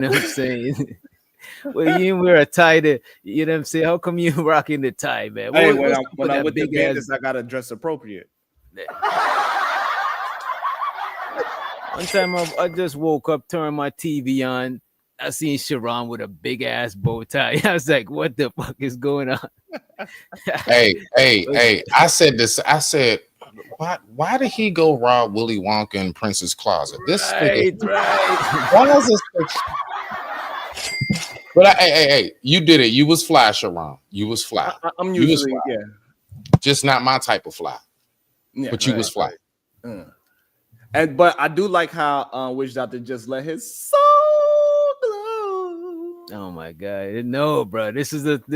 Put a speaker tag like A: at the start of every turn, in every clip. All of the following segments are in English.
A: You know what I'm saying? Well, you didn't wear a tie. You know what I'm saying? How come you rocking the tie, man?
B: Hey,
A: What's
B: when
A: up with
B: I'm
A: that
B: with the
A: big ass?
B: bandits, I gotta dress appropriate.
A: One time I just woke up, turned my TV on. I seen Sharon with a big ass bow tie. I was like, what the fuck is going on?
C: Hey. I said this. I said, why did he go rob Willy Wonka in Prince's closet? This nigga.
A: Right.
C: Why is this? But hey, you did it. You was fly, Sharon. You was fly.
B: I'm
C: You was
B: usually
C: fly.
B: yeah.
C: Just not my type of fly.
B: Yeah,
C: But you was fly.
B: And but I do like how Witch Doctor just let his soul glow.
A: Oh my god. No, bro. This is a Pooh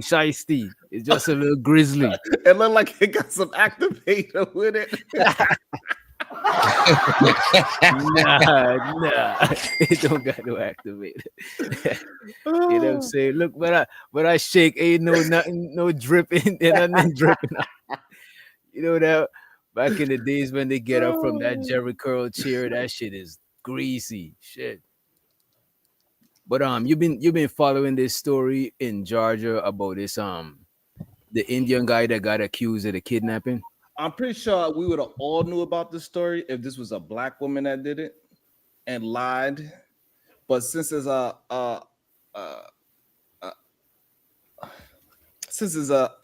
A: Shiesty. It's just a little grizzly.
B: It looked like it got some activator with it.
A: Nah. It don't got no activator. You know what I'm saying? Look, but I shake, ain't nothing, no dripping, and nothing dripping out. You know that back in the days when they get up from that Jerry curl chair, that shit is greasy shit. But you've been following this story in Georgia about this the Indian guy that got accused of the kidnapping.
B: I'm pretty sure we would have all knew about this story if this was a black woman that did it and lied. But since it's a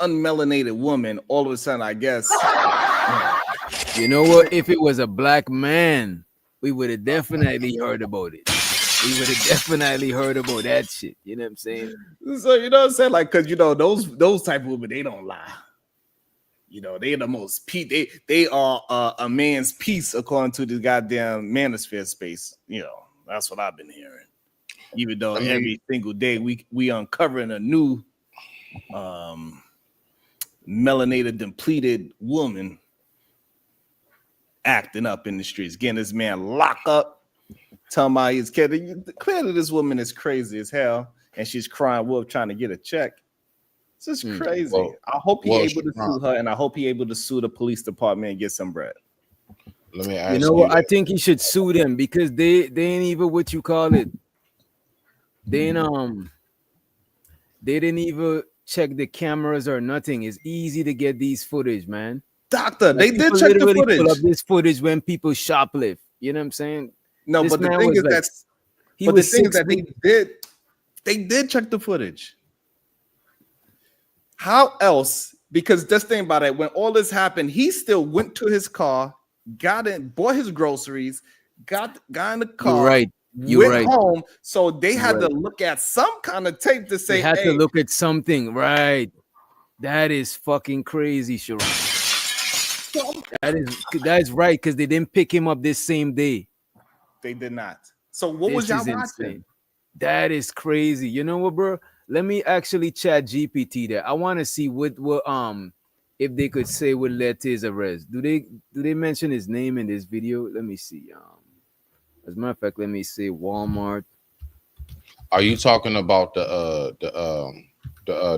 B: unmelanated woman, all of a sudden, I guess.
A: You know what? If it was a black man, we would have definitely heard about it. We would have definitely heard about that shit. You know what I'm saying?
B: So you know what I'm saying? Like, cause you know those type of women, they don't lie. You know, they're the most they are a man's piece according to the goddamn manosphere space. You know, that's what I've been hearing. Even though every single day we uncovering a new melanated depleted woman acting up in the streets, getting this man locked up, telling my his kid. Clearly, this woman is crazy as hell, and she's crying wolf trying to get a check. This is crazy.
C: Well,
B: I hope he's able to sue her, and I hope he's able to sue the police department and get some bread.
C: Let me ask
A: you know what? I think he should sue them because they ain't even what you call it. They ain't, they didn't even check the cameras or nothing. It's easy to get these footage, man.
B: Doctor,
A: Like,
B: they did check the footage.
A: Pull up this footage when people shoplift. You know what I'm saying?
B: No,
A: This
B: but the
A: man
B: thing
A: was
B: is
A: like-
B: that
A: He
B: but the
A: was
B: thing is that
A: 16.
B: they did check the footage. How else? Because just think about it. When all this happened, he still went to his car, got in, bought his groceries, got in the car,
A: You're right. You're
B: went
A: right.
B: home. So they had to
A: Right.
B: look at some kind of tape to say,
A: They had
B: hey,
A: to look at something, right? That is fucking crazy, Sharon. That is right because they didn't pick him up this same day.
B: they did not. So what was
A: This
B: y'all
A: is
B: watching?
A: insane. That is crazy. You know what, bro? Let me actually chat GPT there. I want to see what if they could say what led to his arrest. Do they mention his name in this video? Let me see. As a matter of fact, let me say Walmart.
C: Are you talking about the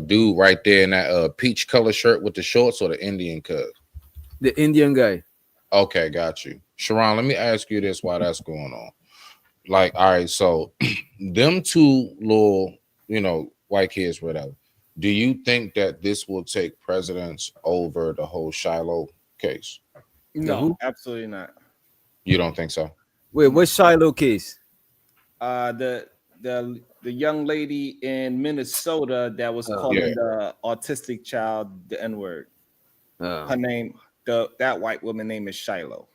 C: dude right there in that peach color shirt with the shorts, or the Indian cut?
A: The Indian guy.
C: Okay, got you. Sharon, let me ask you this while that's going on. Like, all right, so them two little, white kids, whatever. Do you think that this will take precedence over the whole Shiloh case?
B: No, absolutely not.
C: You don't think so?
A: Wait, what's Shiloh case?
B: The young lady in Minnesota that was calling the autistic child the N-word. Her name, that white woman name is Shiloh.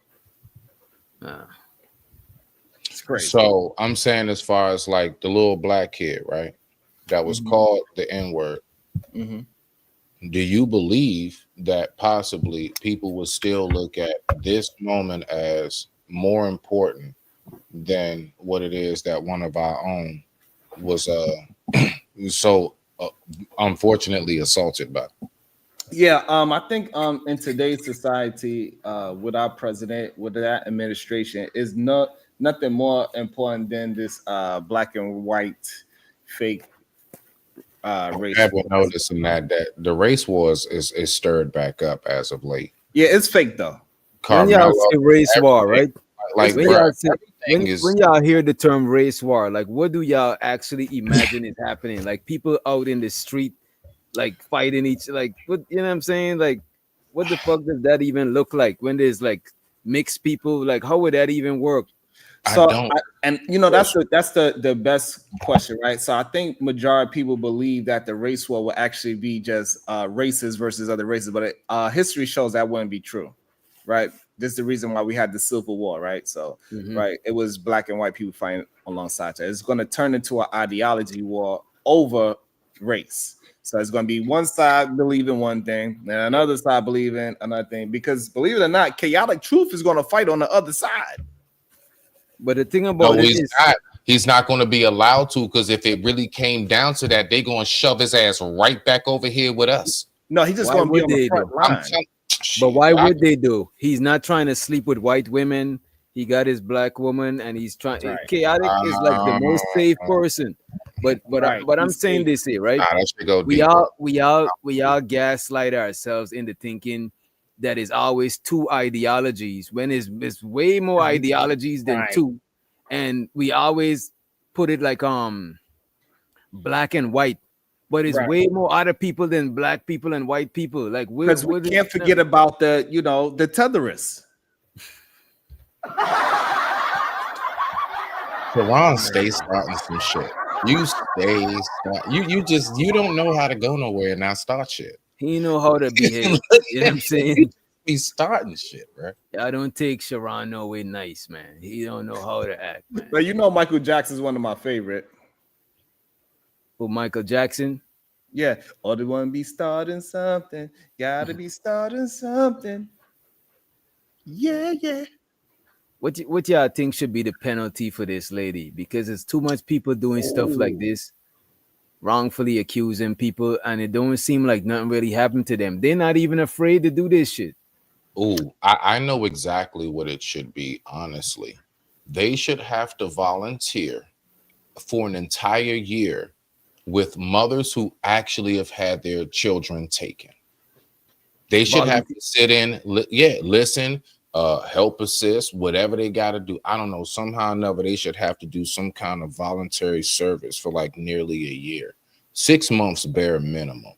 B: It's crazy.
C: So I'm saying, as far as like the little black kid, right, that was called the N-word. Do you believe that possibly people will still look at this moment as more important than what it is that one of our own was so unfortunately assaulted by?
B: Yeah, I think in today's society, with our president, with that administration, is nothing more important than this black and white fake race.
C: I've been noticing that the race wars is stirred back up as of late.
B: Yeah, it's fake though.
A: When y'all say race war, right?
C: Like,
A: when
C: bro,
A: y'all say,
C: thing is,
A: when y'all hear the term race war, like what do y'all actually imagine is happening? Like people out in the street, like fighting each, like what you know what I'm saying? Like what the fuck does that even look like when there's like mixed people? Like how would that even work?
B: So,
C: don't.
B: and you know, that's the best question, right? So I think majority of people believe that the race war will actually be just races versus other races, but history shows that wouldn't be true, right? This is the reason why we had the Civil War, right? So, right, it was black and white people fighting alongside each other. It's going to turn into an ideology war over race. So it's going to be one side believing one thing and another side believing another thing, because believe it or not, chaotic truth is going to fight on the other side.
A: But the thing about it is,
C: he's not going to be allowed to, because if it really came down to that, they're going to shove his ass right back over here with us.
B: No, he's just going to be on the front line.
A: But why would they do? He's not trying to sleep with white women. He got his black woman, and he's trying. Right. Chaotic is like the most safe person. But I'm saying this here, right? We all gaslight ourselves into thinking that is always two ideologies when it's way more ideologies than two, and we always put it like black and white, but it's way more other people than black people and white people. Like
B: because we can't forget about the tetherists.
C: Sharon stays starting some shit. You don't know how to go nowhere and now start shit.
A: He know how to behave. You know what I'm saying?
C: He's starting shit, right?
A: I don't take Sharon no way nice, man. He don't know how to act, man.
B: But you know Michael Jackson's one of my favorite.
A: Who, Michael Jackson?
B: Yeah. Or the one be starting something. Gotta be starting something. Yeah.
A: What y'all think should be the penalty for this lady? Because it's too much people doing stuff like this, wrongfully accusing people, and it don't seem like nothing really happened to them. They're not even afraid to do this shit.
C: Oh, I know exactly what it should be, honestly. They should have to volunteer for an entire year with mothers who actually have had their children taken. They should have to sit in, listen, help assist, whatever they got to do. I don't know, somehow or another, they should have to do some kind of voluntary service for like nearly a year. 6 months, bare minimum,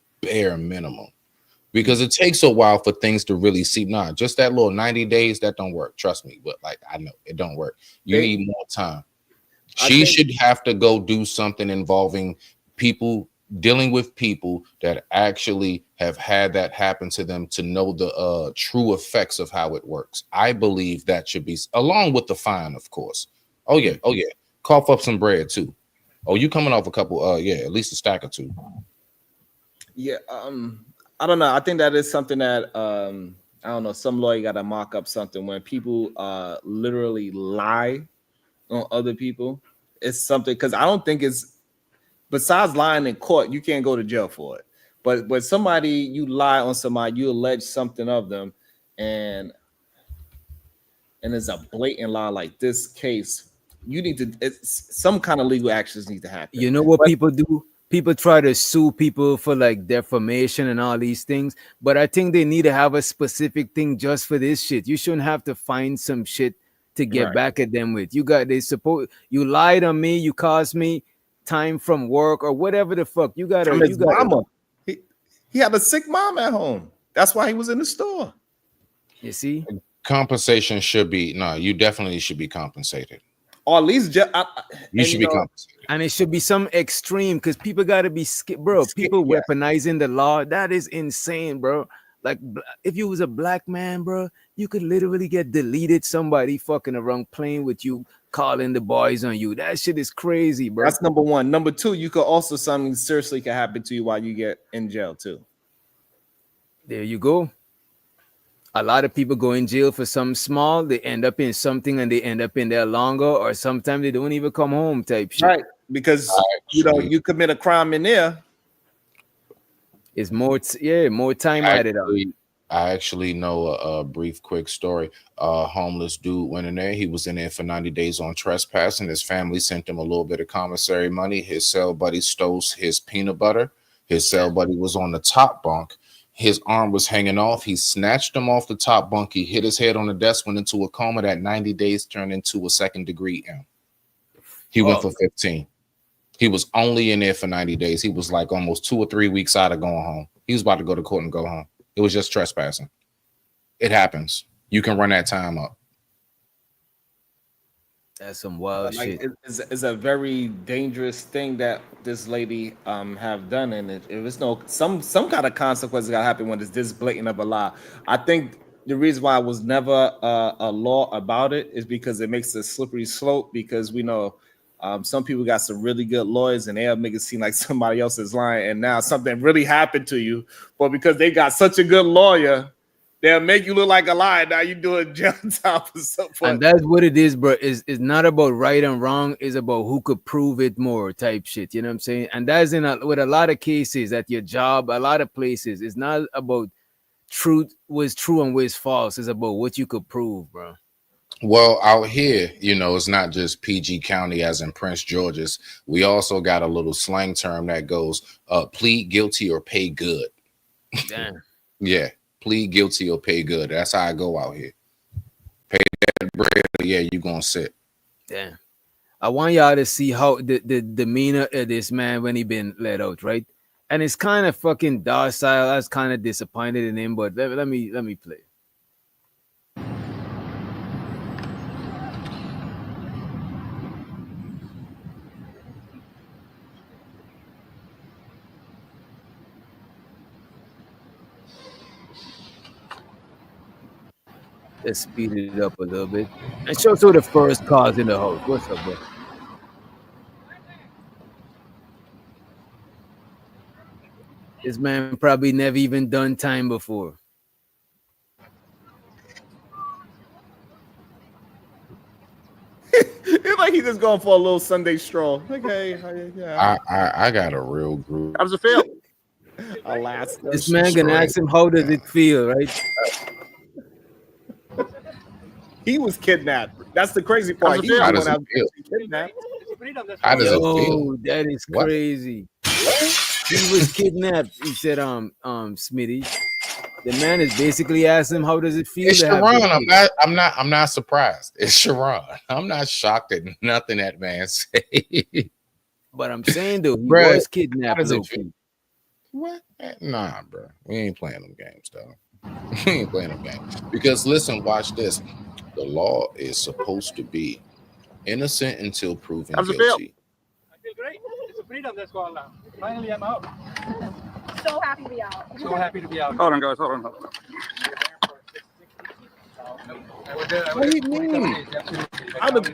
C: because it takes a while for things to really see. Nah, just that little 90 days, that don't work. Trust me, but like, I know it don't work. You need more time. She should have to go do something involving people, dealing with people that actually have had that happen to them, to know the true effects of how it works. I believe that should be, along with the fine, of course. Oh yeah. Cough up some bread too. Oh, you coming off a couple, at least a stack or two.
B: Yeah, I don't know. I think that is something that I don't know, some lawyer got to mock up something when people literally lie on other people. It's something, because I don't think it's, besides lying in court, you can't go to jail for it. But when somebody, you lie on somebody, you allege something of them, and it's a blatant lie like this case, you need to, some kind of legal actions need to happen.
A: You know what people do? People try to sue people for like defamation and all these things, but I think they need to have a specific thing just for this shit. You shouldn't have to find some shit to get back at them with. You lied on me, you caused me time from work or whatever the fuck. You gotta
B: mama. He had a sick mom at home. That's why he was in the store.
A: You see,
C: compensation should be, you definitely should be compensated.
B: Or at least
C: you should be compensated.
A: And it should be some extreme, because people gotta be bro. People weaponizing the law, that is insane, bro. Like, if you was a black man, bro, you could literally get deleted. Somebody fucking around playing with you, calling the boys on you. That shit is crazy, bro.
B: That's number one. Number two, you could also, something seriously can happen to you while you get in jail too.
A: There you go. A lot of people go in jail for something small. They end up in something, and they end up in there longer, or sometimes they don't even come home type shit.
B: Right, because you commit a crime in there.
A: It's more time added up.
C: I actually know a brief, quick story. A homeless dude went in there. He was in there for 90 days on trespassing. His family sent him a little bit of commissary money. His cell buddy stole his peanut butter. His cell buddy was on the top bunk. His arm was hanging off. He snatched him off the top bunk. He hit his head on the desk, went into a coma. That 90 days turned into a second-degree M. He went for 15. He was only in there for 90 days. He was like almost 2 or 3 weeks out of going home. He was about to go to court and go home. It was just trespassing. It happens. You can run that time up.
A: That's some wild shit.
B: It's a very dangerous thing that this lady have done, and it was no some kind of consequences got to happen when it's this blatant of a lie. I think the reason why it was never a law about it is because it makes a slippery slope, because we know some people got some really good lawyers and they'll make it seem like somebody else is lying, and now something really happened to you, but because they got such a good lawyer, they'll make you look like a liar. Now you doing jail time for something.
A: And that's what it is, bro. It's not about right and wrong. It's about who could prove it more type shit. You know what I'm saying? And that's with a lot of cases at your job, a lot of places. It's not about truth, what's true and what's false. It's about what you could prove, bro.
C: Well, out here, it's not just PG County as in Prince George's. We also got a little slang term that goes plead guilty or pay good.
A: Damn.
C: Yeah. Plead guilty or pay good. That's how I go out here. Pay that bread, yeah, you gonna sit.
A: Damn. I want y'all to see how the demeanor of this man when he been let out, right? And it's kind of fucking docile. I was kind of disappointed in him, but let me play. Let's speed it up a little bit and show the first cars in the house. What's up, bro? This man probably never even done time before.
B: It's like he's just going for a little Sunday stroll. Okay, yeah.
C: I got a real group.
B: How does it feel? Alaska.
A: This man gonna ask him how does it feel, right?
B: He was kidnapped. That's the crazy part. He
C: How
B: was
C: does it feel?
B: kidnapped.
C: How does it
A: Yo,
C: feel?
A: that is
C: What?
A: crazy. He was kidnapped. He said, Smitty. The man is basically asking him, how does it feel?
C: It's
A: to have
C: Sharon.
A: this
C: I'm not surprised. It's Sharon. I'm not shocked at nothing that man said.
A: But I'm saying though, he
C: Bruh,
A: was
C: how
A: kidnapped.
C: does it
A: Low-key.
C: feel? What? Nah, bro. We ain't playing them games, though. We ain't playing them games. Because listen, watch this. The law is supposed to be innocent until proven guilty.
D: I feel great. It's a freedom that's going on. Finally, I'm out.
E: So happy to be out.
D: So happy to be out.
F: Hold on, guys. Hold on.
B: What do you mean? How
D: does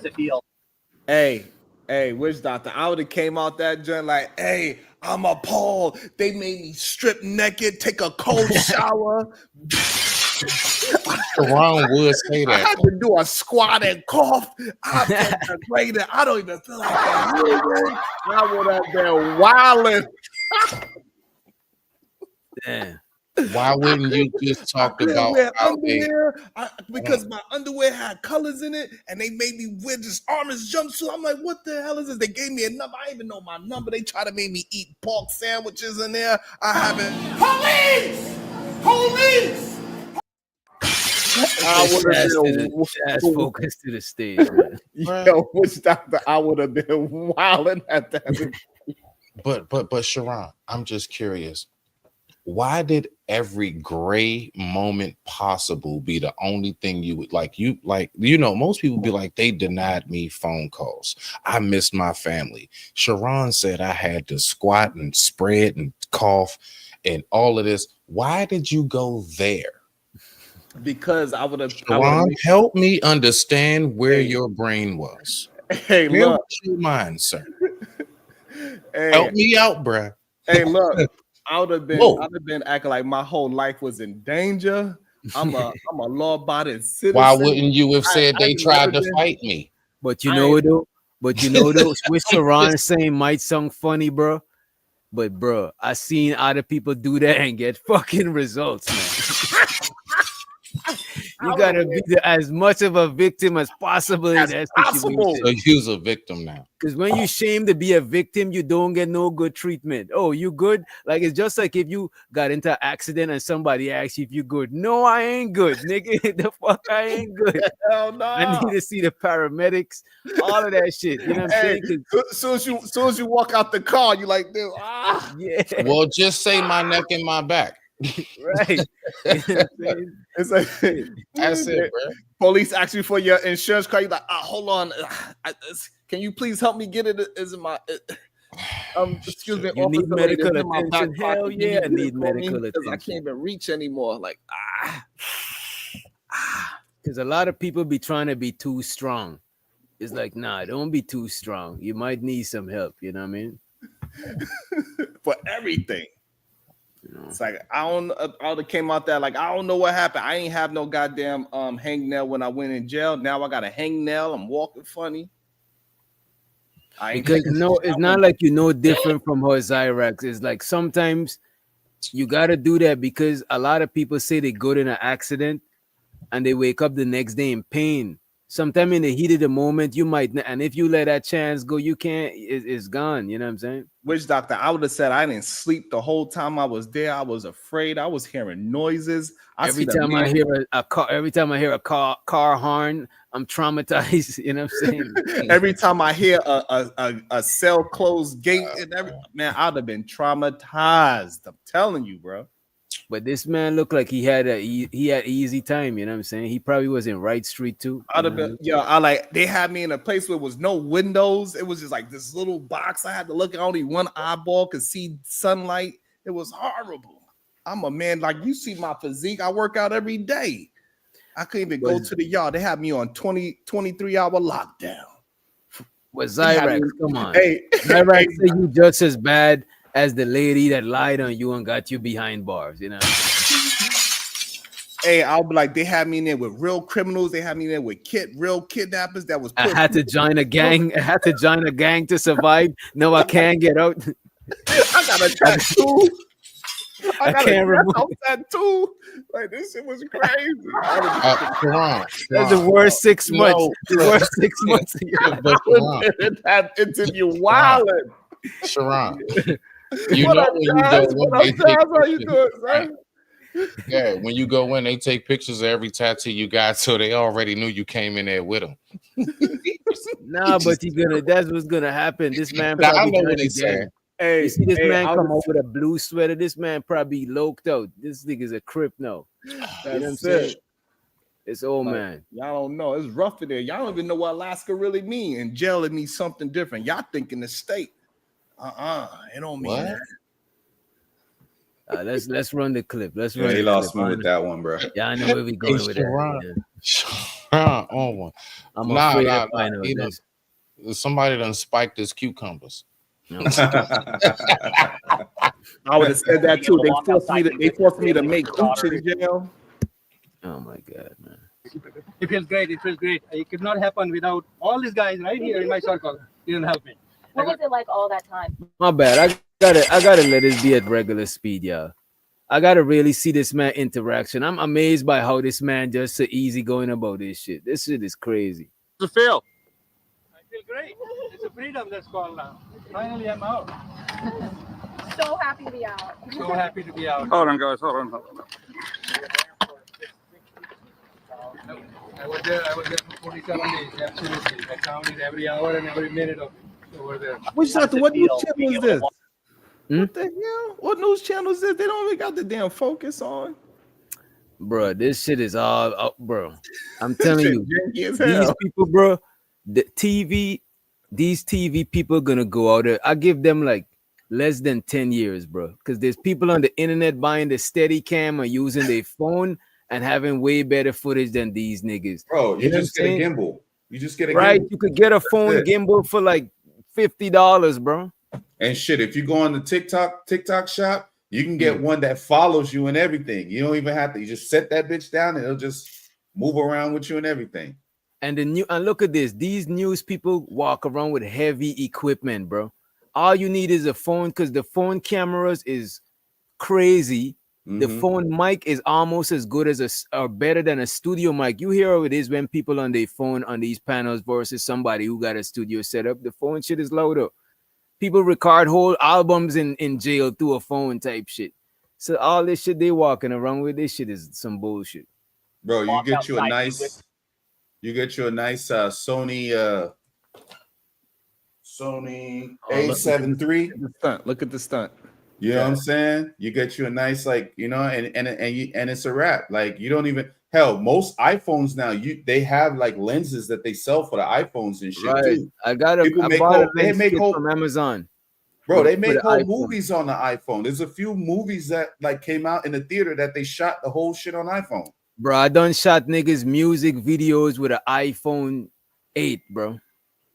D: it feel?
B: Hey, witch doctor. I would have came out that joint like, hey, I'm appalled. They made me strip naked, take a cold shower.
C: Sharon would say
B: I
C: that.
B: had to do a squat and cough. I felt degraded. I don't even feel like that. I would have been wilding.
A: Damn.
C: Why wouldn't you just talk about
B: wear
C: how they
B: underwear because my underwear had colors in it, and they made me wear this orange jumpsuit. I'm like, what the hell is this? They gave me a number. I didn't even know my number. They tried to make me eat pork sandwiches in there. I haven't. Police! I would have been
A: focus to the stage, man.
B: Yo, witch doctor, I would have been wilding at that.
C: But Sharon, I'm just curious. Why did every gray moment possible be the only thing you would like? Most people be like, they denied me phone calls. I missed my family. Sharon said I had to squat and spread and cough and all of this. Why did you go there?
B: Because I would have.
C: Sharon, help me understand where your brain was.
B: Hey,
C: Where
B: look.
C: was your mind, sir?
B: Hey,
C: Help me out, bruh.
B: Hey, look. I would have been acting like my whole life was in danger. I'm a law-abiding citizen.
C: Why wouldn't you have said they tried to fight me?
A: But you know though, what Sharon saying might sound funny, bro. But bro, I seen other people do that and get fucking results, man. You gotta be as much of a victim as possible in
B: As
A: that
B: possible.
A: situation.
C: So you's a victim now.
A: Because when you shame to be a victim, you don't get no good treatment. Oh, you good? Like it's just like if you got into an accident and somebody asks you if you good. No, I ain't good, nigga. The fuck I ain't good.
B: Hell no.
A: I need to see the paramedics, all of that shit. You know what I'm
B: Hey,
A: saying? 'Cause-
B: soon as you walk out the car, you like this. Ah.
A: yeah,
C: Well, just say my neck and my back.
A: right. You know what I'm saying?
B: It's like
C: That's it, bro.
B: police ask you for your insurance card. You like, hold on. Can you please help me get it? Is it my excuse me,
A: You need
B: officer lady,
A: medical
B: it's in my back
A: attention.
B: pocket.
A: Hell
B: Can you
A: yeah, I
B: get it
A: need
B: for me?
A: medical
B: 'Cause I
A: attention.
B: can't even reach anymore. Like
A: Because a lot of people be trying to be too strong. It's like, nah, don't be too strong. You might need some help. You know what I mean?
B: for everything.
A: You know?
B: It's like I would came out there like I don't know what happened. I ain't have no goddamn hangnail when I went in jail. Now I got a hangnail. I'm walking funny. I ain't
A: Because
B: taking
A: no,
B: shit.
A: it's not like you know different from how Zyrax. It's like sometimes you gotta do that because a lot of people say they go in an accident and they wake up the next day in pain. Sometimes in the heat of the moment, you might, and if you let that chance go, you can't. It's gone. You know what I'm saying?
B: Witch doctor, I would have said I didn't sleep the whole time I was there. I was afraid. I was hearing noises.
A: Every time I hear a car, every time I hear a car horn, I'm traumatized. You know what I'm saying?
B: every time I hear a cell closed gate and man, I'd have been traumatized. I'm telling you, bro.
A: But this man looked like he had easy time. You know what I'm saying? He probably was in Wright Street too.
B: I'd have been, I like they had me in a place where there was no windows. It was just like this little box. I had to look at only one eyeball could see sunlight. It was horrible. I'm a man, like you see my physique. I work out every day. I couldn't even go to the yard. They had me on 23-hour lockdown.
A: But Zyrax, come on.
B: Hey,
A: Zyrax say you just as bad as the lady that lied on you and got you behind bars, you know.
B: Hey, I'll be like, they had me in there with real criminals. They had me in there with real kidnappers that was.
A: I had to join a gang. I had to join a gang to survive. No, I can't get out.
B: I got a tattoo. I got
A: can't remove
B: a tattoo. Like this shit was crazy.
C: Sharon,
A: That's the worst 6 months.
C: No,
A: The worst 6 months of your life.
C: but Sharon,
B: That interview wildin'.
C: Sharon, you
B: What
C: know
B: up,
C: when you
B: guys?
C: go in,
B: What
C: they
B: up,
C: take
B: guys? How you
C: pictures,
B: doing,
C: right?
B: son?
C: Yeah, when you go in, they take pictures of every tattoo you got, so they already knew you came in there with them.
A: Nah, but that's what's gonna happen. This man
C: Now, I
A: probably
C: know
A: joined
C: what
A: a
C: he's
A: gang.
C: saying.
B: Hey,
A: You see this man
B: I
A: come
B: was-
A: up with a blue sweater. This man probably loked out. This nigga's a crip now. You know what I'm
B: That's
A: saying?
B: it.
A: It's old
B: Like,
A: man.
B: Y'all don't know. It's rough in there. Y'all don't even know what Alaska really mean. In jail, it means something different. Y'all thinking the state. It don't mean
C: What?
B: that.
A: Let's run the clip. Let's
F: Yeah,
A: run
F: he
A: the
F: lost
A: clip.
F: me with that one, bro.
A: Yeah, I know where we going
C: Hey,
A: with that.
C: Sharon.
A: Yeah.
C: Sharon on one.
A: I'm
C: Nah,
A: afraid
C: nah,
A: to find out
C: he done-
A: this.
C: Somebody done spiked his cucumbers.
A: No.
B: I would have said that too. They forced me to make hooch in jail.
A: Oh my god, man.
D: It feels great. It feels great. It could not happen without all these guys right here in my circle. Didn't help me.
E: What was it like all that time?
A: My bad. I gotta let this be at regular speed, y'all. I gotta really see this man interaction. I'm amazed by how this man just so easy going about this shit. This shit is crazy.
B: To feel.
D: I feel great. It's a freedom that's called now. Finally, I'm out.
E: So happy to be out.
D: So happy to be out.
F: Hold on, guys. Hold on.
D: I was there for 47 days. Absolutely. I counted every hour and every minute of over there.
B: Which doctor? What news channel is this?
A: Hmm?
B: What the hell? What news channel is this? They don't even got the damn focus on.
A: Bro, this shit is all up, bro. I'm telling
B: Shit
A: you,
B: janky as
A: these
B: hell.
A: people, bro, these TV people gonna go out there. I give them like less than 10 years, bro. Because there's people on the internet buying the steady cam or using their phone and having way better footage than these niggas.
F: Bro, you
A: know
F: just
A: what
F: get
A: I'm
F: a
A: saying?
F: gimbal. You just get a
A: Right?
F: gimbal.
A: You could get a phone
F: it.
A: gimbal for like $50, bro.
F: And shit, if you go on the TikTok shop, you can get one that follows you and everything. You don't even have to. You just set that bitch down and it'll just move around with you and everything.
A: And look at this. These news people walk around with heavy equipment, bro. All you need is a phone because the phone cameras is crazy. The phone mic is almost as good as or better than a studio mic. You hear how it is when people on their phone on these panels versus somebody who got a studio set up. The phone shit is louder. People record whole albums in jail through a phone type shit. So all this shit they walking around with, this shit is some bullshit.
F: Bro, you get you a nice Sony A7 III.
B: Look at the stunt.
F: You know what I'm saying? You get you a nice, like, you know, and it's a wrap. Like, you don't even, hell, most iPhones now, they have like lenses that they sell for the iPhones and shit too.
A: I bought a lens kit from Amazon.
F: Bro, they make whole movies on the iPhone. There's a few movies that like came out in the theater that they shot the whole shit on iPhone.
A: Bro, I done shot niggas music videos with an iPhone 8, bro.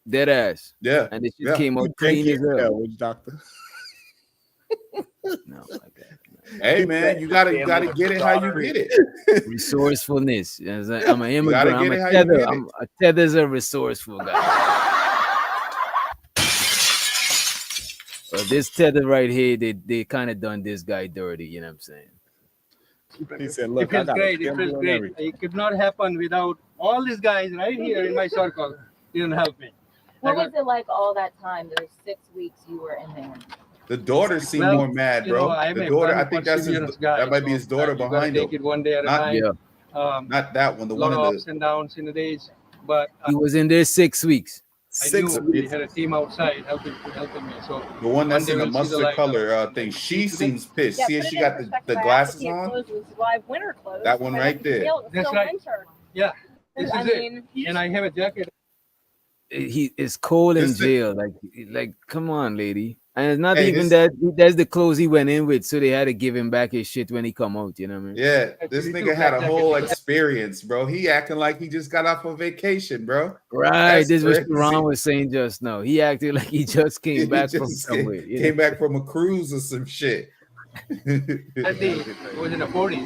A: Dead ass.
F: Yeah.
A: And it just came out clean as hell.
B: Which doctor?
A: No, like that.
F: Hey man, you gotta get it how you get it.
A: Resourcefulness. I'm an immigrant. I'm a tether. A tether's a resourceful guy. But this tether right here, they kind of done this guy dirty. You know what I'm saying?
B: He said, "Look,
D: it feels great. It feels great. It could not happen without all these guys right here in my circle. Didn't help me.
E: What was it like all that time? Those 6 weeks you were in there.
F: The daughter seemed more mad, bro. The daughter, I think that might be his daughter behind him.
D: Take it one day at a time.
F: Not that one. The
D: lot
F: one
D: of
F: of
D: ups and downs in the days, but
A: he was in there 6 weeks.
D: I knew we had a team outside helping me. So
F: the one that's in the mustard color thing, she seems pissed.
E: Yeah,
F: See,
E: put
F: she
E: it
F: got
E: in
F: the
E: perspective.
F: glasses
E: I
F: on.
E: have to see it clothes was live winter clothes.
F: That one right there.
D: That's
E: still
D: right.
E: winter.
D: Yeah, this
E: I
D: is
E: mean,
D: it. And I have a jacket.
A: It's cold in jail. Like, come on, lady. And it's not
F: Hey,
A: even that. That's the clothes he went in with, so they had to give him back his shit when he come out. You know what I mean?
F: Yeah, this nigga had a whole experience, bro. He acting like he just got off a vacation, bro.
A: Right. This was what Ron was saying just now. He acted like he just came back from somewhere.
F: Came back from a cruise or some shit.
D: I think it was in the 40s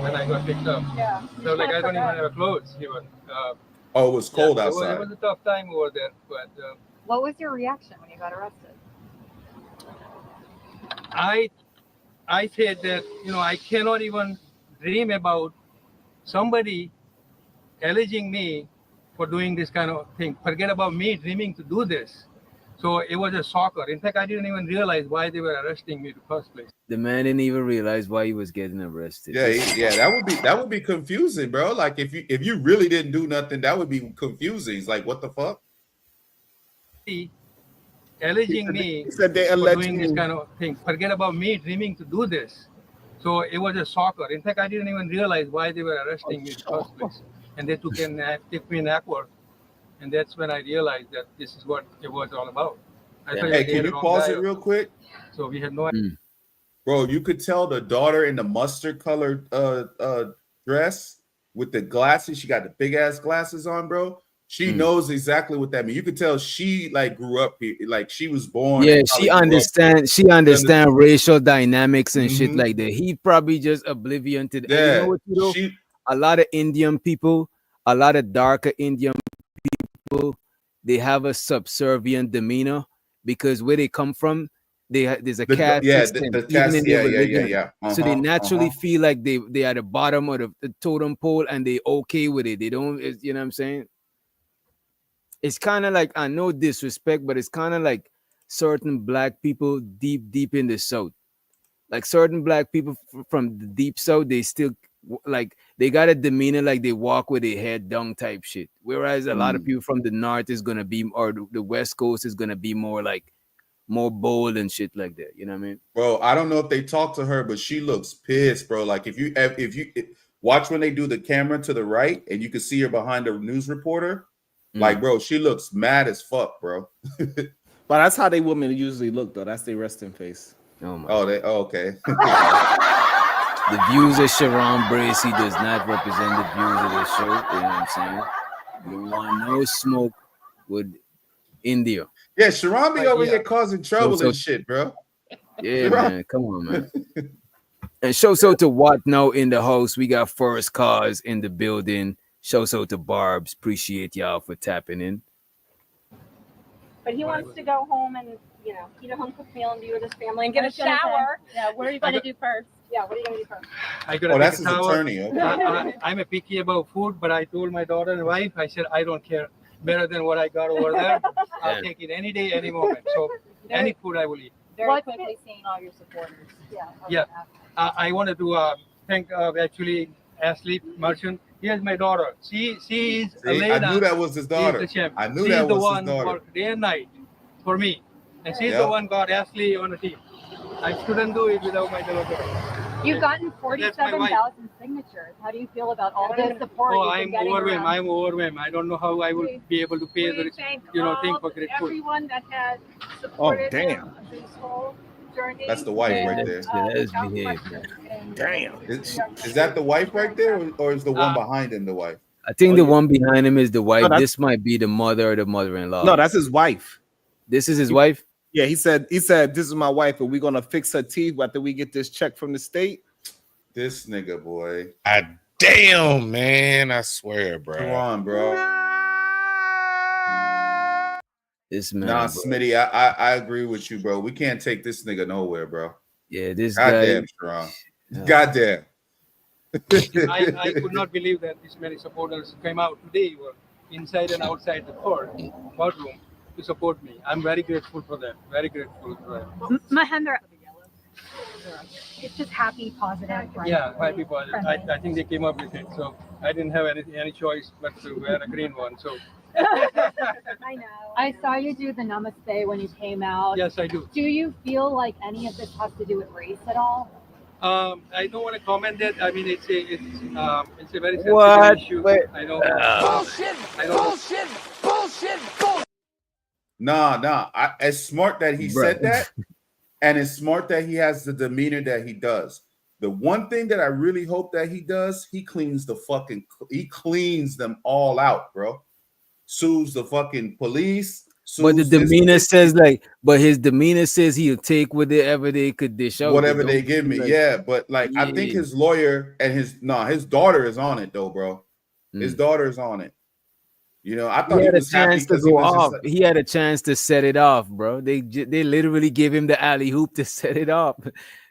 D: when I got picked up.
E: Yeah.
D: So like I don't even have clothes even.
F: Oh, it was cold outside.
D: It was a tough time over there, but.
E: What was your reaction when you got arrested?
D: I said that, I cannot even dream about somebody alleging me for doing this kind of thing. Forget about me dreaming to do this. So it was a shocker. In fact, I didn't even realize why they were arresting me in the first place.
A: The man didn't even realize why he was getting arrested.
F: Yeah, that would be confusing, bro. Like if you really didn't do nothing, that would be confusing. It's like, what the fuck?
D: Alleging me
B: for
D: doing this kind of thing. Forget about me dreaming to do this. So it was a shocker. In fact, I didn't even realize why they were arresting me in the first place. And they took me in Acworth. And that's when I realized that this is what it was all about.
F: Hey, can you pause it real quick?
D: So we had no idea.
F: Bro, you could tell the daughter in the mustard colored dress with the glasses. She got the big ass glasses on, bro. She knows exactly what that means. You could tell she like grew up here, like she was born.
A: Yeah, she understand racial dynamics and shit like that. He probably just oblivion to that.
F: Yeah,
A: you know what, a lot of Indian people, a lot of darker Indian people, they have a subservient demeanor because where they come from, there's a caste system. So they naturally feel like they are the bottom of the totem pole and they okay with it. They don't, you know what I'm saying? It's kind of like, I know disrespect, but it's kind of like certain black people deep in the South. Like certain black people from the deep South, they still like they got a demeanor like they walk with their head down type shit. Whereas a lot of people from the North is gonna be, or the West Coast is gonna be more bold and shit like that. You know what I mean?
F: Bro, I don't know if they talk to her, but she looks pissed, bro. Like if you watch when they do the camera to the right and you can see her behind the news reporter. Like, bro, she looks mad as fuck, bro.
B: But that's how they women usually look, though. That's their resting face.
A: Oh my.
F: Okay.
A: The views of Sharon Bracey does not represent the views of the show. You know what I'm saying? You want no smoke with India.
F: Yeah, Sharon be over here causing trouble and shit, bro.
A: Yeah, man. Come on, man. And show to what now in the house. We got Forest Cars in the building. Shout out to Barbs. Appreciate y'all for tapping in.
G: But he wants to go home and, you know, eat a home cooked meal and be with his family and get
E: I
G: a
E: was gonna say,
G: shower.
E: Yeah, what are you gonna do first?
G: Yeah, what are you gonna do first?
D: I gotta
F: Oh,
D: take
F: that's
D: a
F: his
D: shower.
F: attorney. Okay.
D: I'm a picky about food, but I told my daughter and wife, I said, I don't care. Better than what I got over there. I'll
A: Yeah.
D: take it any day, any moment. So any food I will eat.
E: Very
G: What's
E: quickly seeing all your supporters.
G: Yeah.
D: Yeah. I wanted to thank actually Ashley Merchant. Here's my daughter. She is
F: See,
D: Elena.
F: I knew that was his
D: She's
F: daughter.
D: the champ.
F: I knew
D: she's
F: that
D: the
F: was
D: one
F: his daughter.
D: worked day and night for me. And she's
F: Yeah.
D: the one got Ashley on the team. I couldn't do it without my daughter.
G: You've gotten
D: That's my wife.
G: 47,000 signatures. How do you feel about all the support
D: Oh,
G: you've been
D: I'm
G: getting
D: overwhelmed.
G: around?
D: I'm overwhelmed. I don't know how I will be able to pay the
G: We thank
D: thing for great food.
G: everyone that has supported
B: damn.
G: him this whole journey.
F: That's the wife right
G: And,
F: there.
A: Let's
G: without
A: behave,
G: question. And-
B: Damn.
F: Is that the wife right there, or is the one behind him the wife?
A: I think
B: Oh,
A: the
B: yeah.
A: one behind him is the wife.
B: No, that's-
A: This might be the mother or the mother-in-law.
B: No, that's his wife.
A: This is his wife.
B: Yeah, he said this is my wife, and we're gonna fix her teeth after we get this check from the state.
F: This nigga, boy.
C: Damn, man. I swear, bro.
F: Come on, bro.
A: This man.
F: Nah,
A: bro.
F: Smitty, I agree with you, bro. We can't take this nigga nowhere, bro.
A: Yeah, this guy.
F: Goddamn, Sharon.
A: Yeah.
F: Goddamn.
D: I could not believe that this many supporters came out today, were inside and outside the courtroom to support me. I'm very grateful for that. Very grateful for that.
G: Mahendra, it's just happy, positive.
D: Yeah, happy about it. I think they came up with it, so I didn't have any choice but to wear a green one. So
G: I know.
E: I saw you do the namaste when you came out.
D: yes, I do.
E: Do you feel like any of this has to do with race at all?
D: I don't want to comment that. I mean, it's a very sensitive
A: What?
D: issue.
A: Wait.
D: I know.
H: Bullshit!
D: I know.
H: Bullshit! Bullshit! Bullshit!
F: Nah. It's smart that he
A: Bruh.
F: said that, and it's smart that he has the demeanor that he does. The one thing that I really hope that he does, he cleans them all out, bro. Sues the fucking police.
A: But the
F: sues this-
A: demeanor says but his demeanor says he'll take whatever they could dish out.
F: whatever
A: Don't
F: they
A: be
F: give me.
A: like-
F: Yeah, but like I think
A: Yeah.
F: his lawyer and his daughter is on it though, bro. His
A: Mm.
F: daughter is on it. You know, I thought
A: He
F: he
A: had a
F: was happy
A: chance to
F: because he
A: go
F: was
A: off.
F: just
A: He had a chance to set it off, bro. They literally give him the alley hoop to set it off.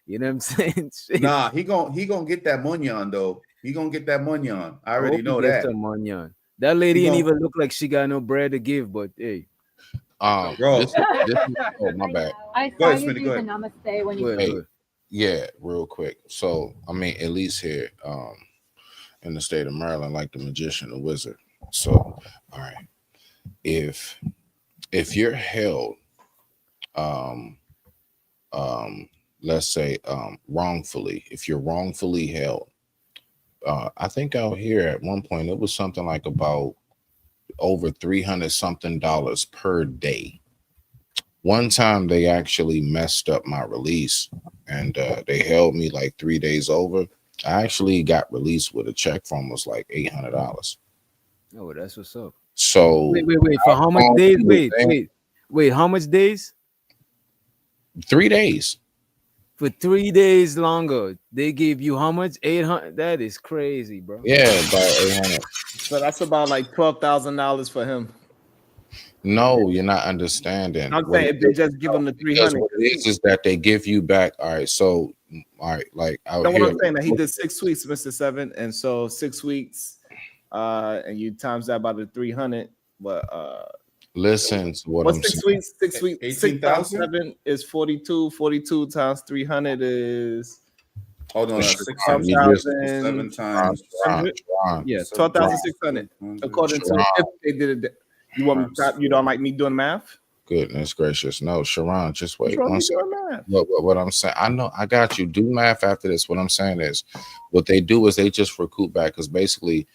A: You know what I'm saying? Shit.
F: nah, he gonna get that money on though. He gonna get that money on. I already
A: hope he
F: know
A: gets
F: that.
A: some money on. That lady
F: He
A: didn't
F: gon-
A: even look like she got no bread to give, but hey.
F: Bro.
C: This, oh, my bad.
E: I
F: Go
E: saw
F: ahead,
E: you
F: Smitty,
E: do
F: go
E: the
F: ahead.
E: namaste when you
A: Good,
C: Hey.
A: good.
C: Yeah, real quick. So, I mean, at least here in the state of Maryland, like the magician, the wizard. So, all right. If you're held, let's say wrongfully, if you're wrongfully held, I think out here at one point it was something like about over $300 something per day. One time they actually messed up my release and they held me like 3 days over. I actually got released with a check for almost like $800.
A: Oh, that's what's up.
C: So
A: Wait. For how much
C: long
A: days?
C: you would think?
A: Wait. How much days?
C: 3 days.
A: For 3 days longer. They gave you how much? 800. That is crazy, bro.
C: Yeah, about 800.
B: So that's about like $12,000 for him.
C: No, you're not understanding.
B: I'm
C: What
B: saying
C: it
B: if they
C: is-
B: just give him the
C: because
B: 300.
C: what it is that they give you back. All right, so all right, like out
B: Know what
C: here,
B: I'm saying? That he did 6 weeks, Mr. Seven, and so 6 weeks, and you times that by the 300. But
C: listen to what
B: what's
C: I'm
B: 6
C: saying.
B: weeks? 6 weeks. 6 times
F: 18,000?
B: 7 is 42. 42 times 300 is
F: Hold on,
C: Sure.
F: 6
C: You
F: times
C: just-
F: 7 times.
C: Ron,
B: yeah 12,600 according to if they did it. You want me to stop? You don't like me doing math?
C: goodness gracious. No, Sharon, just wait.
B: What's wrong
C: One
B: with
C: second.
B: doing math?
C: What I'm saying, I know I got you. Do math after this. What I'm saying is, what they do is they just recoup back because basically,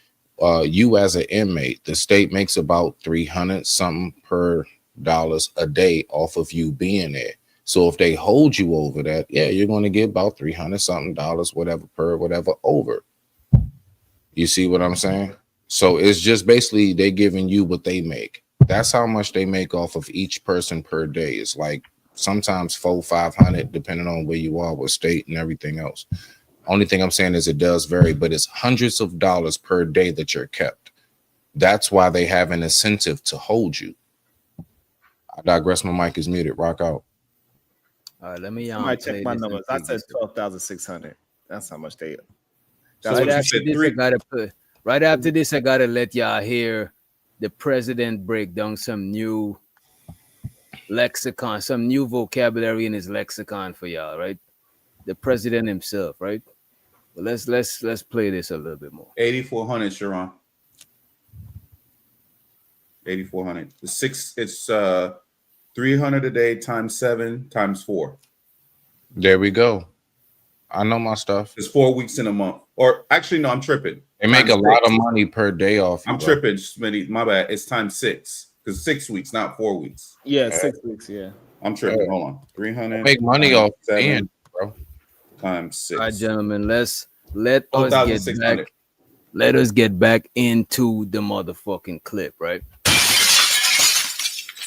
C: you as an inmate, the state makes about 300 something per dollars a day off of you being there. So if they hold you over that, yeah, you're going to get about 300 something dollars, whatever per whatever over. You see what I'm saying? So it's just basically they giving you what they make. That's how much they make off of each person per day. It's like sometimes 400-500 depending on where you are with state and everything else. Only thing I'm saying is it does vary, but it's hundreds of dollars per day that you're kept. That's why they have an incentive to hold you. I digress. My mic is muted. Rock out.
A: All right, let me
B: I might
A: play
B: check my
A: this and
B: numbers. I
A: take
B: said
A: this.
B: 12,600. That's how much they.
F: So
A: Right
F: what you
A: after
F: said,
A: this, I
F: 3?
A: gotta put. Right after this, I gotta let y'all hear the president break down some new lexicon, some new vocabulary in his lexicon for y'all. Right, the president himself. Right. Well, let's play this a little bit more.
F: 8,400, Sharon. 8,400. It's 300 a day times 7 times 4.
C: There we go. I know my stuff.
F: It's 4 weeks in a month. Or actually, no, I'm tripping.
C: They make
F: Times
C: a lot of
F: 6.
C: money per day off.
F: I'm tripping, Smitty. My bad. It's times 6 because 6 weeks, not 4 weeks.
B: Yeah, 6 weeks. Yeah.
F: I'm tripping. Hold on. 300.
C: Make money
F: times
C: off
F: 7
C: and bro.
F: times 6.
A: All right, gentlemen, let us get
F: 12,600.
A: back. Let us get back into the motherfucking clip, right?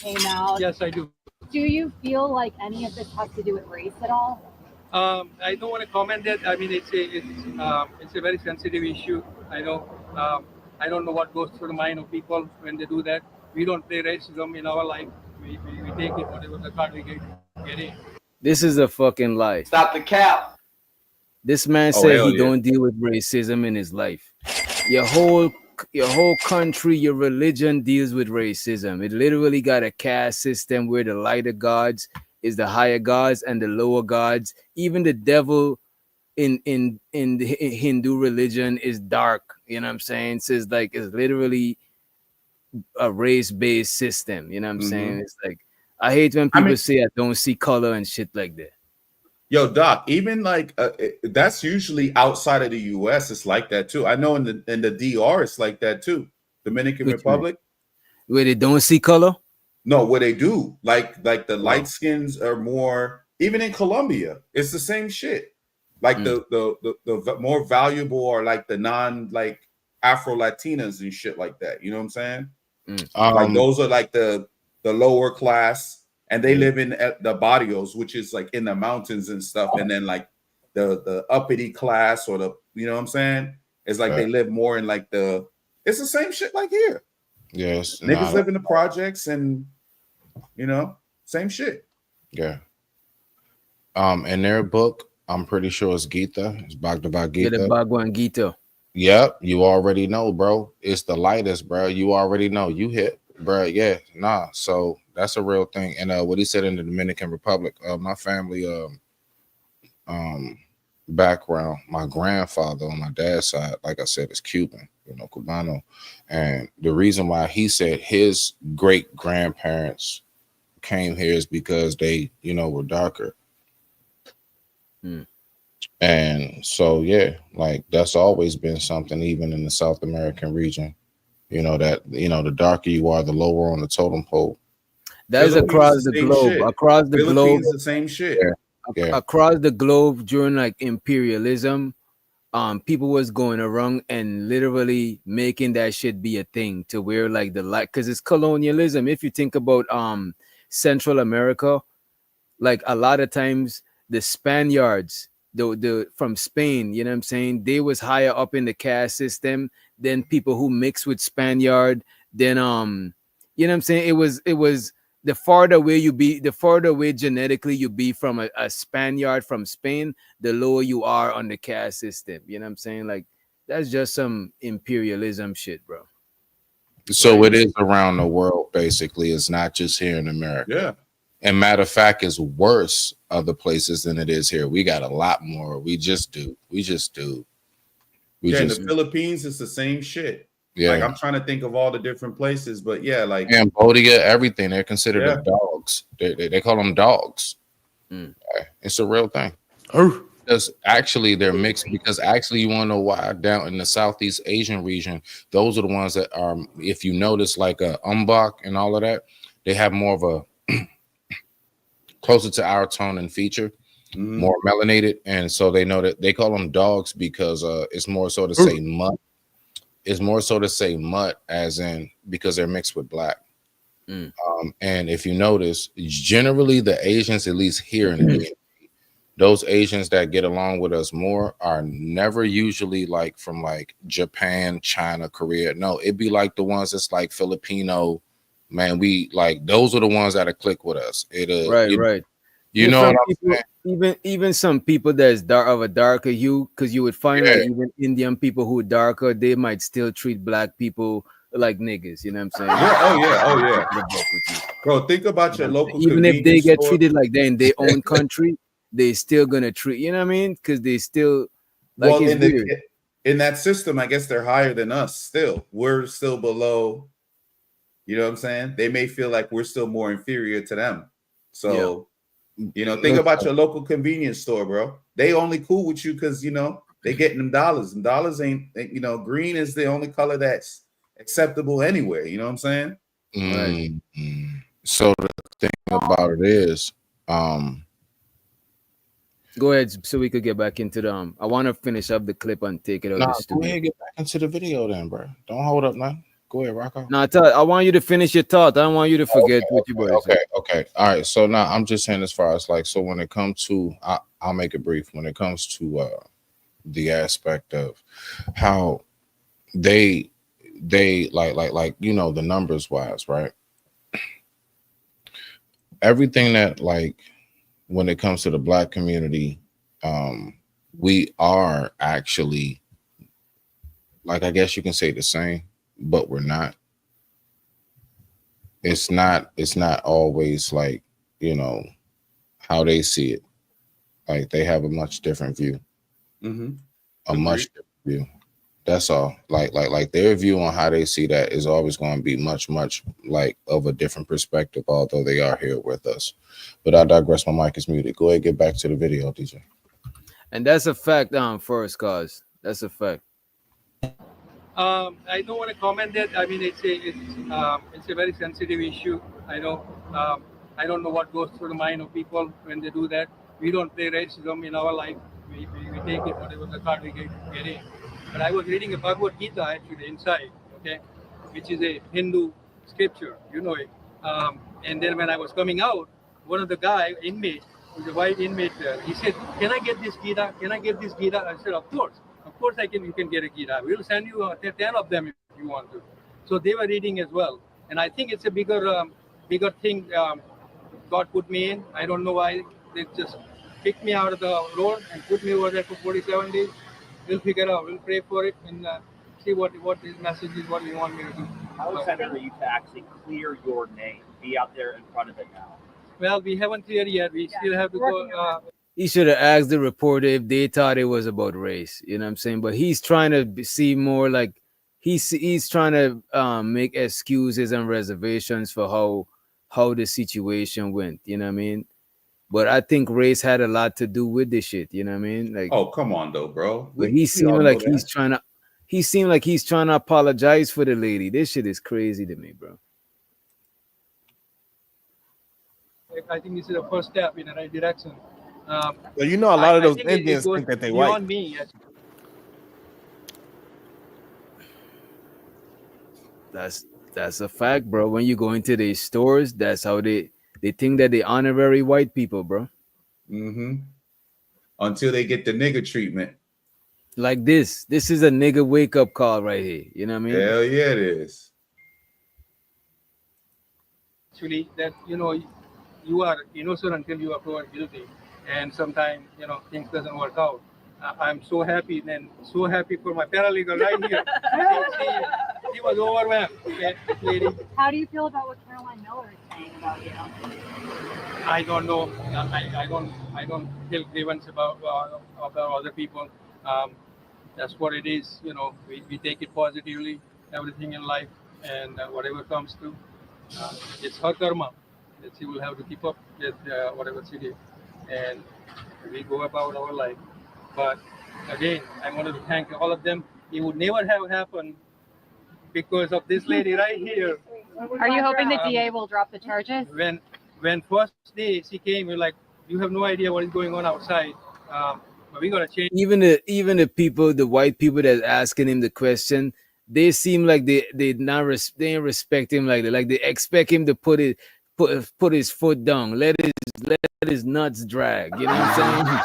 G: Hey, Mal,
D: Yes, I do.
G: do you feel like any of this has to do with race at all?
D: I don't want to comment that. I mean, it's a very sensitive issue. I know. I don't know what goes through the mind of people when they do that. We don't play racism in our life. We take it whatever the card we get in.
A: This is a fucking lie.
H: Stop the cap.
A: This man
F: Oh,
A: said
F: hell
A: he
F: yeah.
A: don't deal with racism in his life. Your whole country, your religion deals with racism. It literally got a caste system where the lighter gods is the higher gods and the lower gods. Even the devil in the Hindu religion is dark. You know what I'm saying? So it's like it's literally a race-based system. You know what I'm saying? It's like I hate when people say I don't see color and shit like that.
F: Yo, Doc, even like that's usually outside of the US, it's like that too. I know in the DR, it's like that too. Dominican
A: Which
F: Republic.
A: Where they don't see color?
F: No, what they do, like the light skins are more, even in Colombia, it's the same shit. Like the more valuable are like the non like Afro Latinas and shit like that. You know what I'm saying? Like those are like the lower class. And they live in the barrios, which is like in the mountains and stuff. And then like the uppity class or the, you know what I'm saying? It's like they live more in like it's the same shit like here.
C: Yes.
F: Niggas live in the projects and, you know, same shit.
C: Yeah. In their book, I'm pretty sure it's Gita. It's Bhagavad Gita.
A: Get a Bhagwan Gita.
C: Yep. You already know, bro. It's the lightest, bro. You already know. You hit, bro. Yeah. Nah. So that's a real thing. And what he said in the Dominican Republic, my family background, my grandfather on my dad's side, like I said, is Cuban, you know, Cubano. And the reason why he said his great grandparents came here is because they, you know, were darker. And so, yeah, like that's always been something, even in the South American region, you know, that, you know, the darker you are, the lower on the totem pole.
A: That is across the globe. Across the globe,
F: the same shit.
C: Yeah.
A: Across the globe during like imperialism, people was going around and literally making that shit be a thing to where like the light, because it's colonialism. If you think about Central America, like a lot of times the Spaniards, the from Spain, you know what I'm saying, they was higher up in the caste system than people who mix with Spaniard. Then you know what I'm saying, it was the farther away you be, the farther away genetically you be from a Spaniard from Spain, the lower you are on the caste system. You know what I'm saying? Like that's just some imperialism shit, bro.
C: So it is around the world, basically. It's not just here in America.
F: Yeah.
C: And matter of fact, it's worse other places than it is here. We got a lot more. We just do.
F: In the Philippines, it's the same shit.
C: Yeah.
F: Like I'm trying to think of all the different places, but yeah, like
C: Cambodia, everything. They're considered dogs. They call them dogs. It's a real thing. Because actually they're mixed, because actually you want to know why down in the Southeast Asian region, those are the ones that are, if you notice, like Umbok and all of that, they have more of a closer to our tone and feature, more melanated. And so they know that they call them dogs because it's more so to say mutt. It's more so to say mutt as in because they're mixed with black. And if you notice, generally the Asians, at least here in the those Asians that get along with us more are never usually like from like Japan, China, Korea. No, it'd be like the ones that's like Filipino, man, we like those are the ones that click with us.
A: Right,
C: you,
A: right.
C: you
A: There's
C: know
A: some
C: what I'm
A: people,
C: saying?
A: even some people that's dark of a darker hue, because you would find
C: Yeah.
A: like even Indian people who are darker, they might still treat black people like niggas. You know what I'm saying?
F: Yeah, oh yeah, oh yeah.
A: The book with you.
F: Bro, think about your
A: You know what I'm
F: local
A: saying? Even if they
F: convenience
A: get
F: store.
A: treated like they're in their own country, they still gonna treat. You know what I mean? Because they still like
F: Well,
A: it's weird.
F: in that system, I guess they're higher than us still. We're still below, you know what I'm saying? They may feel like we're still more inferior to them. So, you know, think about your local convenience store, bro. They only cool with you because, you know, they getting them dollars. And dollars ain't, you know, green is the only color that's acceptable anywhere. You know what I'm saying?
A: Right.
C: So the thing about it is,
A: Go ahead, so we could get back into the. I want to finish up the clip and take it out of the
C: go
A: studio.
C: ahead, get back into the video then, bro. Don't hold up now. Go ahead, rock out.
A: No, I want you to finish your thought. I don't want you to forget what you boys said.
C: Okay. All right. So now I'm just saying, as far as like, so when it comes to, I'll make it brief. When it comes to the aspect of how they like you know, the numbers wise, right? Everything that like when it comes to the black community, we are actually, like, I guess you can say the same, but we're not. It's not always like, you know, how they see it. Like they have a much different view. A much different view. That's all. Like their view on how they see that is always going to be much like of a different perspective, although they are here with us. But I digress. My mic is muted. Go ahead, get back to the video, DJ.
A: And that's a fact, Forrest Cause. That's a fact.
D: I don't want to comment that. I mean, it's a very sensitive issue. I know. I don't know what goes through the mind of people when they do that. We don't play racism in our life. We take it whatever the card we get in. But I was reading a Bhagavad Gita actually inside, okay, which is a Hindu scripture, you know it. And then when I was coming out, one of the guy inmate, who's a white inmate there, he said, "Can I get this Gita? Can I get this Gita?" I said, Of course I can. You can get a Gita. We'll send you 10 of them if you want to. So they were reading as well, and I think it's a bigger thing. God put me in. I don't know why they just picked me out of the road and put me over there for 47 days. We'll figure out. We'll pray for it and see what his message is. What we want me to do.
I: How excited are you to actually clear your name? Be out there in front of it now.
D: Well, we haven't cleared yet. We still have to go.
A: He should have asked the reporter if they thought it was about race. You know what I'm saying? But he's trying to see more like he's trying to make excuses and reservations for how the situation went. You know what I mean? But I think race had a lot to do with this shit. You know what I mean? Like,
F: oh, come on though, bro.
A: But he seemed like he's trying to. He seemed like he's trying to apologize for the lady. This shit is crazy to me, bro.
D: I think this is the first step in the right direction.
B: Well, you know, a lot of those Indians think that they white.
D: Me,
A: yes. That's a fact, bro. When you go into these stores, that's how they think that they honorary white people, bro.
F: Until they get the nigga treatment.
A: Like this. This is a nigga wake up call right here. You know what I mean?
F: Hell yeah, it is.
D: Actually, that you are innocent until you are proven guilty, and sometimes things doesn't work out. I'm so happy for my paralegal right here. She was overwhelmed. Okay, lady.
G: How do you feel about what Caroline Miller is saying about you?
D: I don't know. I don't feel grievance about other people. That's what it is. We take it positively. Everything in life, and whatever comes through, it's her karma that she will have to keep up with whatever she did, and we go about our life. But again, I wanted to thank all of them. It would never have happened because of this lady right here.
E: Are you hoping the DA will drop the charges?
D: When first day she came, we're like, you have no idea what is going on outside. But we're gonna change.
A: Even the people, the white people that's asking him the question, they seem like they ain't respect him like that. Like they expect him to put his foot down, let his nuts drag. You know what I'm saying?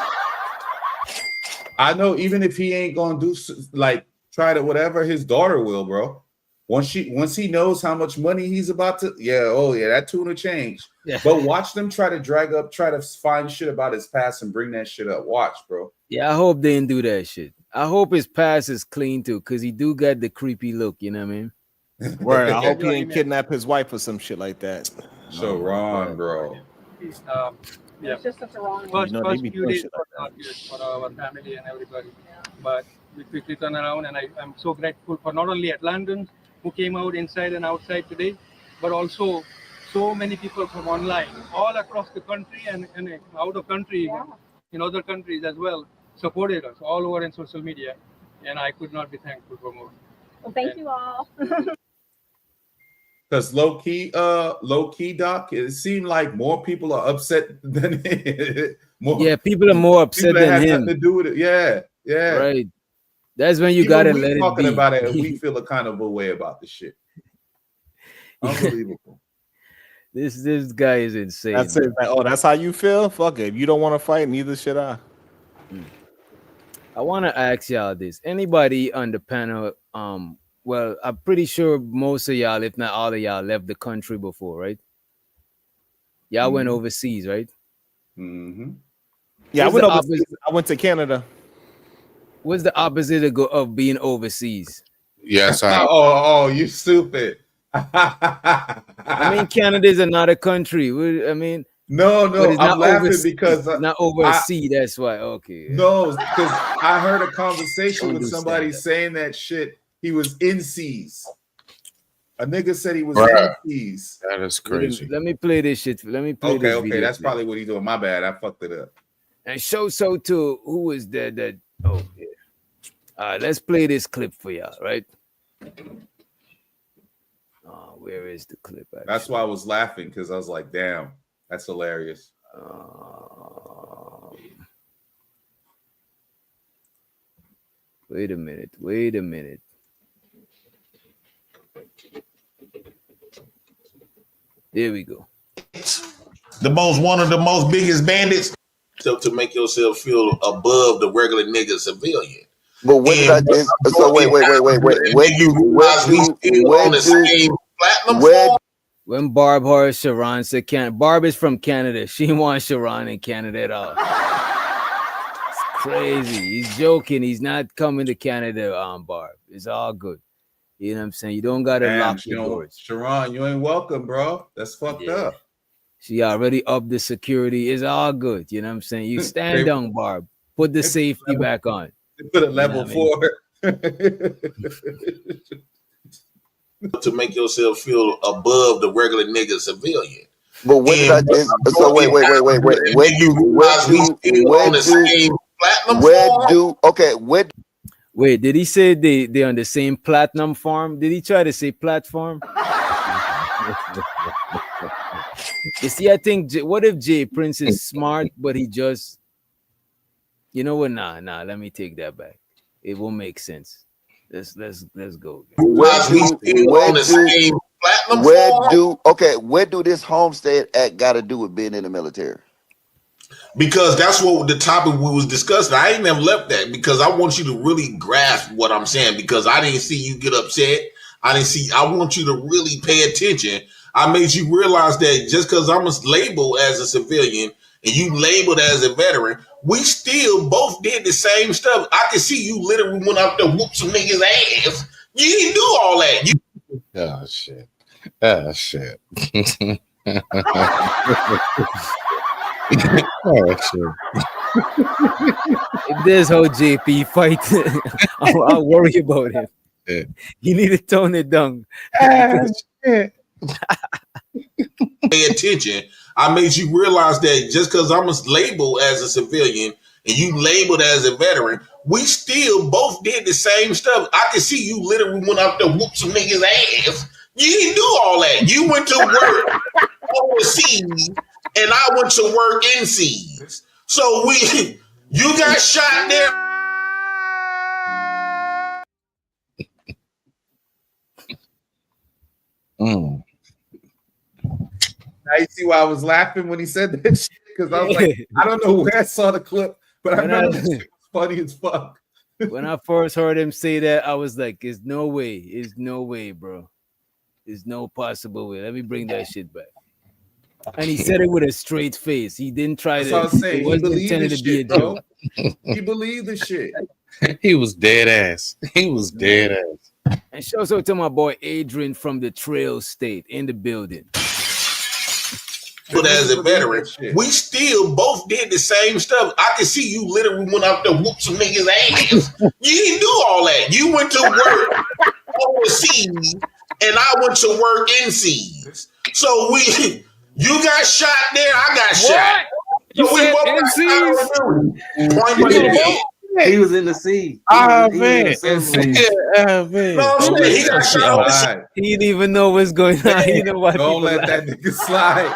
F: I know even if he ain't gonna do like try to whatever, his daughter will, bro. Once he knows how much money he's about to, that tune will change.
A: Yeah.
F: But watch them try to find shit about his past and bring that shit up. Watch, bro.
A: Yeah, I hope they didn't do that shit. I hope his past is clean too, because he do got the creepy look, you know what I mean?
B: Word. I hope he didn't kidnap his wife or some shit like that.
F: So wrong, bro.
D: Yeah.
G: It's just such a wrong.
D: First
B: they be
D: few
B: doing
D: days
B: shit
D: were not good for our family and everybody. But we quickly turn around, and I'm so grateful for not only Atlantans who came out inside and outside today, but also so many people from online, all across the country and out of country, even, in other countries as well, supported us all over in social media. And I could not be thankful for more.
G: Well, thank you all.
F: Because low key, Doc, it seemed like more people are upset than more.
A: Yeah, people are more upset
F: people that
A: than
F: have
A: him.
F: nothing to do with it. Yeah.
A: Right. That's when you
F: Even
A: gotta
F: we
A: let it
F: talking
A: be.
F: about it, and we feel a kind of a way about the shit. Unbelievable.
A: This guy is insane.
B: That's it. Like, oh, that's how you feel? Fuck it. If you don't want to fight, neither should I.
A: I want to ask y'all this. Anybody on the panel, well, I'm pretty sure most of y'all, if not all of y'all, left the country before, right? Y'all went overseas, right?
F: Mm-hmm.
B: Yeah,
A: What's the
B: I went to Canada.
A: What's the opposite of being overseas?
C: Yes,
F: Oh, you stupid.
A: I mean, Canada is another country. I mean,
F: no,
A: but it's
F: I'm
A: not
F: laughing
A: overseas.
F: because
A: Not overseas. That's why. Okay.
F: No, because I heard a conversation with
A: Understand
F: somebody
A: that.
F: saying that shit. He was in seas. A nigga said he was
C: Bruh.
F: in seas.
C: that is crazy.
A: Let me play this shit. Let me play this
F: Okay,
A: video.
F: that's
A: clip.
F: probably what he's doing. My bad, I fucked it up.
A: And show so too. Who was that? Oh, yeah. All right, let's play this clip for y'all, right? Oh, where is the clip? Actually?
F: That's why I was laughing, because I was like, damn, that's hilarious.
A: Wait a minute. There we go.
J: One of the most biggest bandits. To make yourself feel above the regular nigga civilian.
K: But what did I do? So wait.
A: When Barb heard Sharon said, Barb is from Canada. She didn't want Sharon in Canada at all. It's crazy. He's joking. He's not coming to Canada, Barb. It's all good. You know what I'm saying? You don't gotta lock your doors.
F: Sharon, you ain't welcome, bro. That's fucked up.
A: She already upped the security. It's all good. You know what I'm saying? You stand down, Barb. Put the safety back on.
F: Put a level 4.
J: To make yourself feel above the regular nigga civilian.
K: But what did I do? So wait.
A: Wait, did he say they on the same platinum farm? Did he try to say platform? You see, I think what if Jay Prince is smart, but he just, you know what? Nah. Let me take that back. It won't make sense. Let's go.
K: Where do this Homestead Act got to do with being in the military?
J: Because that's what the topic we was discussing. I ain't never left that because I want you to really grasp what I'm saying because I didn't see you get upset. I want you to really pay attention. I made you realize that just because I'm labeled as a civilian and you labeled as a veteran, we still both did the same stuff. I can see you literally went out there whoop some niggas' ass. You didn't do all that.
C: Oh shit. Oh shit. Oh shit.
A: If there's whole JP fight, I'll worry about him.
C: Yeah.
A: You need to tone it down.
J: Pay attention. I made you realize that just because I'm labeled as a civilian and you labeled as a veteran, we still both did the same stuff. I can see you literally went out there whoop some niggas' ass. You didn't do all that. You went to work overseas and I went to work in seas. So you got shot there.
F: Now you see why I was laughing when he said that shit? Because I was like, I don't know where I saw the clip, but I remember it was funny as fuck.
A: When I first heard him say that, I was like, "There's no way. There's no way, bro. There's no possible way. Let me bring that shit back." And he said it with a straight face. He didn't try
F: That's
A: to.
F: what I'm saying.
A: It
F: He
A: wasn't
F: believed
A: intended
F: this
A: to be a
F: shit, bro.
A: joke.
F: He believed the shit.
C: He was dead ass. He was dead ass.
A: And shout out to my boy Adrian from the Trail State in the building.
J: But as a veteran, we still both did the same stuff. I can see you literally went out there whoop some niggas' ass. You didn't do all that. You went to work overseas, and I went to work in seas. So you got shot there, I got shot.
L: You
J: So we
L: said
J: both
L: in
J: got
L: seas?
J: point.
L: He was in the sea.
C: Oh man.
L: In the sea.
C: Oh man.
J: No, I'm saying he got shot overseas.
A: He didn't even know what's going on. You know why
F: Don't
A: people
F: let
A: laugh.
F: that nigga slide.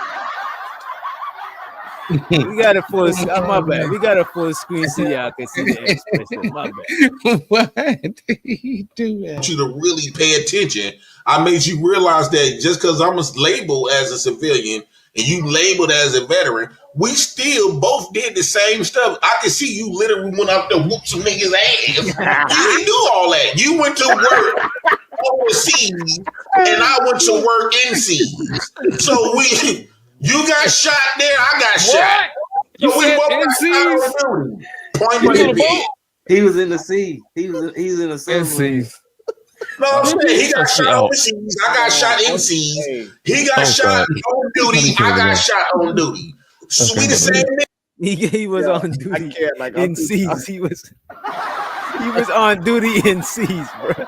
A: We got a full. My bad. We got a full screen so y'all can see the expression. My bad.
C: Why did he do
J: I
C: that?
J: want you to really pay attention. I made you realize that just because I'm labeled as a civilian and you labeled as a veteran, we still both did the same stuff. I can see you literally went out there whoop some niggas' ass. You didn't do all that. You went to work overseas and I went to work in seas. So you got shot there, I got shot.
L: You
J: So we
L: said
J: both
L: in
J: got
L: seas?
J: shot on the building. Point
L: You was on a
J: blank.
L: boat? He was in the sea. He's in the submarine.
J: No, I'm saying he got shot overseas. I got shot in seas. He got shot on duty. I got shot on duty. So we the same nigga.
A: He was on duty in seas. He was on duty in seas, bro.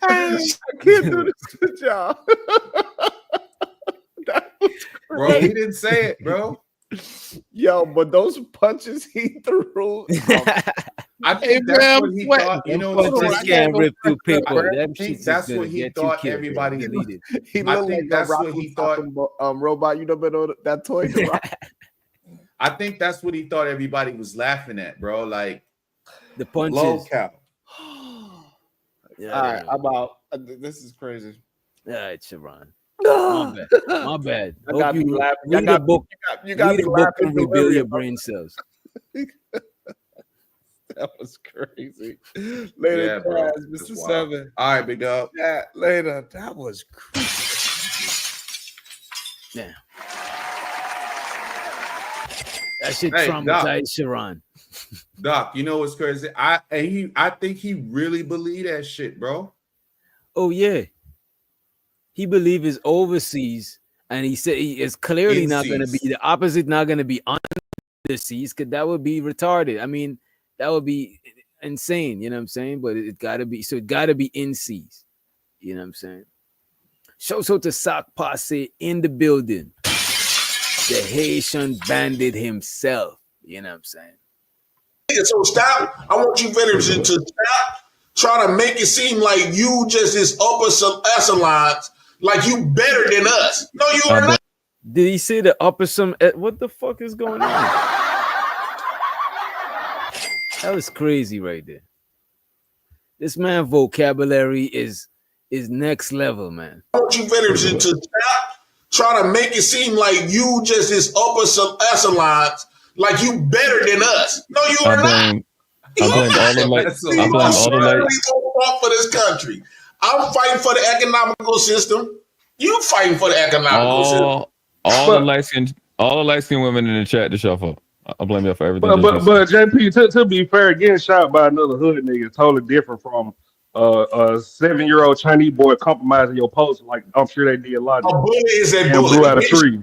B: I can't do this with y'all.
F: Bro, he didn't say it, bro.
B: Yo, but those punches he threw.
F: I think that's what he thought. You know,
A: Punches can't rip through paper.
F: I
A: Them
F: think
A: shits
F: that's
A: is
F: what
A: gonna
F: he
A: get you
F: thought
A: killed,
F: everybody
A: bro.
F: needed.
B: He
F: I
B: looked
F: think
B: like
F: that's
B: Rock
F: what he
B: was
F: thought.
B: talking, robot. You know that toy. The Rock?
F: I think that's what he thought everybody was laughing at, bro. Like
A: the punches.
F: Low cow.
A: Yeah,
B: All right, I'm out. This is crazy.
A: All right, Sharon. My bad. My bad.
B: I
A: Hope
B: got
A: you
B: me laughing.
A: read a book.
B: You got
A: Read
B: me
A: a book
B: laughing
A: and rebuild your
B: delirious.
A: brain cells.
B: That was crazy. Later,
F: Yeah, bro.
B: guys,
F: That's
B: Mr.
F: wild.
B: Seven.
F: All right, big dog.
B: Yeah, later. That was crazy.
A: Yeah. That shit
F: Hey,
A: traumatized Sharon.
F: Doc, you know what's crazy? I think he really believed that shit, bro.
A: Oh yeah. He believe is overseas, and he said he is clearly
F: In
A: not going to be
F: seas.
A: the opposite. Not going to be on the seas, because that would be retarded. I mean, that would be insane. You know what I'm saying? But it got to be. So it got to be in seas. You know what I'm saying? Shout out to Sock Posse in the building. The Haitian bandit himself. You know what I'm saying?
J: So stop. I want you veterans to stop trying to make it seem like you just this upper echelons, like you better than us. No, you are not.
A: Did he say the upper some? What the fuck is going on? That was crazy right there. This man vocabulary is next level, man.
J: I want you veterans to stop trying to make it seem like you just this upper echelons, like you better than us. No, you are not.
L: I blame all the
J: For this country. I'm fighting for the economical system. You fighting for the economical system.
L: all the light skinned women in the chat to shuffle. I blame you for everything.
M: But JP, to be fair, getting shot by another hood nigga is totally different from a 7-year-old Chinese boy compromising your post. Like I'm sure they did a lot.
J: A bullet is a
M: and
J: bullet.
M: blew out a tree.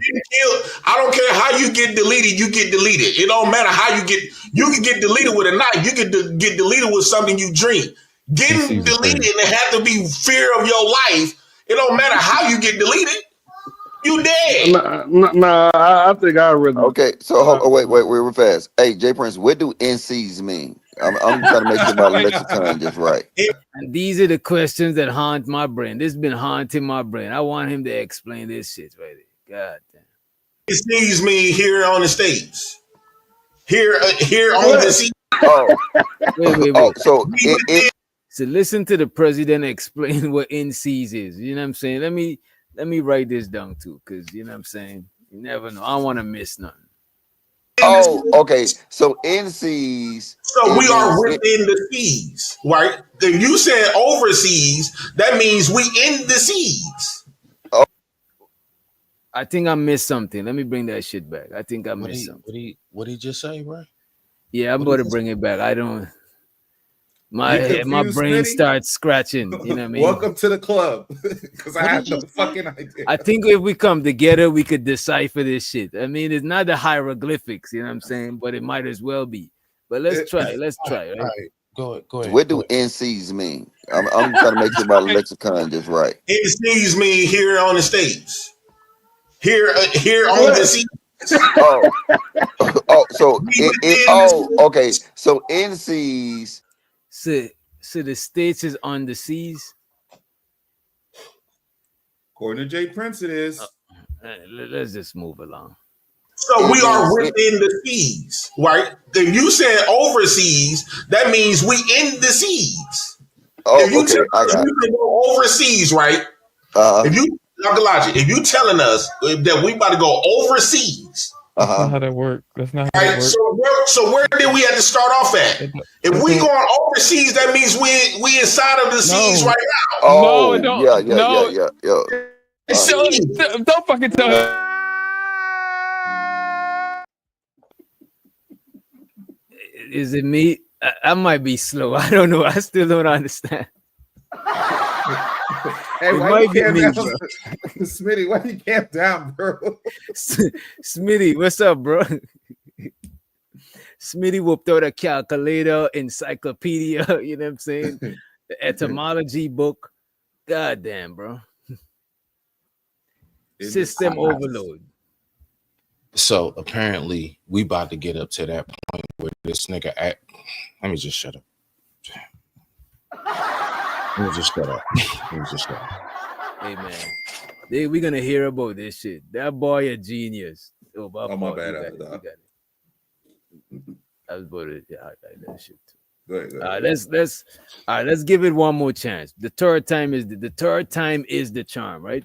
J: I don't care how you get deleted. You get deleted. It don't matter how you get. You can get deleted with a knife. You can get deleted with something you dream. Getting deleted and it have to be fear of your life. It don't matter how you get deleted. You dead.
M: Nah, I think I really.
K: Okay, so wait, real fast. Hey, Jay Prince, what do NCs mean? I'm trying to make sure my lexicon just right.
A: And these are the questions that haunt my brain. This has been haunting my brain. I want him to explain this shit right there. God damn.
J: It sees me here on the States. Here on the sea.
K: Oh,
A: wait.
K: Oh, so
A: So listen to the president explain what NCs is. You know what I'm saying? Let me write this down too, because you know what I'm saying? You never know. I don't want to miss nothing.
K: okay. So NCs.
J: So we are within the seas, right? If you said overseas, that means we in the seas.
A: I think I missed something. Let me bring that shit back. I think I missed something.
C: What he just say, bro?
A: Yeah, I'm about to bring it back. I don't. My brain
F: Smitty?
A: starts scratching. You know what I mean?
F: Welcome to the club, because I have no fucking idea.
A: I think if we come together, we could decipher this shit. I mean, it's not the hieroglyphics, you know what I'm saying? But it might as well be. But let's try. Let's try. Right?
C: All right, go ahead.
K: What do NCs mean? I'm trying to make sure my lexicon just right.
J: NCs mean here on the States. Here on the seas.
K: Okay. So NCs.
A: So the States is on the seas.
F: According to Jay Prince, it is.
A: Let's just move along.
J: So we are within the seas, right? If you said overseas, that means we in the seas. If you tell us you can go overseas, right? If you logic, if you telling us that we about to go overseas,
L: That's not how that works. That's not how that works.
J: So where did we have to start off at? If we going overseas, that means we inside of the seas right now.
K: Oh,
L: don't.
K: Yeah.
L: So, don't fucking tell him.
A: Is it me? I might be slow. I don't know. I still don't understand.
F: Hey,
A: It
F: why
A: might
F: you
A: be
F: calm
A: me,
F: down?
A: bro.
F: Smitty, why you calm down, bro?
A: Smitty, what's up, bro? Smitty whooped out a calculator, encyclopedia, you know what I'm saying? The etymology book. God damn, bro. System overload.
C: So apparently we about to get up to that point where this nigga act. Let me just shut up. Let me just shut up.
A: Hey man, we're gonna hear about this shit. That boy a genius. Oh my bad. You got it. I was about to highlight that shit too.
F: Go ahead.
A: Let's give it one more chance. The third time is the charm, right?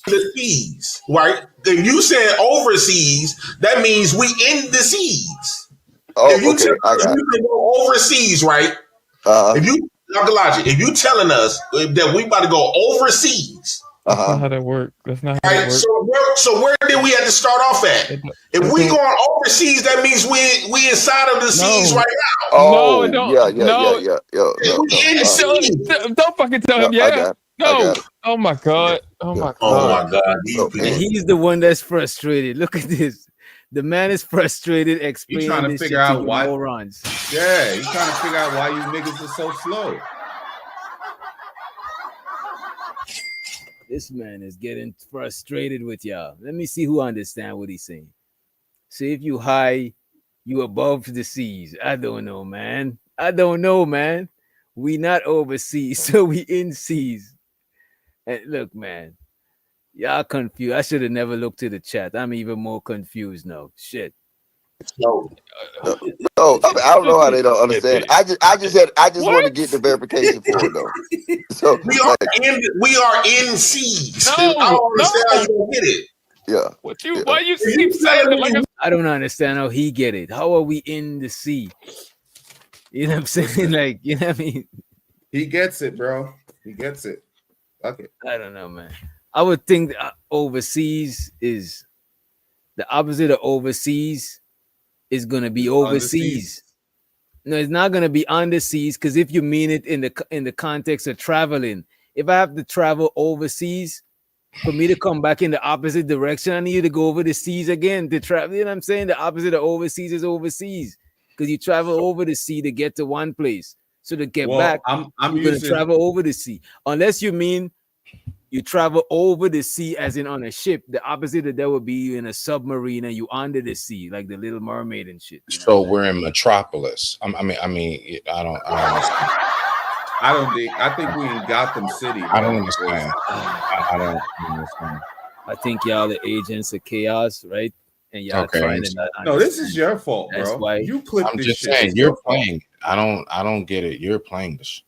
J: The seas, right? If you said overseas, that means we in the seas. If you tell us you can go overseas, right? If you telling us that we about to go overseas,
L: That's not how that works. That's not how that works.
J: So where did we have to start off at? If we going overseas, that means we inside of the seas right now.
K: Oh,
L: don't.
K: yeah.
L: Don't fucking tell him. Yeah. No. Oh my god.
A: And he's the one that's frustrated. Look at this. The man is frustrated explaining
F: He's trying to
A: this
F: figure
A: shit to
F: out
A: you
F: why.
A: morons.
F: Yeah, he's trying to figure out why you niggas are so slow.
A: This man is getting frustrated with y'all. Let me see who understand what he's saying. See if you high, you above the seas. I don't know, man. We not overseas, so we in seas. And look, man, y'all confused. I should have never looked to the chat. I'm even more confused now. Shit.
K: No, I don't know how they don't understand. I just want to get the verification for it though. So
J: we are in seas. I don't understand how you don't get it.
K: Yeah.
L: Why you keep saying it like
A: I don't understand how he get it. How are we in the sea? You know what I'm saying? Like, you know what I mean?
F: He gets it, bro. He gets it. Okay.
A: I don't know, man. I would think overseas is the opposite of overseas is gonna be overseas. No, it's not gonna be on the seas, because if you mean it in the context of traveling, if I have to travel overseas, for me to come back in the opposite direction, I need to go over the seas again to travel. You know what I'm saying? The opposite of overseas is overseas, because you travel over the sea to get to one place. So to get back,
F: I'm
A: you're gonna travel over the sea. Unless you mean you travel over the sea as in on a ship. The opposite of that would be you in a submarine and you under the sea, like the Little Mermaid and shit.
C: So we're in Metropolis. I don't understand.
F: I think we in Gotham City.
C: I don't understand. I don't understand.
A: I think y'all the agents of chaos, right? And y'all trying to not
F: No, this is your fault, bro.
A: That's why
F: you clip
C: I'm
F: this
C: just
F: shit.
C: saying
F: It's
C: you're
F: your fault.
C: playing. I don't get it. You're playing this.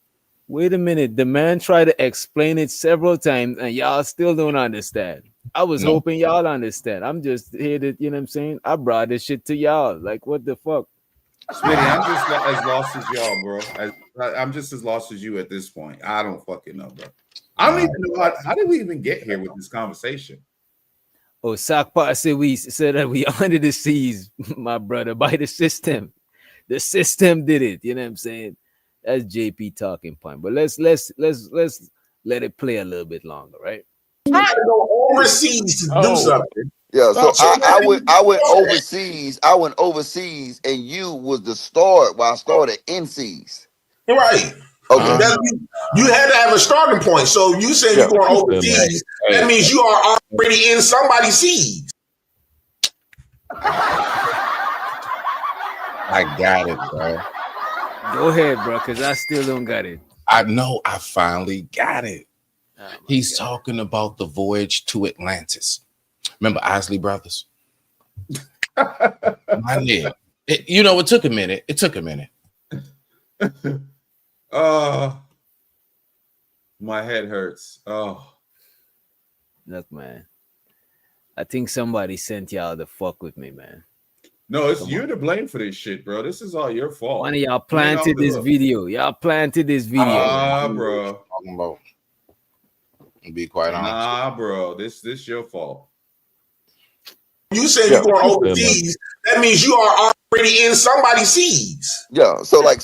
A: Wait a minute. The man tried to explain it several times and y'all still don't understand. I was
C: No.
A: hoping y'all understand. I'm just here to, you know what I'm saying? I brought this shit to y'all. Like, what the fuck?
F: Smitty, I'm just as lost as y'all, bro. I'm just as lost as you at this point. I don't fucking know, bro. I don't even know how did we even get here with this conversation?
A: Oh, Sakpa said that we under the seas, my brother, by the system. The system did it. You know what I'm saying? That's JP talking point. But let's let it play a little bit longer, right?
J: You gotta go overseas to do something.
K: Yeah, so I went overseas. I went overseas, and you was the start while I started NCs.
J: Right.
K: Okay.
J: You had to have a starting point. So you say you're going overseas. That means you are already in somebody's seeds.
C: I got it, bro.
A: Go ahead, bro, because I still don't got it.
C: I know I finally got it. He's talking about the voyage to Atlantis. Remember Isley Brothers? My nigga. It took a minute. It took a minute.
F: My head hurts. Oh,
A: look, man. I think somebody sent y'all to fuck with me, man.
F: No, it's you to blame for this shit, bro. This is all your fault.
A: One of y'all planted this video. Y'all planted this video.
F: Bro.
C: Talking about. Be quite honest.
F: Nah, bro. This your fault.
J: You say you're going overseas. That means you are already in somebody's seeds.
K: Yeah. So like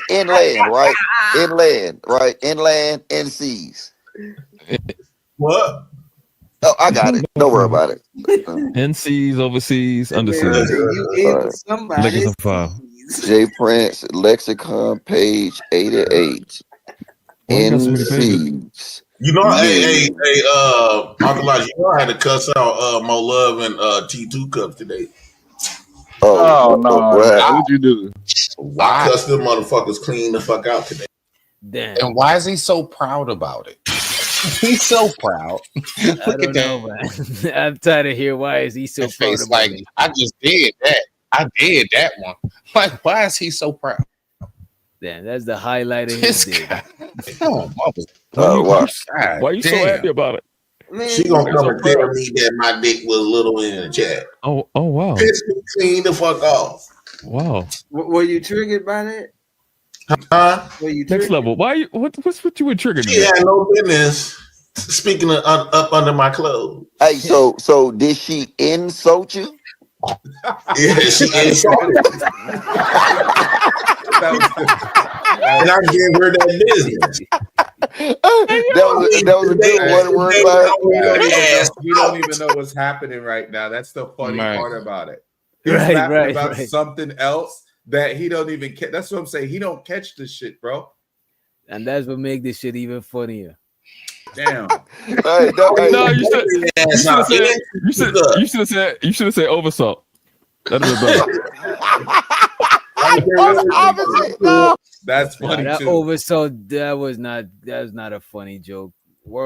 K: inland, right? Inland, right? Inland, NCs.
J: What?
K: Oh, I got it. Don't worry about it.
L: NCs, overseas, underseas. Niggas on file.
K: J Prince, Lexicon, page 88. NCs.
J: You know, hey, Uncle Elijah, you know I had to cuss out Mo Love and T2 Cups today.
M: Oh no! What'd you do?
J: I cussed them motherfuckers clean the fuck out today.
A: Damn.
C: And why is he so proud about it? He's so proud. Look at that.
A: Man. I'm tired of hearing why is he so proud
C: face
A: about
C: like
A: it.
C: I just did that. I did that one. Like, why is he so proud?
A: Damn, that's the highlight of
C: This
A: his day.
C: guy. Oh,
L: Why you so happy about it?
J: She gonna come and tell me that my dick was little in the chat.
L: Oh wow.
J: Piss me clean the fuck off.
L: Wow.
N: Were you triggered by that?
J: Huh?
N: Were you
L: Next level. Why you what's what you were triggered?
J: She had no business speaking of, up under my clothes.
K: Hey, so did she insult you?
J: Yeah, she insulted. And I gave her that business.
K: that was a good word.
F: We don't even know what's happening right now. That's the funny part about it. He's
A: Right,
F: laughing
A: right,
F: about
A: right.
F: something else that he don't even catch. That's what I'm saying. He don't catch the shit, bro.
A: And that's what make this shit even funnier.
F: Damn.
K: Hey,
L: No, you should have said oversalt. That'd have been better.
F: That's funny
A: that
F: too.
A: oversold. That's not a funny joke.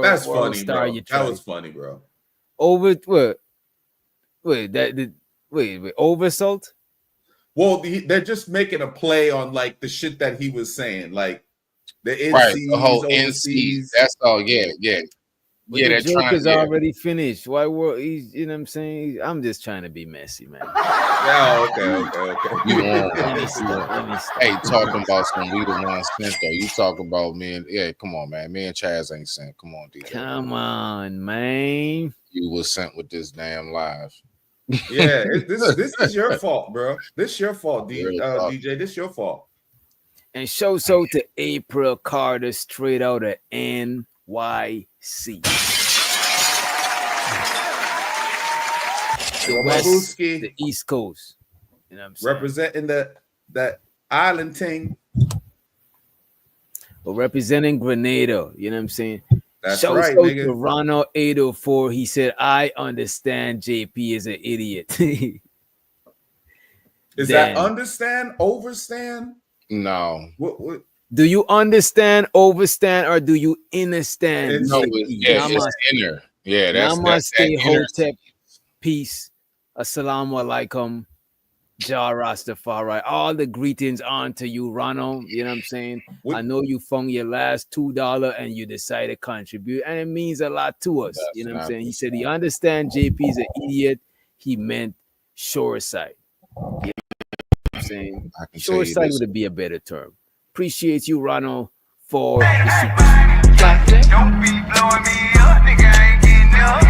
F: That's
A: World
F: funny,
A: Star,
F: bro.
A: you
F: That
A: tried.
F: was funny, bro.
A: Wait, oversold?
F: Well, they're just making a play on like the shit that he was saying, like the NCs,
C: Right, the whole
F: overseas.
C: NC. That's all. Yeah.
A: But the joke is already finished. Why were he's you know what I'm saying? I'm just trying to be messy, man.
F: Yeah, okay.
A: Let me stop.
C: Hey, talking about some we the one sent though. You talking about man? Yeah, come on, man. Me and Chaz ain't sent. Come on, DJ.
A: Come on, man.
C: You was sent with this damn live.
F: Yeah, this is your fault, bro. This is your fault, DJ. This is your fault.
A: And show so to April Carter straight out of NYC. The West, the East Coast. You know what I'm saying?
F: Representing that island thing.
A: But representing Grenada, you know what I'm saying?
F: That's
A: Shout
F: right,
A: out
F: nigga.
A: to Ronald 804. He said, I understand JP is an idiot.
F: Is that understand, overstand?
C: No.
F: What?
A: Do you understand, overstand, or do you understand?
C: No, it's inner. Yeah, that's
A: Namaste,
C: that inner.
A: Hotep, peace, assalamu alaikum. Jah Rastafari. All the greetings on to you, Ronald. You know what I'm saying? I know you found your last $2 and you decided to contribute, and it means a lot to us. You know what I'm saying? He said he understands JP's an idiot. He meant Shoreside. You know what I'm saying? Shoreside would be a better term. Appreciate you, Ronald, for the super.
H: Don't be blowing me up, nigga. I ain't getting up.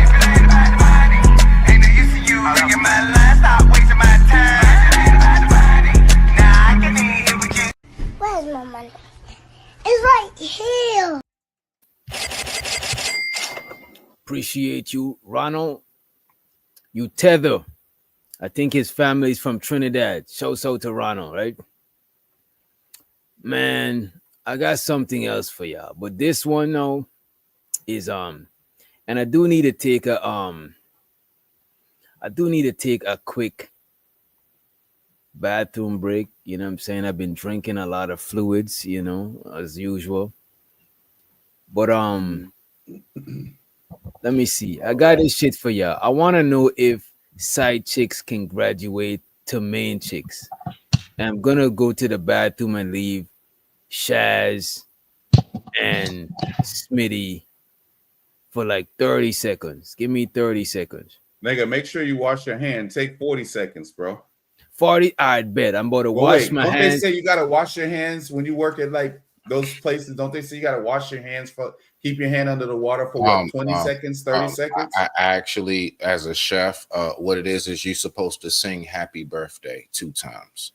H: Ain't no use to you ringing my line. Stop wasting my time. Nah, I can hear what you.
O: Where's my money? It's right here.
A: Appreciate you, Ronald. You Tether. I think his family's from Trinidad. Shouts out to Ronald, right? Man, I got something else for y'all, but this one now is and I do need to take a quick bathroom break. You know what I'm saying? I've been drinking a lot of fluids, you know, as usual. But let me see. I got this shit for y'all. I want to know if side chicks can graduate to main chicks. And I'm gonna go to the bathroom and leave Shaz and Smitty for like 30 seconds. Give me 30 seconds.
F: Nigga, make sure you wash your hand. Take 40 seconds, bro.
A: 40? I bet I'm about to wash my
F: don't
A: hands.
F: They say you gotta wash your hands when you work at like those places? Don't they say you gotta wash your hands for keep your hand under the water for what, 20 seconds, 30 seconds?
C: I actually, as a chef, what it is you're supposed to sing happy birthday 2 times.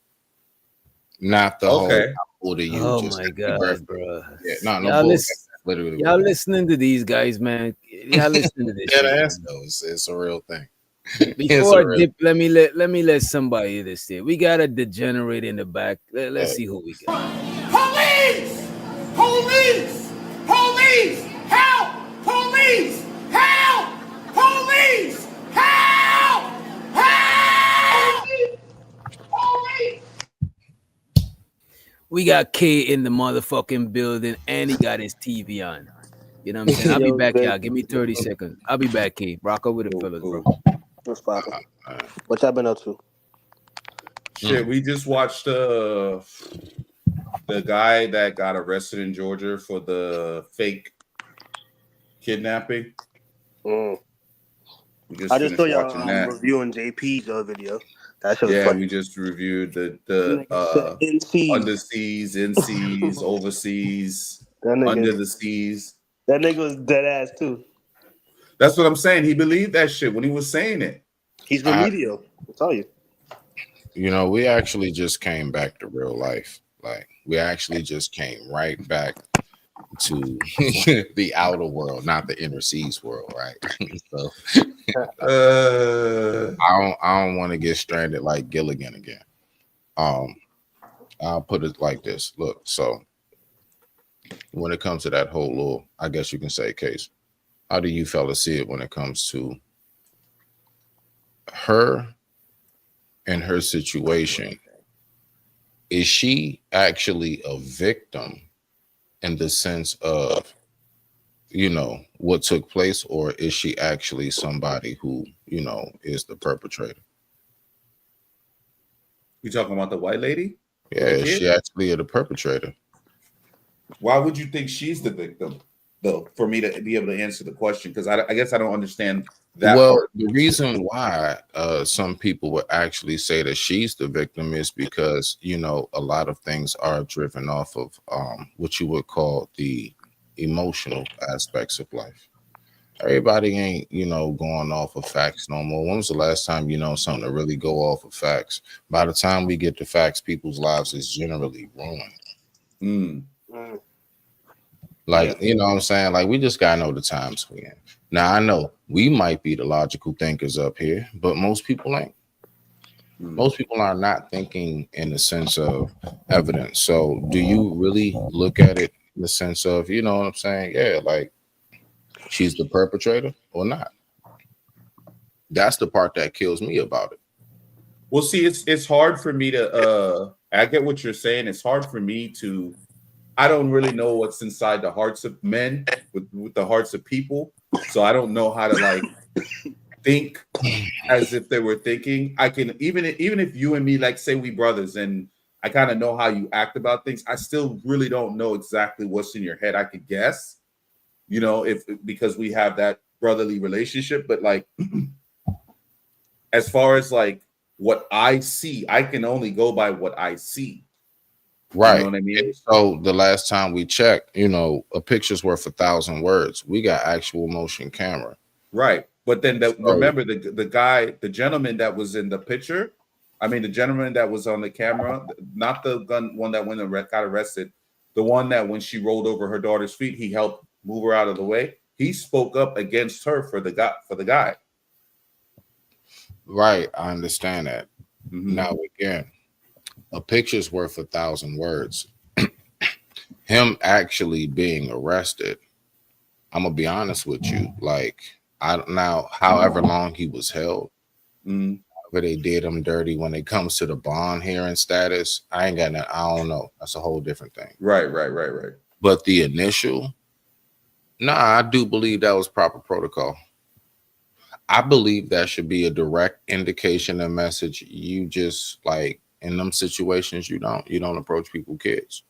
C: Not the whole how old are you?
A: Oh
C: just
A: my god, bro.
C: Yeah, no
A: y'all,
C: literally
A: y'all listening to these guys, man. Y'all listening to this.
C: Yeah,
A: shit,
C: that's though. It's a real thing.
A: Before I dip, let me let somebody this here. We got a degenerate in the back. Let's see who we got.
H: Police! Police! Police! Help! Police! Help! Police! Help! Help! Police!
A: We got K in the motherfucking building, and he got his TV on. You know what I'm saying? I'll be back, y'all. Give me 30 seconds. I'll be back, K. Rock over the fellas, bro.
P: What's poppin'? What y'all been up to?
F: Shit, we just watched the guy that got arrested in Georgia for the fake kidnapping.
P: I just saw y'all reviewing JP's video. That shit was funny.
F: We just reviewed the underseas, NCs, overseas, under the seas.
P: That nigga was dead ass too.
F: That's what I'm saying. He believed that shit when he was saying it.
P: He's remedial. I'll tell you.
C: You know, we actually just came back to real life. Like, we actually just came right back to the outer world, not the inner seas world, right? So I don't want to get stranded like Gilligan again. I'll put it like this. Look, so when it comes to that whole little, I guess you can say, case, how do you fellas see it when it comes to her and her situation? Is she actually a victim in the sense of, you know, what took place, or is she actually somebody who, you know, is the perpetrator?
F: You talking about the white lady?
C: Yeah, is she actually the perpetrator?
F: Why would you think she's the victim, though, for me to be able to answer the question? Because I guess I don't understand that.
C: Well,
F: part.
C: the reason why some people would actually say that she's the victim is because, you know, a lot of things are driven off of what you would call the emotional aspects of life. Everybody ain't, you know, going off of facts no more. When was the last time you know something to really go off of facts? By the time we get to facts, people's lives is generally ruined. Like, you know what I'm saying? Like, we just gotta know the times we're in. Now, I know we might be the logical thinkers up here, but most people ain't. Most people are not thinking in the sense of evidence. So do you really look at it in the sense of, you know what I'm saying? Yeah, like, she's the perpetrator or not? That's the part that kills me about it.
F: Well, see, it's hard for me to I get what you're saying. It's hard for me to, I don't really know what's inside the hearts of men with the hearts of people. So I don't know how to like think as if they were thinking. I can even if you and me, like, say we brothers, and I kind of know how you act about things, I still really don't know exactly what's in your head. I could guess, you know, if because we have that brotherly relationship, but like as far as like what I see, I can only go by what I see.
C: Right.
F: You know what I mean?
C: And so the last time we checked, you know, a picture's worth 1,000 words. We got actual motion camera.
F: Right. But then remember the guy, the gentleman that was in the picture, I mean the gentleman that was on the camera, not the one that went and got arrested, the one that when she rolled over her daughter's feet, he helped move her out of the way. He spoke up against her for the guy.
C: Right. I understand that.
F: Mm-hmm.
C: Now again, a picture's worth 1,000 words. Him actually being arrested, I'm gonna be honest with you. Like, however long he was held, however they did him dirty when it comes to the bond hearing status, I ain't got nothing. I don't know. That's a whole different thing.
F: Right.
C: But the initial, I do believe that was proper protocol. I believe that should be a direct indication and message. You just like in them situations, you don't approach people, kids.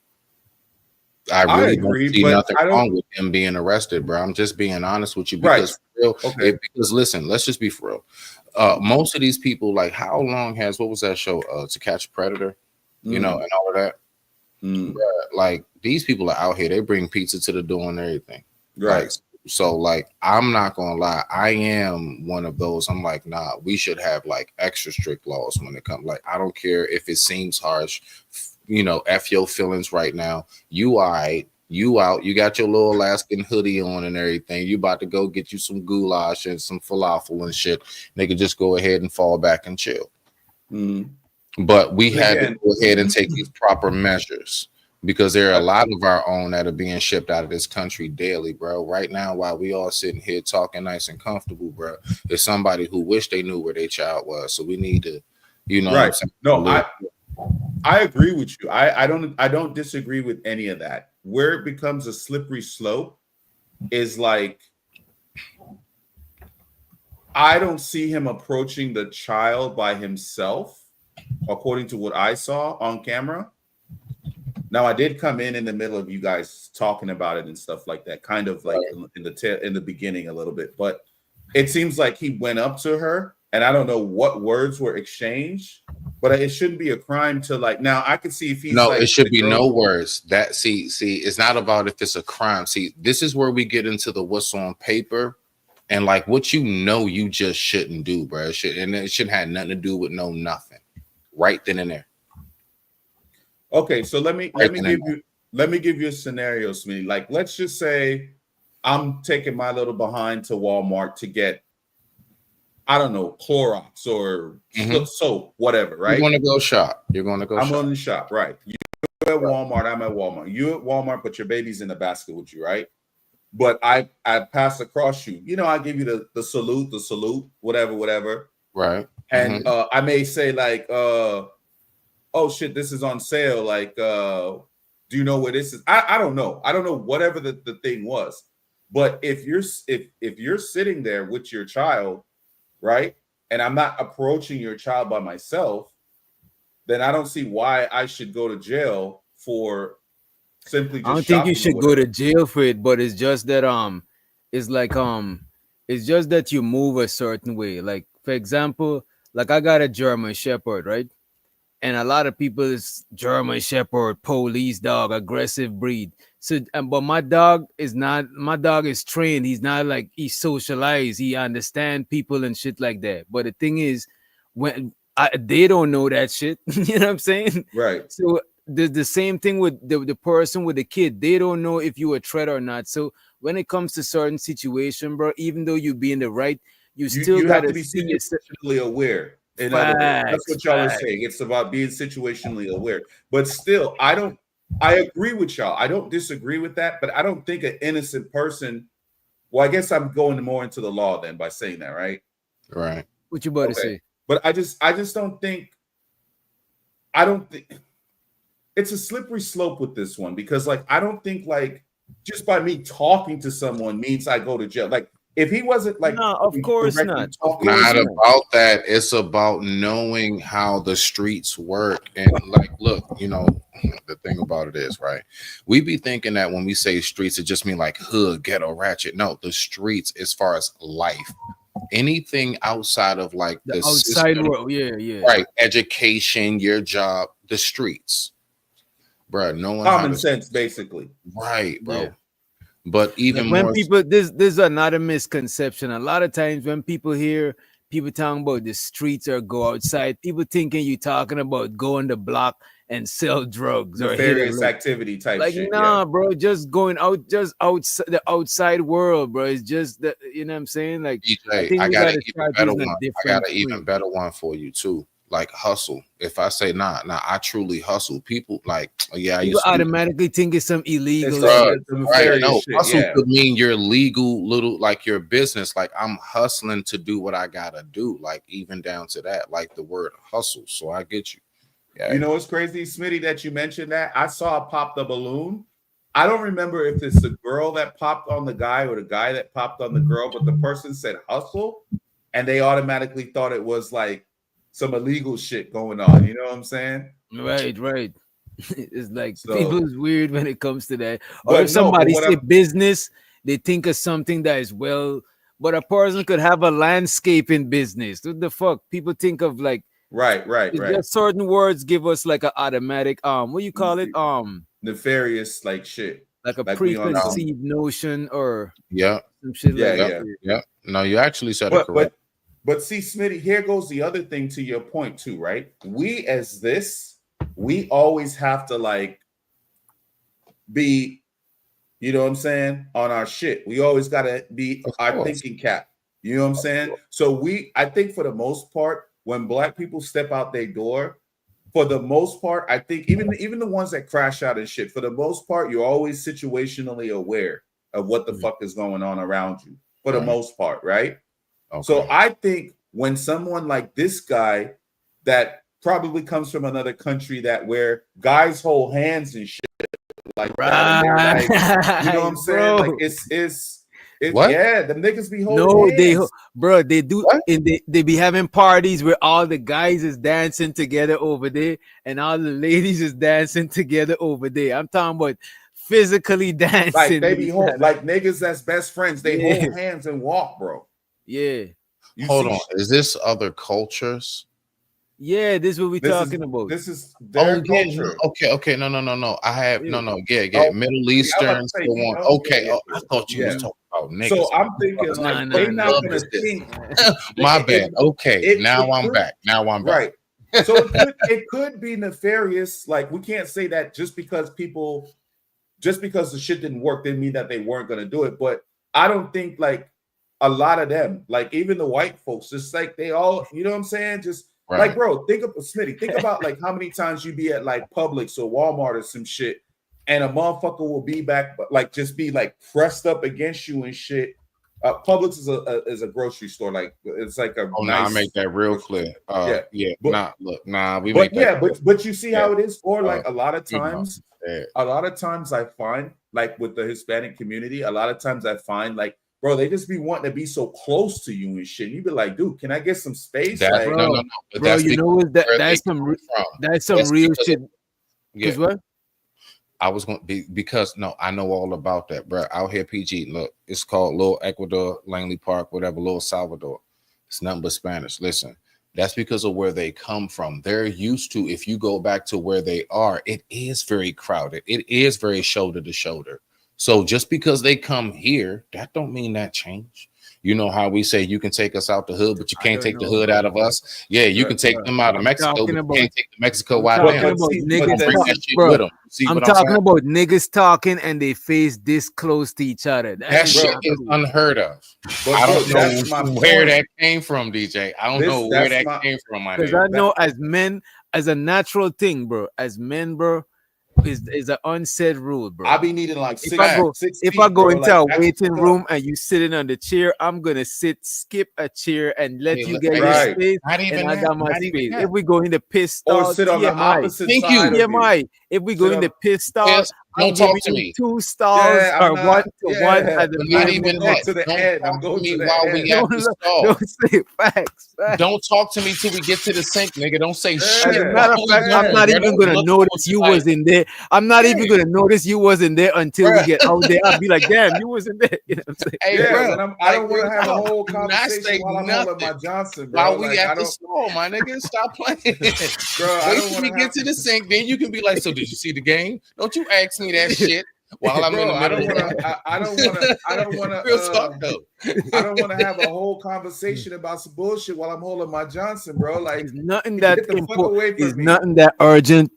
C: I really don't see nothing wrong with him being arrested, bro. I'm just being honest with you because because listen, let's just be for real. Most of these people, like, how long has what was that show? To Catch a Predator, you know, and all of that. Bruh, like these people are out here, they bring pizza to the door and everything.
F: Right.
C: Like, so like I'm not gonna lie, I am one of those. I'm like, nah, we should have like extra strict laws when it comes. Like, I don't care if it seems harsh, you know, F your feelings right now. You all right, you out, you got your little Alaskan hoodie on and everything. You about to go get you some goulash and some falafel and shit. They could just go ahead and fall back and chill. But we had to go ahead and take these proper measures. Because there are a lot of our own that are being shipped out of this country daily, bro. Right now, while we all sitting here talking nice and comfortable, bro, there's somebody who wish they knew where their child was. So we need to, you know,
F: right. No, I agree with you. I don't disagree with any of that. Where it becomes a slippery slope is like I don't see him approaching the child by himself, according to what I saw on camera. Now, I did come in the middle of you guys talking about it and stuff like that, kind of like in the beginning a little bit, but it seems like he went up to her, and I don't know what words were exchanged, but it shouldn't be a crime to like. Now, I can see if he's like,
C: it should be no words. That see, it's not about if it's a crime. See, this is where we get into the what's on paper and like what you just shouldn't do, bro. It shouldn't have nothing to do with nothing. Right then and there.
F: Okay, so let me give you a scenario, Smitty. Like, let's just say I'm taking my little behind to Walmart to get, I don't know, Clorox or soap, whatever, right?
C: You're going to go shop.
F: I'm going to shop, right? You at Walmart, I'm at Walmart. You at Walmart, but your baby's in the basket with you, right? But I pass across you. You know, I give you the salute, whatever.
C: Right.
F: And I may say like, oh shit, this is on sale. Like, do you know where this is? I don't know. I don't know whatever the thing was. But if you're sitting there with your child, right, and I'm not approaching your child by myself, then I don't see why I should go to jail for simply just
A: I don't think you should go to jail for it, but it's just that it's just that you move a certain way. Like, for example, like I got a German Shepherd, right? And a lot of people is German Shepherd, police dog, aggressive breed. So, but my dog is trained. He's not like, he's socialized. He understand people and shit like that. But the thing is, when they don't know that shit, you know what I'm saying?
F: Right.
A: So the same thing with the person with the kid. They don't know if you a threat or not. So when it comes to certain situation, bro, even though you be in the right, you still got
F: to be situationally aware. In other words, that's what y'all are saying. It's about being situationally aware. But still, I agree with y'all. I don't disagree with that, but I don't think an innocent person. Well, I guess I'm going more into the law then by saying that, right?
C: Right.
A: What you about to say?
F: But I just don't think. I don't think it's a slippery slope with this one because, like, I don't think like just by me talking to someone means I go to jail. Like, if he wasn't like,
A: no, of course
F: directly
A: not. Of
F: talking
A: course
C: Not
F: to
A: not.
C: about that. It's about knowing how the streets work. And like, look, you know, the thing about it is, right? We be thinking that when we say streets, it just mean like hood, ghetto, ratchet. No, the streets as far as life. Anything outside of like
A: The
C: the
A: outside
C: system,
A: world, yeah.
C: right? Education, your job, the streets, bro. Knowing how
F: common
C: to,
F: sense, basically.
C: right, bro.
A: Yeah.
C: But even
A: Like when
C: more,
A: people, this is another misconception. A lot of times when people hear people talking about the streets or go outside, people thinking you talking about go on the block and sell drugs or hit a
F: Nefarious
A: lick.
F: activity type
A: Like,
F: shit.
A: nah,
F: Yeah.
A: bro, just going out, just outside the outside world, bro. It's just that, you know what I'm saying? Like, I
C: DJ,
A: think
C: I
A: we
C: got
A: gotta
C: an even
A: start
C: better
A: using a
C: one. I
A: different
C: got an even
A: frame.
C: better one for you too. Like hustle. If I say nah, I truly hustle. People like, yeah, I
A: People
C: used to.
A: automatically think it's some illegal
C: Bruh,
A: shit.
F: The
C: right?
F: nefarious
C: No,
F: shit.
C: hustle
F: Yeah.
C: could mean your legal little, like your business. Like I'm hustling to do what I gotta do. Like even down to that, like the word hustle. So I get you. Yeah.
F: You know what's crazy, Smitty, that you mentioned that? I saw pop the balloon. I don't remember if it's the girl that popped on the guy or the guy that popped on the girl, but the person said hustle, and they automatically thought it was like some illegal shit going on. You know what I'm saying?
A: Right. It's like
F: So-
A: people is weird when it comes to that. Or
F: But
A: if
F: no, but
A: somebody
F: what
A: say
F: I'm-
A: business, they think of something that is well, but a person could have a landscaping business. What the fuck? People think of like
F: Right.
A: it's just certain words give us like an automatic what do you call it?
F: Nefarious like shit.
A: Like a
F: Like we on
A: preconceived notion or
C: Yeah.
A: some shit
F: Yeah,
A: like
F: yeah.
A: that.
C: Yeah. No, you actually said it
F: But
C: correct.
F: but see, Smitty, here goes the other thing to your point too, right? We as this, we always have to like be, you know what I'm saying, on our shit. We always gotta be
C: Of
F: our
C: course.
F: thinking cap. You know what I'm saying? So I think for the most part, when black people step out their door, for the most part, I think even the ones that crash out and shit, for the most part, you're always situationally aware of what the fuck is going on around you. For the
C: Right.
F: most part, right?
C: Okay.
F: So I think when someone like this guy that probably comes from another country that where guys hold hands and shit like that, and they're like, you know what I'm saying?
A: Bro.
F: Like it's
C: What?
F: yeah, the niggas be holding
A: No,
F: hands.
A: they do, and they be having parties where all the guys is dancing together over there, and all the ladies is dancing together over there. I'm talking about physically dancing.
F: Like they be like niggas that's best friends. They
A: Yeah.
F: hold hands and walk, bro.
A: Yeah,
F: You
C: Hold
F: see
C: on. Is this other cultures?
A: yeah. This is what we
F: This
A: talking
F: is,
A: about.
F: This is their
C: yeah,
F: culture.
C: okay. No. I have no. Yeah.
F: Oh,
C: Middle
F: yeah,
C: Eastern.
F: I'm about to say,
C: so
F: you
C: on.
F: know,
C: Okay.
F: yeah,
C: Oh, I thought you
F: yeah.
C: was talking about niggas.
F: So I'm thinking
C: Nah,
F: like
A: nah,
F: they
A: nah.
F: not
C: Love
F: gonna
C: is this.
F: think.
C: My
F: it-
C: bad. Okay.
F: it
C: Now I'm
F: could-
C: back. Now I'm back.
F: Right. So it could be nefarious. Like we can't say that just because the shit didn't work didn't mean that they weren't gonna do it. But I don't think like a lot of them, like even the white folks, just like they all, you know what I'm saying? Just
C: Right.
F: like, bro, think of Smitty. Think about like how many times you be at like Publix or Walmart or some shit, and a motherfucker will be back, but like just be like pressed up against you and shit. Publix is a grocery store, like it's like a
C: Oh,
F: nice.
C: no, I make that real clear.
F: Yeah.
C: We
F: But
C: make that.
F: yeah,
C: clear.
F: but you see how it is, or like
C: Uh,
F: a lot of
C: you know,
F: times,
C: yeah.
F: I find like with the Hispanic community, a lot of times I find like, bro, they just be wanting to be so close to you and shit. You be like, dude, can I get some space?
C: That's
F: Like,
C: no. But
A: Bro,
C: that's
A: you know what?
C: where they
A: That's
C: come
A: some
C: from.
A: that's some
C: That's
A: real
C: because
A: shit.
C: of-
A: Because
C: Yeah.
A: what?
C: I was going to be because no, I know all about that, bro. Out here, PG. Look, it's called Little Ecuador, Langley Park, whatever, Little Salvador. It's nothing but Spanish. Listen, that's because of where they come from. They're used to, if you go back to where they are, it is very crowded. It is very shoulder to shoulder. So just because they come here, that don't mean that change. You know how we say you can take us out the hood, but you can't take the hood out of us. Yeah, you can take them out of Mexico, but you can't take the Mexico out of
A: talking
C: them.
A: about
C: You
A: niggas
C: gonna bring
A: talk-
C: that shit
A: bro,
C: with them. See
A: I'm
C: what
A: talking
C: saying?
A: about niggas talking and they face this close to each other.
C: That shit
A: not
C: is
A: cool.
C: unheard of.
F: But
C: I don't
F: bro, that's my
C: know where
F: point.
C: that came from, DJ. I don't
F: This-
C: know where
F: that's
C: that
F: my-
C: came from, my
A: Because
C: nigga.
A: I know as men, as a natural thing, bro, as men, bro, is an unsaid rule, bro.
F: I be needing like
A: if I go
F: six
A: if
F: feet,
A: I go
F: bro,
A: into
F: like,
A: a
F: that's
A: waiting
F: what's
A: room
F: up.
A: and you sitting on the chair, I'm gonna skip a chair and let
C: Hey,
A: you
C: look,
A: get your
F: right.
A: space,
C: Not even
A: and I
C: that.
A: got my
C: Not even
A: space.
C: that.
A: If we go in the piss
F: Or
A: stall,
F: sit on the
A: TMI.
F: opposite
C: Thank
F: side
C: you.
F: of you.
A: TMI. If we go
F: Sit
A: in the
F: on-
A: piss stall,
C: Yes. Don't talk to me.
A: 2 stars
F: Yeah,
A: or
F: I'm not-
A: 1 to 1
F: yeah,
A: at the
C: but not
A: minimum.
C: even
F: go
C: that.
F: to the
C: Don't
F: end.
C: talk
F: I'm going
C: to
F: to
C: me
F: the
C: while
F: end.
C: we at the stall.
A: Don't say facts.
C: Don't talk to me till we get to the sink, nigga. Don't say shit.
A: As a matter of fact, I'm not even gonna notice you was in there. I'm not even gonna notice you wasn't there until we get out there. I'll be like, damn, you wasn't there. You know what I'm saying?
C: Hey,
F: Yeah,
C: bro,
F: when I don't want to have a whole
C: do not
F: conversation
C: say
F: while I'm
C: nothing
F: holding my Johnson, bro.
C: while we
F: Like,
C: at
F: I
C: the
F: don't,
C: stall, my nigga. Stop playing.
F: bro. I
C: Wait
F: don't
C: till we
F: want
C: get to the sink, then you can be like, so did you see the game? Don't you ask me that shit while I'm in the
F: Bro,
C: middle.
F: I don't want to.
C: Real talk though.
F: I don't want to have a whole conversation about some bullshit while I'm holding my Johnson, bro. Like,
A: It's nothing
F: get
A: that
F: the fuck away
A: important.
F: from
A: It's
F: me.
A: nothing that urgent.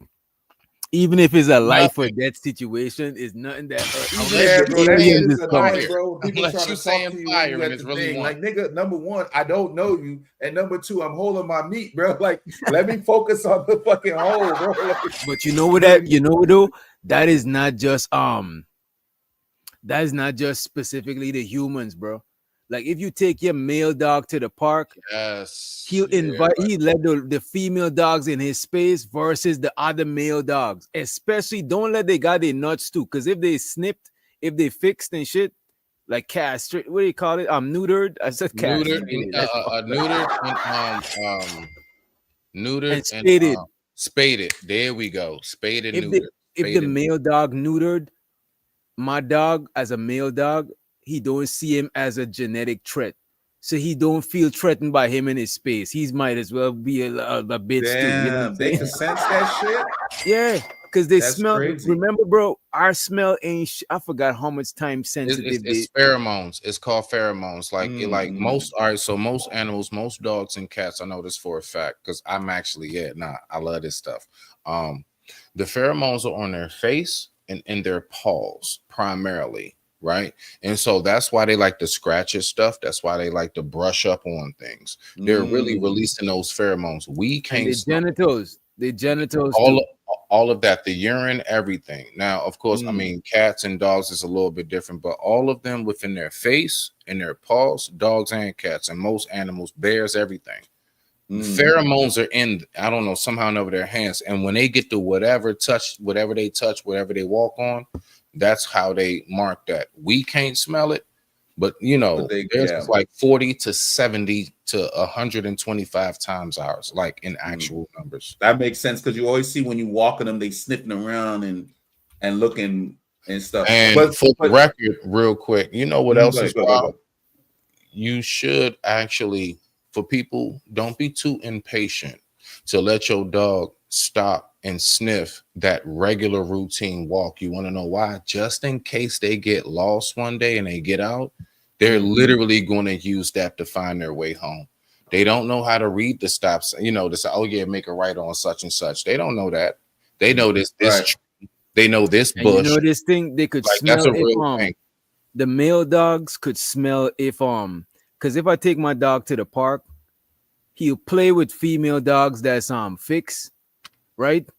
A: Even if it's a life or death situation, it's nothing that urgent.
F: Yeah, bro, that shit is annoying,
A: coming.
F: bro. People
C: Unless
F: trying
C: you
F: to talk
C: saying
F: to you
C: fire
F: when you
C: and
F: at
C: it's
F: the
C: really
F: thing.
C: one.
F: Like, nigga, number one, I don't know you, and number two, I'm holding my meat, bro. Like, let me focus on the fucking hole, bro. Like,
A: But you know what that though? That is not just specifically the humans, bro. Like if you take your male dog to the park,
C: yes,
A: he'll he let the female dogs in his space versus the other male dogs. Especially don't let they got their nuts too. Cause if they snipped, if they fixed and shit, like castrate, what do you call it? Neutered. I said
C: neutered,
A: castrated.
C: neutered and
A: spaded.
C: Spaded. There we go. Spaded, neutered.
A: If the male dog neutered, my dog as a male dog, he don't see him as a genetic threat. So he don't feel threatened by him in his space. He might as well be a bitch too. You know what I'm
F: they
A: saying?
F: can sense that shit.
A: Yeah, because they
F: That's
A: smell.
F: crazy.
A: Remember, bro, our smell ain't. I forgot how much time sensitive
C: It's pheromones. It's called pheromones. Like most. All right. So most animals, most dogs and cats. I know this for a fact because I'm actually I love this stuff. The pheromones are on their face and in their paws primarily. Right. And so that's why they like to scratch at stuff. That's why they like to brush up on things. They're really releasing those pheromones. We can't.
A: The genitals.
C: All of that, the urine, everything. Now, of course, I mean, cats and dogs is a little bit different, but all of them within their face and their paws, dogs and cats, and most animals, bears, everything. Pheromones are in, I don't know, somehow over their hands. And when they get to whatever they touch, whatever they walk on, that's how they mark that. We can't smell it, but there's like 40 to 70 to 125 times ours, like in actual numbers.
F: That makes sense because you always see when you walking them, they sniffing around and looking and stuff.
C: And
F: but
C: for the record, real quick, you know what else is wild?
F: Go.
C: You should actually, for people, don't be too impatient to let your dog stop and sniff that regular routine walk. You want to know why? Just in case they get lost one day and they get out, they're literally going to use that to find their way home. They don't know how to read the stops, to say, oh yeah, make a right on such and such. They don't know that. They know this tree. They know this bush.
A: You know this thing, they could smell
C: that's a real thing.
A: The male dogs could smell because if I take my dog to the park, he'll play with female dogs that's fixed, right?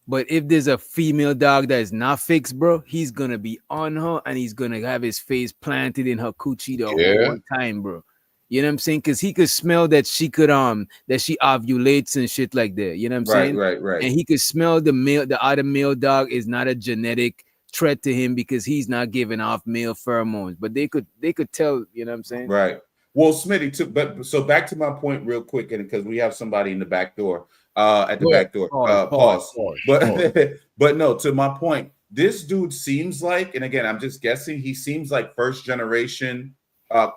A: But if there's a female dog that is not fixed, bro, he's gonna be on her and he's gonna have his face planted in her coochie the whole time, bro. You know what I'm saying? Because he could smell that she could that she ovulates and shit like that. You know what I'm saying?
F: Right.
A: And he could smell the other male dog is not a genetic threat to him because he's not giving off male pheromones. But they could tell. You know what I'm saying?
F: Right. Well, Smitty, too. But so back to my point real quick, and because we have somebody in the back door. At the back door. Pause. But no, to my point, this dude seems like, and again, I'm just guessing, he seems like first generation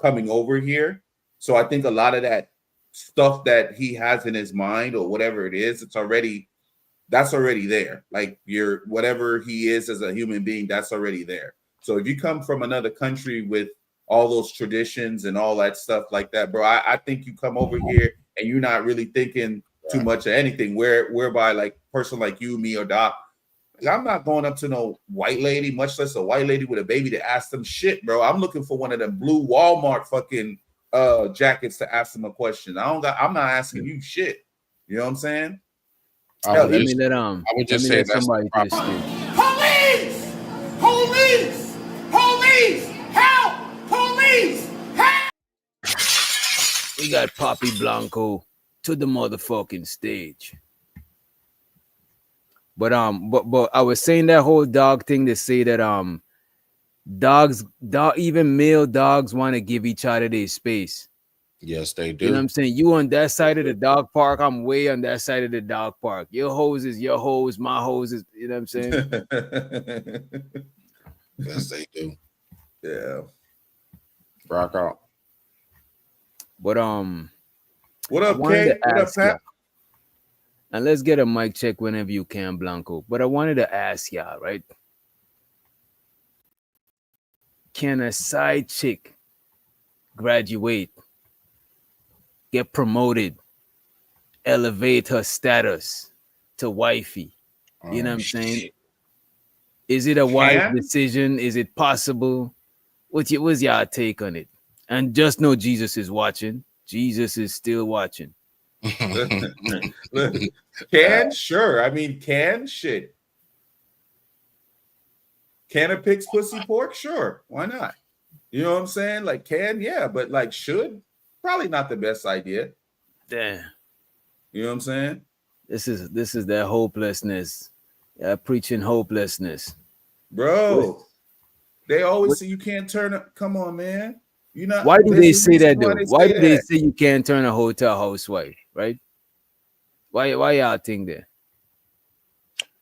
F: coming over here. So I think a lot of that stuff that he has in his mind or whatever it is, that's already there. Like whatever he is as a human being, that's already there. So if you come from another country with all those traditions and all that stuff like that, bro, I think you come over here and you're not really thinking too much of anything, whereby like person like you, me, or Doc, I'm not going up to no white lady, much less a white lady with a baby, to ask them shit, bro. I'm looking for one of them blue Walmart fucking jackets to ask them a question. I'm not asking you shit. You know what I'm saying?
C: I would just say that's
A: somebody
H: Police! Police! Police! Help! Police! Help!
A: We got Poppy Blanco to the motherfucking stage. But I was saying that whole dog thing to say that even male dogs want to give each other their space.
C: Yes, they do.
A: You know what I'm saying? You on that side of the dog park, I'm way on that side of the dog park. Your hose is your hose, my hose is, you know what I'm saying?
C: Yes, they do.
F: Yeah.
C: Rock out.
A: But
F: what up,
A: wanted
F: Kate?
A: to
F: What up,
A: ask
F: Pat?
A: y'all, and let's get a mic check whenever you can, Blanco. But I wanted to ask y'all, right? Can a side chick graduate, get promoted, elevate her status to wifey? You know what I'm saying? Is it a wise decision? Is it possible? What's y'all take on it? And just know Jesus is watching. Jesus is still watching.
F: Can? Sure. I mean, can? Shit. Can a pig's pussy pork? Sure. Why not? You know what I'm saying? Like, can? Yeah. But like, should? Probably not the best idea.
A: Damn.
F: You know what I'm saying?
A: This is that hopelessness. Preaching hopelessness.
F: Bro, they always say you can't turn up. Come on, man. You not.
A: Why do they say that though? Why do they
F: that.
A: say you can't turn a hotel housewife, right? Why y'all think that?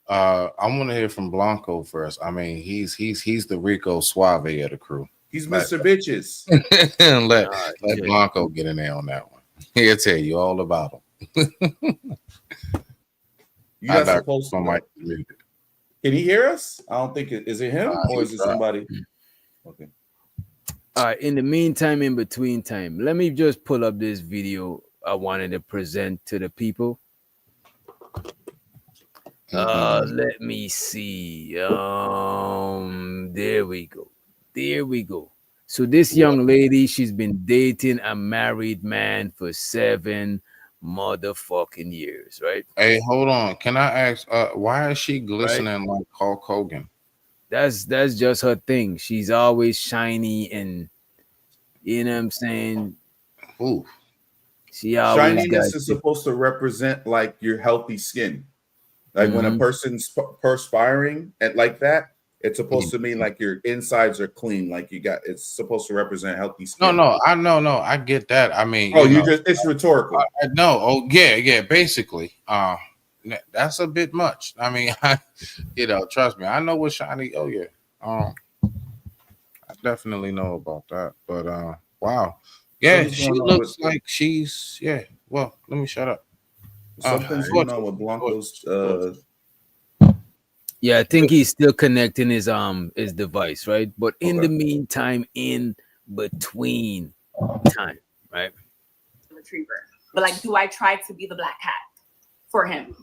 C: I want to hear from Blanco first. I mean, he's the Rico Suave of the crew.
F: He's Mr. Bitches.
C: let Blanco get in there on that one. He'll tell you all about him.
F: You're not supposed to. Can he hear us? I don't think is it him or is it somebody? Okay.
A: All right. In the meantime, in between time, let me just pull up this video I wanted to present to the people. Let me see. There we go. So this young lady, she's been dating a married man for 7 motherfucking years, right?
C: Hey, hold on. Can I ask? Why is she glistening like Hulk Hogan?
A: That's just her thing. She's always shiny and, you know what I'm saying?
C: Ooh.
A: She always
F: Shininess is supposed to represent like your healthy skin. Like when a person's perspiring at like that, it's supposed to mean like your insides are clean. Like it's supposed to represent healthy skin.
C: No, I get that. I mean,
F: it's rhetorical.
C: No, yeah, basically. That's a bit much. I mean, trust me, I know what shiny. Oh yeah, I definitely know about that. But wow, yeah, she looks like she's Well, let me shut up.
F: Something's going on with Blanco's.
A: Yeah, I think he's still connecting his device, right? But in the meantime, in between time, right?
Q: Retriever, but like, do I try to be the black cat for him?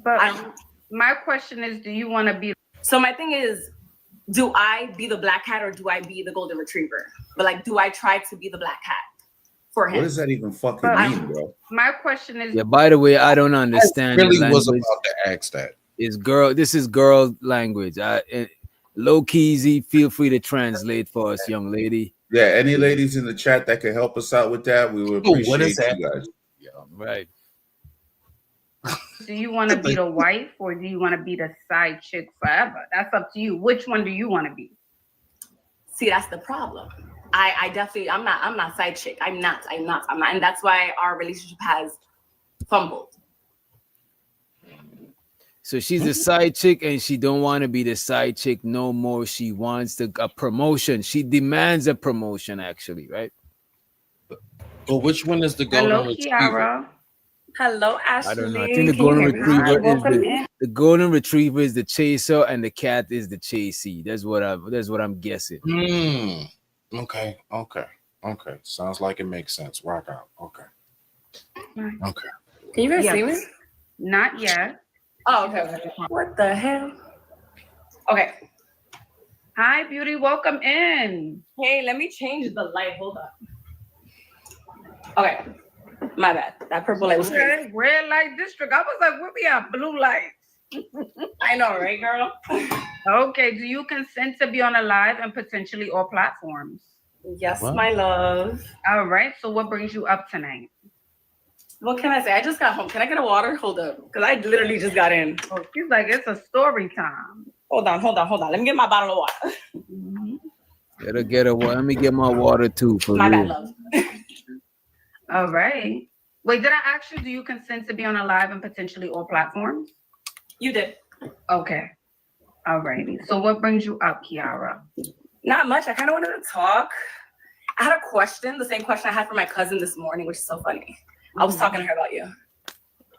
R: But my question is, do you want to be?
Q: So my thing is, do I be the black cat or do I be the golden retriever? But like, do I try to be the black cat for him?
F: What does that even fucking mean, bro?
R: My question is.
A: Yeah. By the way, I don't understand.
C: I really was about to ask that.
A: This is girl language. Low key, feel free to translate for us, young lady.
F: Yeah, any ladies in the chat that can help us out with that, we would appreciate
C: what is that?
F: You guys.
A: Yeah, right.
R: Do you want to be the wife or do you want to be the side chick forever? That's up to you. Which one do you want to be?
Q: See, that's the problem. I definitely, I'm not side chick. I'm not. And that's why our relationship has fumbled.
A: So she's a side chick and she don't want to be the side chick no more. She wants a promotion. She demands a promotion, actually, right?
C: But which one is the golden retriever?
R: Kiara.
Q: Hello, Ashley.
A: I don't know. I think the golden retriever is the golden retriever is the chaser and the cat is the chasee. That's what I'm guessing.
C: Okay. Sounds like it makes sense. Rock out. Okay.
Q: Can you guys see me?
R: Not yet.
Q: Oh, okay. What the hell? Okay.
R: Hi, beauty. Welcome in.
Q: Hey, let me change the light. Hold up. Okay. My bad. That purple light was crazy.
R: Red light district. I was like, where we at? Blue lights.
Q: I know, right, girl?
R: Okay. Do you consent to be on a live and potentially all platforms?
Q: Yes, my love.
R: All right. So what brings you up tonight?
Q: What can I say? I just got home. Can I get a water? Hold up. Because I literally just got in.
R: Oh, she's like, it's a story time.
Q: Hold on. Let me get my bottle of water.
A: Gotta get a water. Let me get my water too. For
Q: My
A: real.
Q: bad, love.
R: All right. Wait, did I ask you, do you consent to be on a live and potentially all platforms?
Q: You did.
R: Okay. All righty. So what brings you up, Kiara?
Q: Not much. I kind of wanted to talk. I had a question, the same question I had for my cousin this morning, which is so funny. I was talking to her about you.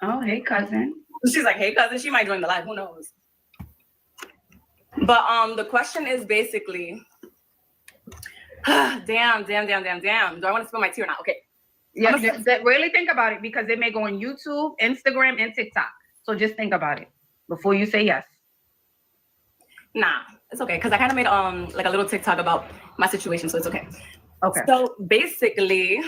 R: Oh, hey, cousin.
Q: She's like, hey, cousin. She might join the live. Who knows? But the question is basically, damn. Do I want to spill my tea or not? Okay.
R: Yeah, really think about it because it may go on YouTube, Instagram, and TikTok. So just think about it before you say yes.
Q: Nah, it's okay. Because I kind of made like a little TikTok about my situation, so it's okay.
R: Okay.
Q: So basically,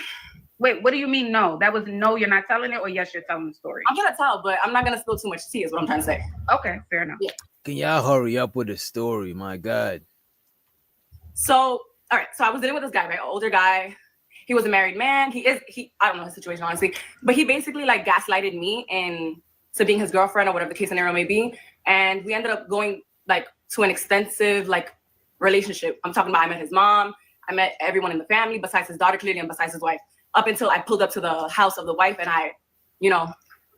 R: wait, what do you mean no? That was no, you're not telling it, or yes, you're telling the story?
Q: I'm gonna tell, but I'm not gonna spill too much tea, is what I'm trying to say.
R: Okay, fair enough.
Q: Yeah.
A: Can y'all hurry up with the story? My God.
Q: So, all right. So I was dealing with this guy, right? An older guy. He was a married man. I don't know his situation, honestly, but he basically like gaslighted me into being his girlfriend or whatever the case scenario may be. And we ended up going like to an extensive like relationship. I'm talking about I met his mom. I met everyone in the family besides his daughter, clearly, and besides his wife, up until I pulled up to the house of the wife and I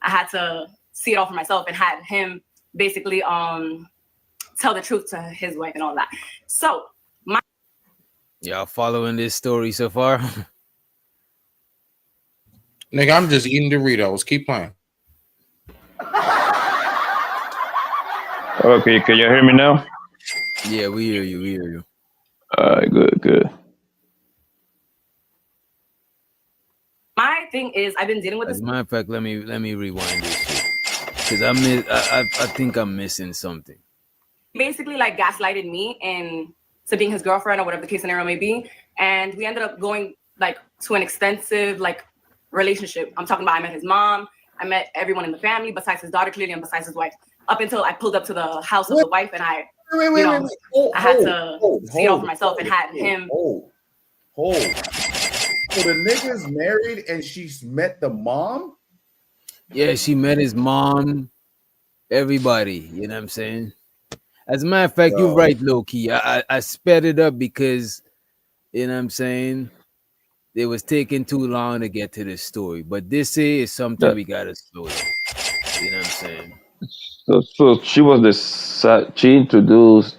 Q: had to see it all for myself and had him basically tell the truth to his wife and all that. So
A: Y'all following this story so far?
C: Nigga, I'm just eating Doritos. Keep playing.
L: Okay, can you hear me now?
A: Yeah, we hear you.
L: All right, good.
Q: my thing is, I've been dealing with
A: As
Q: this.
A: a matter of fact, let me rewind this because I think I'm missing something.
Q: Basically, like gaslighted me into being his girlfriend or whatever the case scenario may be, and we ended up going like to an extensive like relationship. I'm talking about I met his mom, I met everyone in the family besides his daughter, clearly, and besides his wife. Up until I pulled up to the house of the wife, and I had to see it all for myself and had him.
F: Hold. So the nigga's married and she's met the mom?
A: Yeah, she met his mom, everybody, you know what I'm saying? As a matter of fact, you're right, Loki. I sped it up because, you know what I'm saying, it was taking too long to get to this story. But this is something we gotta slow down. You know what I'm saying?
L: So she was the side, she introduced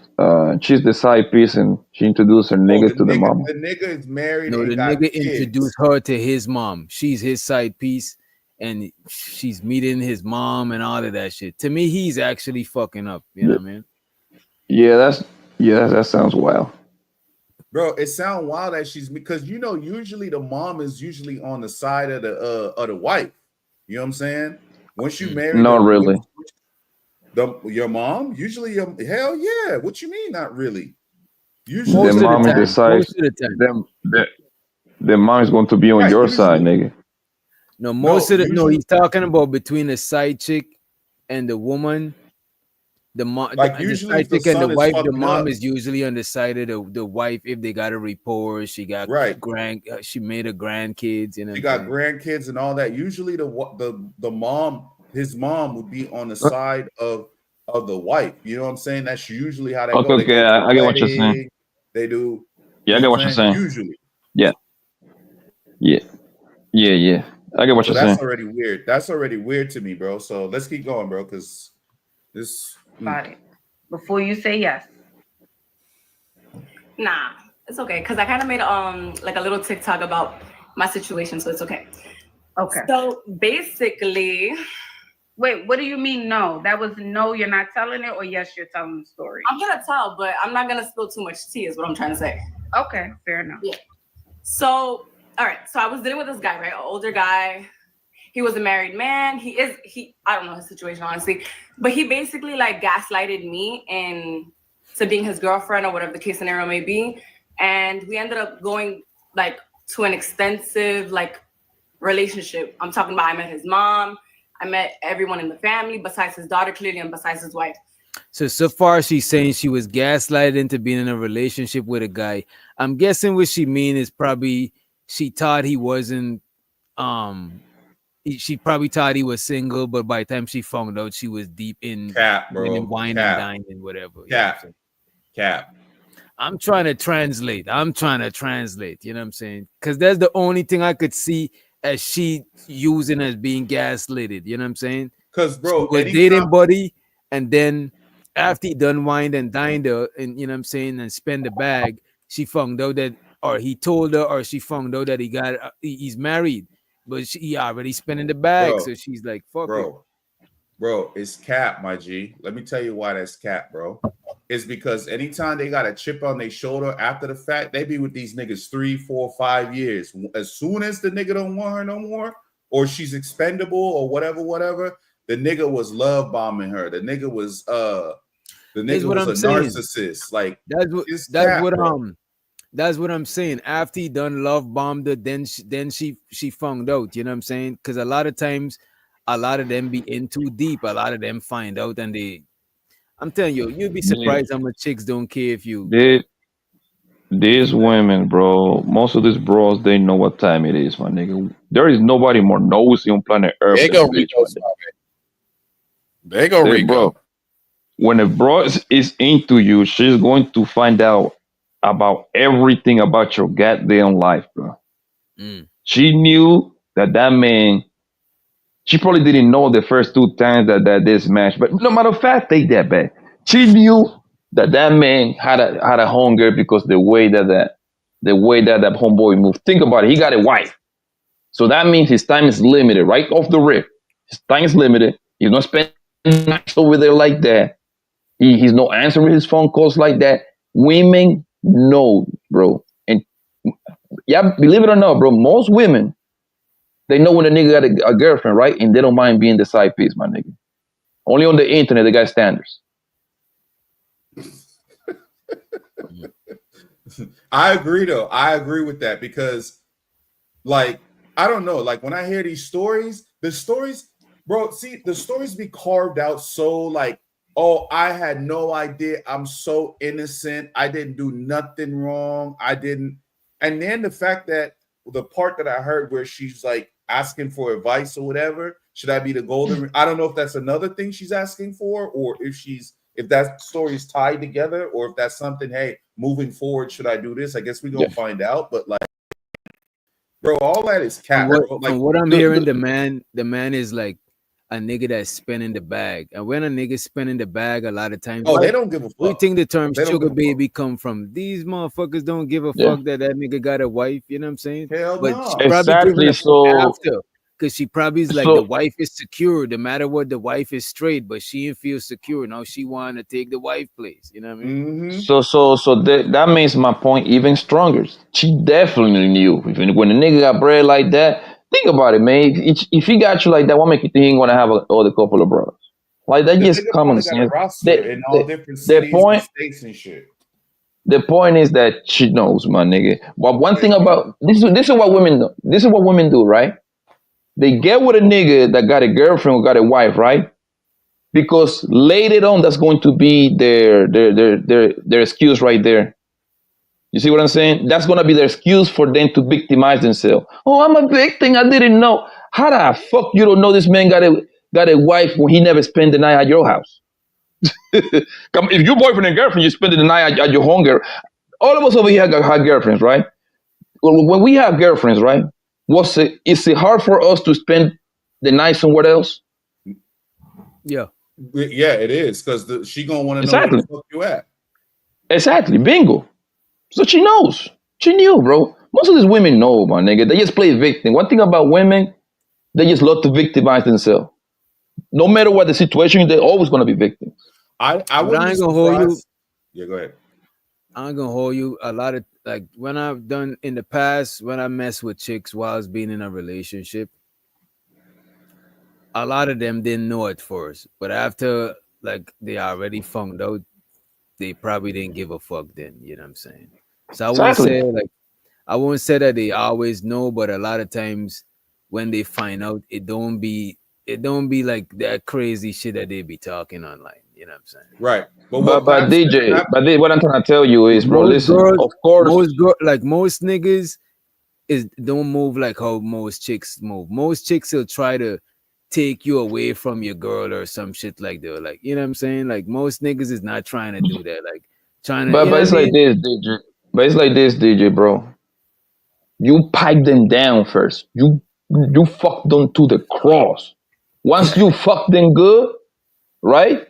L: she's the side piece and she introduced her nigga to the mom.
F: The nigga is married.
A: No,
F: and
A: the
F: got
A: nigga
F: kids.
A: introduced her to his mom. She's his side piece, and she's meeting his mom and all of that shit. To me, he's actually fucking up. You know what I mean?
L: Yeah, that sounds wild.
F: Bro, it sounds wild that she's because usually the mom is usually on the side of the wife. You know what I'm saying? Once you marry,
L: Not really.
F: Your mom usually, hell yeah. What you mean? Not really. Usually,
L: The mom decides the mom is going to be on your side, nigga.
A: No, he's talking about between the side chick and the woman. The mom,
F: like
A: the
F: usually
A: side chick and the
F: son is
A: wife. The
F: fucked
A: mom
F: up.
A: is usually on the side of the wife if they got a report. She got she made a grandkids. You know,
F: she got grandkids and all that. Usually, the mom, his mom, would be on the side of the wife. You know what I'm saying? That's usually how they go.
L: Okay,
F: They go to
L: I
F: the
L: get what you're saying.
F: wedding, They do.
L: Yeah, I get what you're saying.
F: Usually.
L: Yeah. I get what you're saying.
F: That's already weird. That's already weird to me, bro. So let's keep going, bro, because this.
R: Got it. Before you say yes.
Q: Nah, it's okay. Because I kind of made like a little TikTok about my situation, so it's okay.
R: Okay.
Q: So basically,
R: wait, what do you mean no? That was no, you're not telling it, or yes, you're telling the story?
Q: I'm gonna tell, but I'm not gonna spill too much tea, is what I'm trying to say.
R: Okay, fair enough.
Q: Yeah. So, all right. So I was dealing with this guy, right? An older guy. He was a married man. I don't know his situation, honestly, but he basically like gaslighted me into being his girlfriend or whatever the case scenario may be. And we ended up going like to an extensive like relationship. I'm talking about I met his mom. I met everyone in the family besides his daughter, clearly, and besides his wife.
A: So far, she's saying she was gaslighted into being in a relationship with a guy. I'm guessing what she mean is probably she thought he wasn't she probably thought he was single, but by the time she found out, she was deep in
F: Cap, bro.
A: wine
F: Cap.
A: and dining, whatever.
F: Cap.
A: I'm trying to translate. You know what I'm saying? Because that's the only thing I could see as she using as being gaslighted. You know what I'm saying?
F: Because, bro,
A: she was dating buddy, and then after he done wine and dined her, and you know what I'm saying, and spend the bag, she found out that, or he told her, or she found out that he's married, but he already spending the bag,
F: Bro,
A: so she's like, "Fuck it."
F: Bro, it's cap, my G. Let me tell you why that's cap, bro. It's because anytime they got a chip on their shoulder after the fact, they be with these niggas 3, 4, 5 years. As soon as the nigga don't want her no more, or she's expendable, or whatever, the nigga was love bombing her. The nigga was a narcissist. Like
A: that's what I'm saying. After he done love bombed her, then she found out. You know what I'm saying? Because a lot of times, a lot of them be in too deep. A lot of them find out, and I'm telling you, you'd be surprised how much chicks don't care if you.
L: These women, bro, most of these bros, they know what time it is, my nigga. There is nobody more nosy on planet Earth.
C: They go Rico. They go Rico.
L: Bro, when a bro is into you, she's going to find out about everything about your goddamn life, bro. She knew that man. She probably didn't know the first 2 times that they smashed, but no matter of fact, take that back. She knew that man had a hunger because the way that homeboy moved. Think about it. He got a wife, so that means his time is limited. Right off the rip, his time is limited. He's not spending nights over there like that. He's not answering his phone calls like that. Women know, bro, and yeah, believe it or not, bro, most women. They know when a nigga got a girlfriend, right? And they don't mind being the side piece, my nigga. Only on the internet, they got standards.
F: I agree, though. I agree with that because, like, I don't know. Like, when I hear these stories, the stories be carved out so, like, oh, I had no idea. I'm so innocent. I didn't do nothing wrong. And then the fact that the part that I heard where she's, like, asking for advice or whatever, should I be the golden? I don't know if that's another thing she's asking for, or if that story is tied together, or if that's something. Hey, moving forward, should I do this? I guess we gonna find out. But like, bro, all that is cap.
A: From what I'm hearing, the man is like a nigga that's spending the bag, and when a nigga spending the bag, a lot of times,
F: they don't give a fuck.
A: We think the term sugar baby come from these motherfuckers. Don't give a fuck that nigga got a wife. You know what I'm saying?
F: Hell
A: but
F: no.
A: she probably
L: Exactly. So
A: after, because she probably is like the wife is secure. No matter what, the wife is straight, but she didn't feel secure. Now she want to take the wife place. You know what I mean?
F: Mm-hmm.
L: So that makes my point even stronger. She definitely knew. When a nigga got bread like that, think about it, man. If he got you like that, what make you think he ain't gonna have another couple of brothers? Like that, just common sense.
F: In all different cities and states and shit.
L: The point is that she knows, my nigga. But one thing about this is what women do. This is what women do, right? They get with a nigga that got a girlfriend or got a wife, right? Because later on, that's going to be their excuse right there. You see what I'm saying? That's gonna be their excuse for them to victimize themselves. Oh, I'm a victim. I didn't know. How the fuck you don't know this man got a wife when he never spent the night at your house? Come, if your boyfriend and girlfriend, you spend the night at your home girl. All of us over here have girlfriends, right? Well, when we have girlfriends, right? Is it hard for us to spend the night somewhere else?
A: Yeah,
F: it is because she gonna want to know where the fuck you at.
L: Exactly, bingo. So she knows. She knew, bro. Most of these women know, my nigga. They just play victim. One thing about women, they just love to victimize themselves. No matter what the situation, they're always gonna be victims.
F: I ain't gonna hold you. Yeah, go ahead.
A: I ain't gonna hold you. A lot of like when I've done in the past, when I mess with chicks while I was being in a relationship, a lot of them didn't know at first, but after like they already found out, they probably didn't give a fuck then. You know what I'm saying? So I won't say that they always know, but a lot of times when they find out, it don't be like that crazy shit that they be talking online. You know what I'm saying?
F: Right.
L: But DJ, what I'm trying to tell you is, bro, listen, of course.
A: Most niggas, is don't move like how most chicks move. Most chicks will try to take you away from your girl or some shit like that. Like, you know what I'm saying? Like most niggas is not trying to do that. Like trying to,
L: But
A: you know
L: it's
A: what I
L: like
A: mean?
L: this, DJ. But it's like this, DJ, bro. You pipe them down first. You fuck them to the cross. Once you fuck them good, right?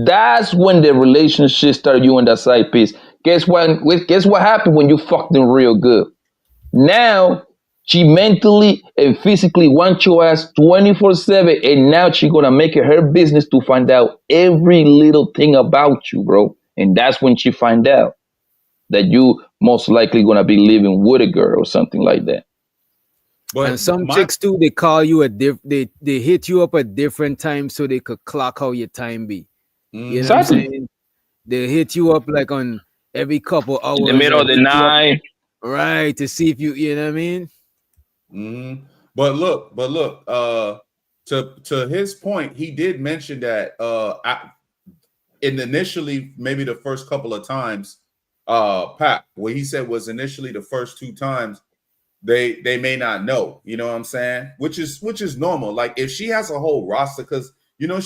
L: That's when the relationship start you on that side piece. Guess what happened when you fuck them real good? Now she mentally and physically wants your ass 24/7, and now she gonna make it her business to find out every little thing about you, bro. And that's when she find out that you most likely gonna be living with a girl or something like that.
F: But
A: and some chicks too, they call you they hit you up at different times so they could clock how your time be. You know what I'm saying? They hit you up like on every couple hours.
L: In the middle of the night.
A: Right, to see if you know what I mean?
F: Mm-hmm. But look, to his point, he did mention that initially, maybe the first couple of times, Pat, what he said was initially the first 2 times they may not know, you know what I'm saying? Which is normal. Like if she has a whole roster, because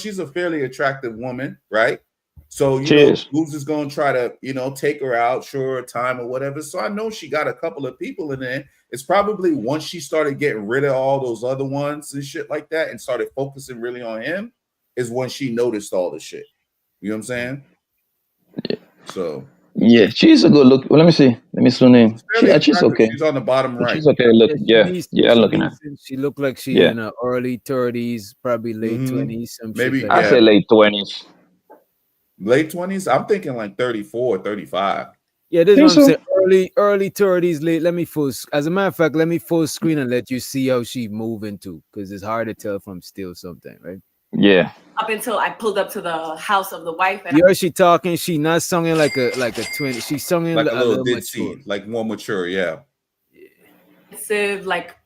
F: she's a fairly attractive woman, right? So Booz is gonna try to take her out, show her time or whatever. So I know she got a couple of people in there. It's probably once she started getting rid of all those other ones and shit like that and started focusing really on him is when she noticed all the shit. You know what I'm saying?
L: Yeah.
F: So
L: yeah, she's a good look. Well, let me see. Let me see her name. She's okay.
F: She's on the bottom right.
L: She's okay. Look, I'm looking at.
A: She looked like she in her early 30s, probably late 20s.
F: Maybe
L: I say late 20s.
F: Late 20s? I'm thinking like 34, 35.
A: Yeah, this is what I'm saying. Early 30s, late. Let me as a matter of fact, let me full screen and let you see how she moving to, because it's hard to tell from still something, right?
L: Yeah.
Q: Up until I pulled up to the house of the wife, and
A: You heard she talking, she not singing like a twin. She's singing
F: like a little
A: mature.
F: like more mature, yeah.
Q: Like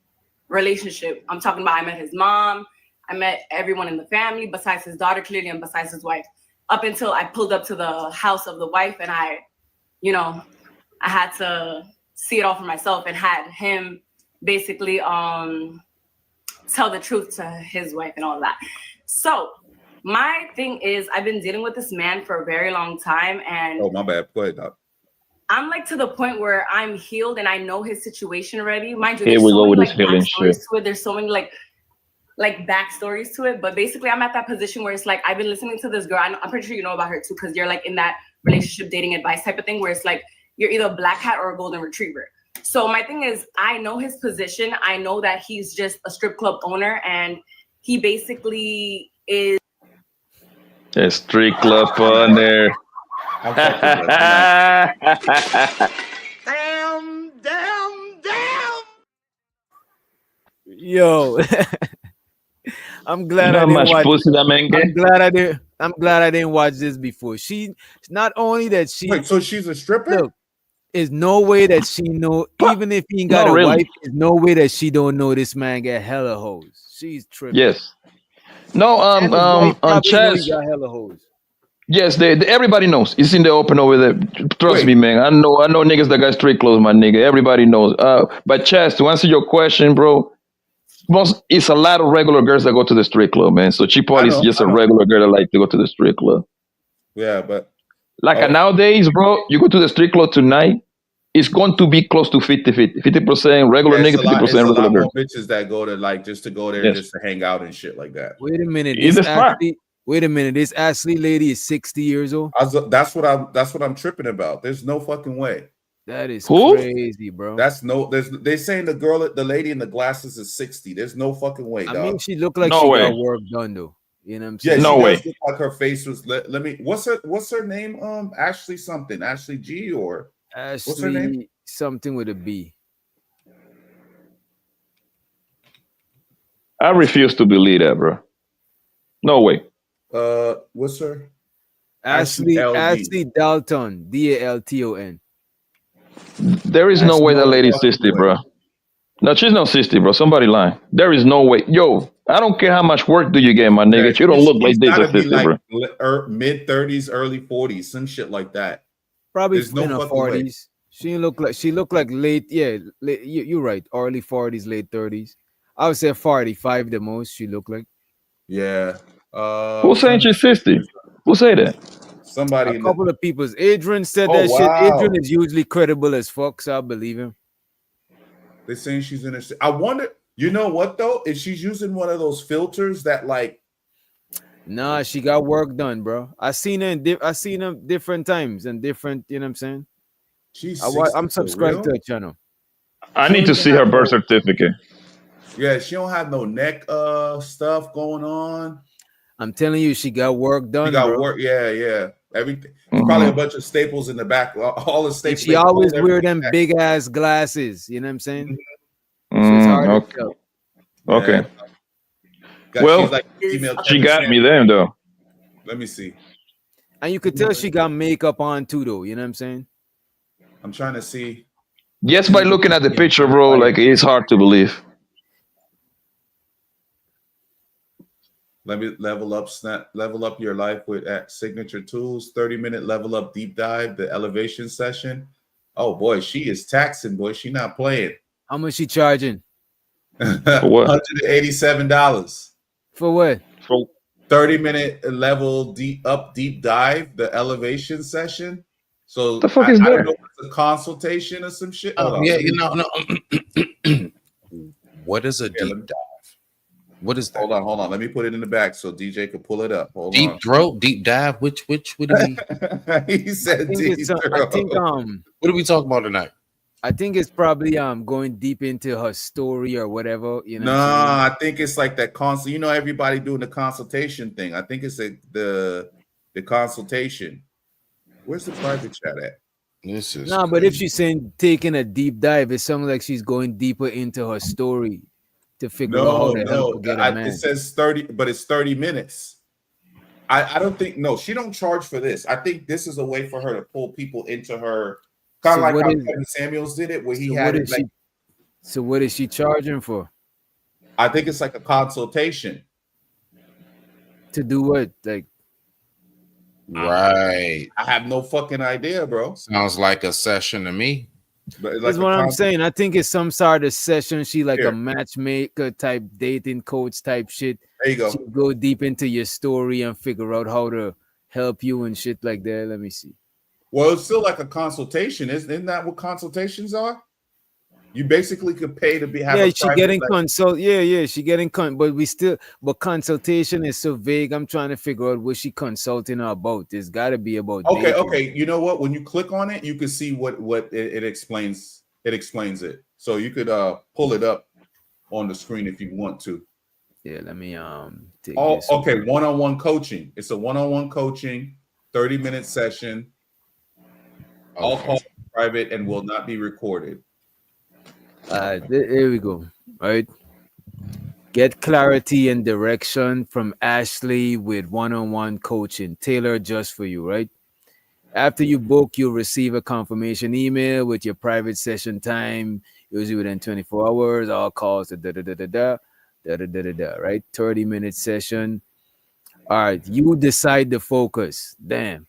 Q: relationship. I'm talking about I met his mom, I met everyone in the family besides his daughter clearly and besides his wife. Up until I pulled up to the house of the wife, and I had to see it all for myself and had him basically tell the truth to his wife and all of that. So my thing is, I've been dealing with this man for a very long time, and
F: oh my bad, go ahead, Doc.
Q: I'm like to the point where I'm healed and I know his situation already. Mind you,
L: Here
Q: there's
L: we
Q: so
L: go
Q: many
L: with this healing shit.
Q: to it. There's so many like backstories to it, but basically I'm at that position where it's like I've been listening to this girl. I'm pretty sure you know about her too, because you're like in that relationship dating advice type of thing where it's like you're either a black hat or a golden retriever. So my thing is, I know his position. I know that he's just a strip club owner, and he basically is
L: a strip club owner.
F: Damn.
A: Yo, I'm glad
L: You know
A: I
L: how
A: didn't
L: much
A: watch.
L: pussy that man get?
A: I'm glad I didn't watch this before. She not only that she.
F: Wait, so she's a stripper?
A: Look, there's no way that she know. Even if he ain't got
L: Not
A: a
L: really.
A: wife, there's no way that she don't know this man got hella hoes. She's tripping.
L: Yes. No,
A: And his wife
L: on
A: probably know
L: chess.
A: he got hella hoes.
L: Yes, everybody knows. It's in the open over there. Trust me, man. I know niggas that got straight clothes, my nigga. Everybody knows. But Chaz, to answer your question, bro, it's a lot of regular girls that go to the strip club, man. So she probably is just a regular girl that like to go to the strip club.
F: Yeah, but
L: nowadays, bro, you go to the strip club tonight, it's going to be close to 50-50. 50% regular niggas, 50%
F: it's a
L: regular
F: lot more
L: girls.
F: bitches that go to just to go there
L: Yes.
F: just to hang out and shit like that.
A: Wait a minute.
L: It's a fact.
A: Wait a minute. This Ashley lady is 60 years old.
F: That's what I'm tripping about. There's no fucking way.
A: That is
L: Who?
A: crazy, bro.
F: They're saying the lady in the glasses is 60. There's no fucking way, dog.
A: I mean, she looked like
L: No
A: she
L: way.
A: got work done though. You know what I'm
F: Yeah,
A: saying?
L: No
F: she
L: way.
F: does look like her face was. Let me. What's her name? Ashley something. Ashley G or what's her name?
A: Ashley something with a B.
L: I refuse to believe that, bro. No way.
F: What's her?
A: Ashley
F: LD.
A: Dalton. Dalton.
L: There is no way that lady's 60, bro. No, she's not 60, bro. Somebody lying. There is no way. Yo, I don't care how much work do you get, my nigga.
F: Yeah,
L: You don't look like
F: she's
L: this
F: gotta
L: at
F: be
L: 50, bro.
F: mid 30s, early 40s, some shit like that.
A: Probably
F: There's no
A: in her
F: fucking way.
A: 40s. She look like late, you're right, early 40s, late 30s. I would say 45 the most. She looked like.
F: Yeah.
L: Who's saying she's 60? Who say that?
F: Somebody.
A: A couple of people. Adrian said
F: Oh,
A: that shit.
F: wow.
A: Adrian is usually credible as fuck, so I believe him.
F: They're saying she's in her. I wonder. You know what though? If she's using one of those filters that like.
A: Nah, she got work done, bro. I seen her. I seen her different times and different. You know what I'm saying?
F: She's.
A: I'm subscribed to her channel.
L: I need to see her birth certificate.
F: Yeah, she don't have no neck stuff going on.
A: I'm telling you, she got work done.
F: She got
A: bro.
F: work. Yeah. Everything. Probably a bunch of staples in the back. All the staples.
A: She always wear them big ass glasses. You know what I'm saying?
L: Okay.
F: Yeah.
L: Well,
F: like
L: she got me there though.
F: Let me see.
A: And you could tell she got makeup on too, though. You know what I'm saying?
F: I'm trying to see.
L: Just by looking at the picture, bro, like it's hard to believe.
F: Let me level up your life with Signature Tools, 30-minute level up deep dive, the elevation session. Oh boy, she is taxing, boy. She not playing.
A: How much she charging?
F: $187.
A: For what?
F: 30-minute level deep dive, the elevation session. So
L: the fuck is that?
F: I don't know if it's a consultation or some shit.
C: Yeah, no. What is a deep dive? What is that?
F: Hold on. Let me put it in the back so DJ can pull it up. Hold
C: deep
F: on.
C: throat, deep dive. Which what do you
F: He said deep throat.
A: I think
C: what are we talking about tonight?
A: I think it's probably going deep into her story or whatever. You know.
F: No, I think it's like that consult. You know, everybody doing the consultation thing. I think it's the consultation. Where's the private chat at?
C: This is
A: but if she's saying taking a deep dive, it sounds like she's going deeper into her story to figure out how to help her get a man.
F: It says 30, but it's 30 minutes. I don't think she don't charge for this. I think this is a way for her to pull people into her, kind of like how Kevin Samuels did it, where he had it.
A: So what is she charging for?
F: I think it's like a consultation.
A: To do what? Like,
C: right.
F: I have no fucking idea, bro.
C: Sounds like a session to me.
F: But
A: that's what I'm saying. I think it's some sort of session. She like
F: Here.
A: a matchmaker type, dating coach type shit.
F: There you go.
A: She go deep into your story and figure out how to help you and shit like that. Let me see.
F: Well, it's still like a consultation. Isn't that what consultations are? You basically could pay to have.
A: Yeah, she getting consult. Yeah, she getting but consultation is so vague. I'm trying to figure out what she consulting her about. It's got to be about.
F: Okay,
A: dating.
F: okay. You know what? When you click on it, you can see what it explains. It explains it. So you could pull it up on the screen if you want to.
A: Yeah, let me take
F: this. Okay, one-on-one coaching. It's a one-on-one coaching, 30-minute session. All calls are private and will not be recorded.
A: Here we go. All right. Get clarity and direction from Ashley with one-on-one coaching tailored just for you, right? After you book, you'll receive a confirmation email with your private session time, usually within 24 hours. All calls right? 30-minute session. All right, you decide the focus. Damn.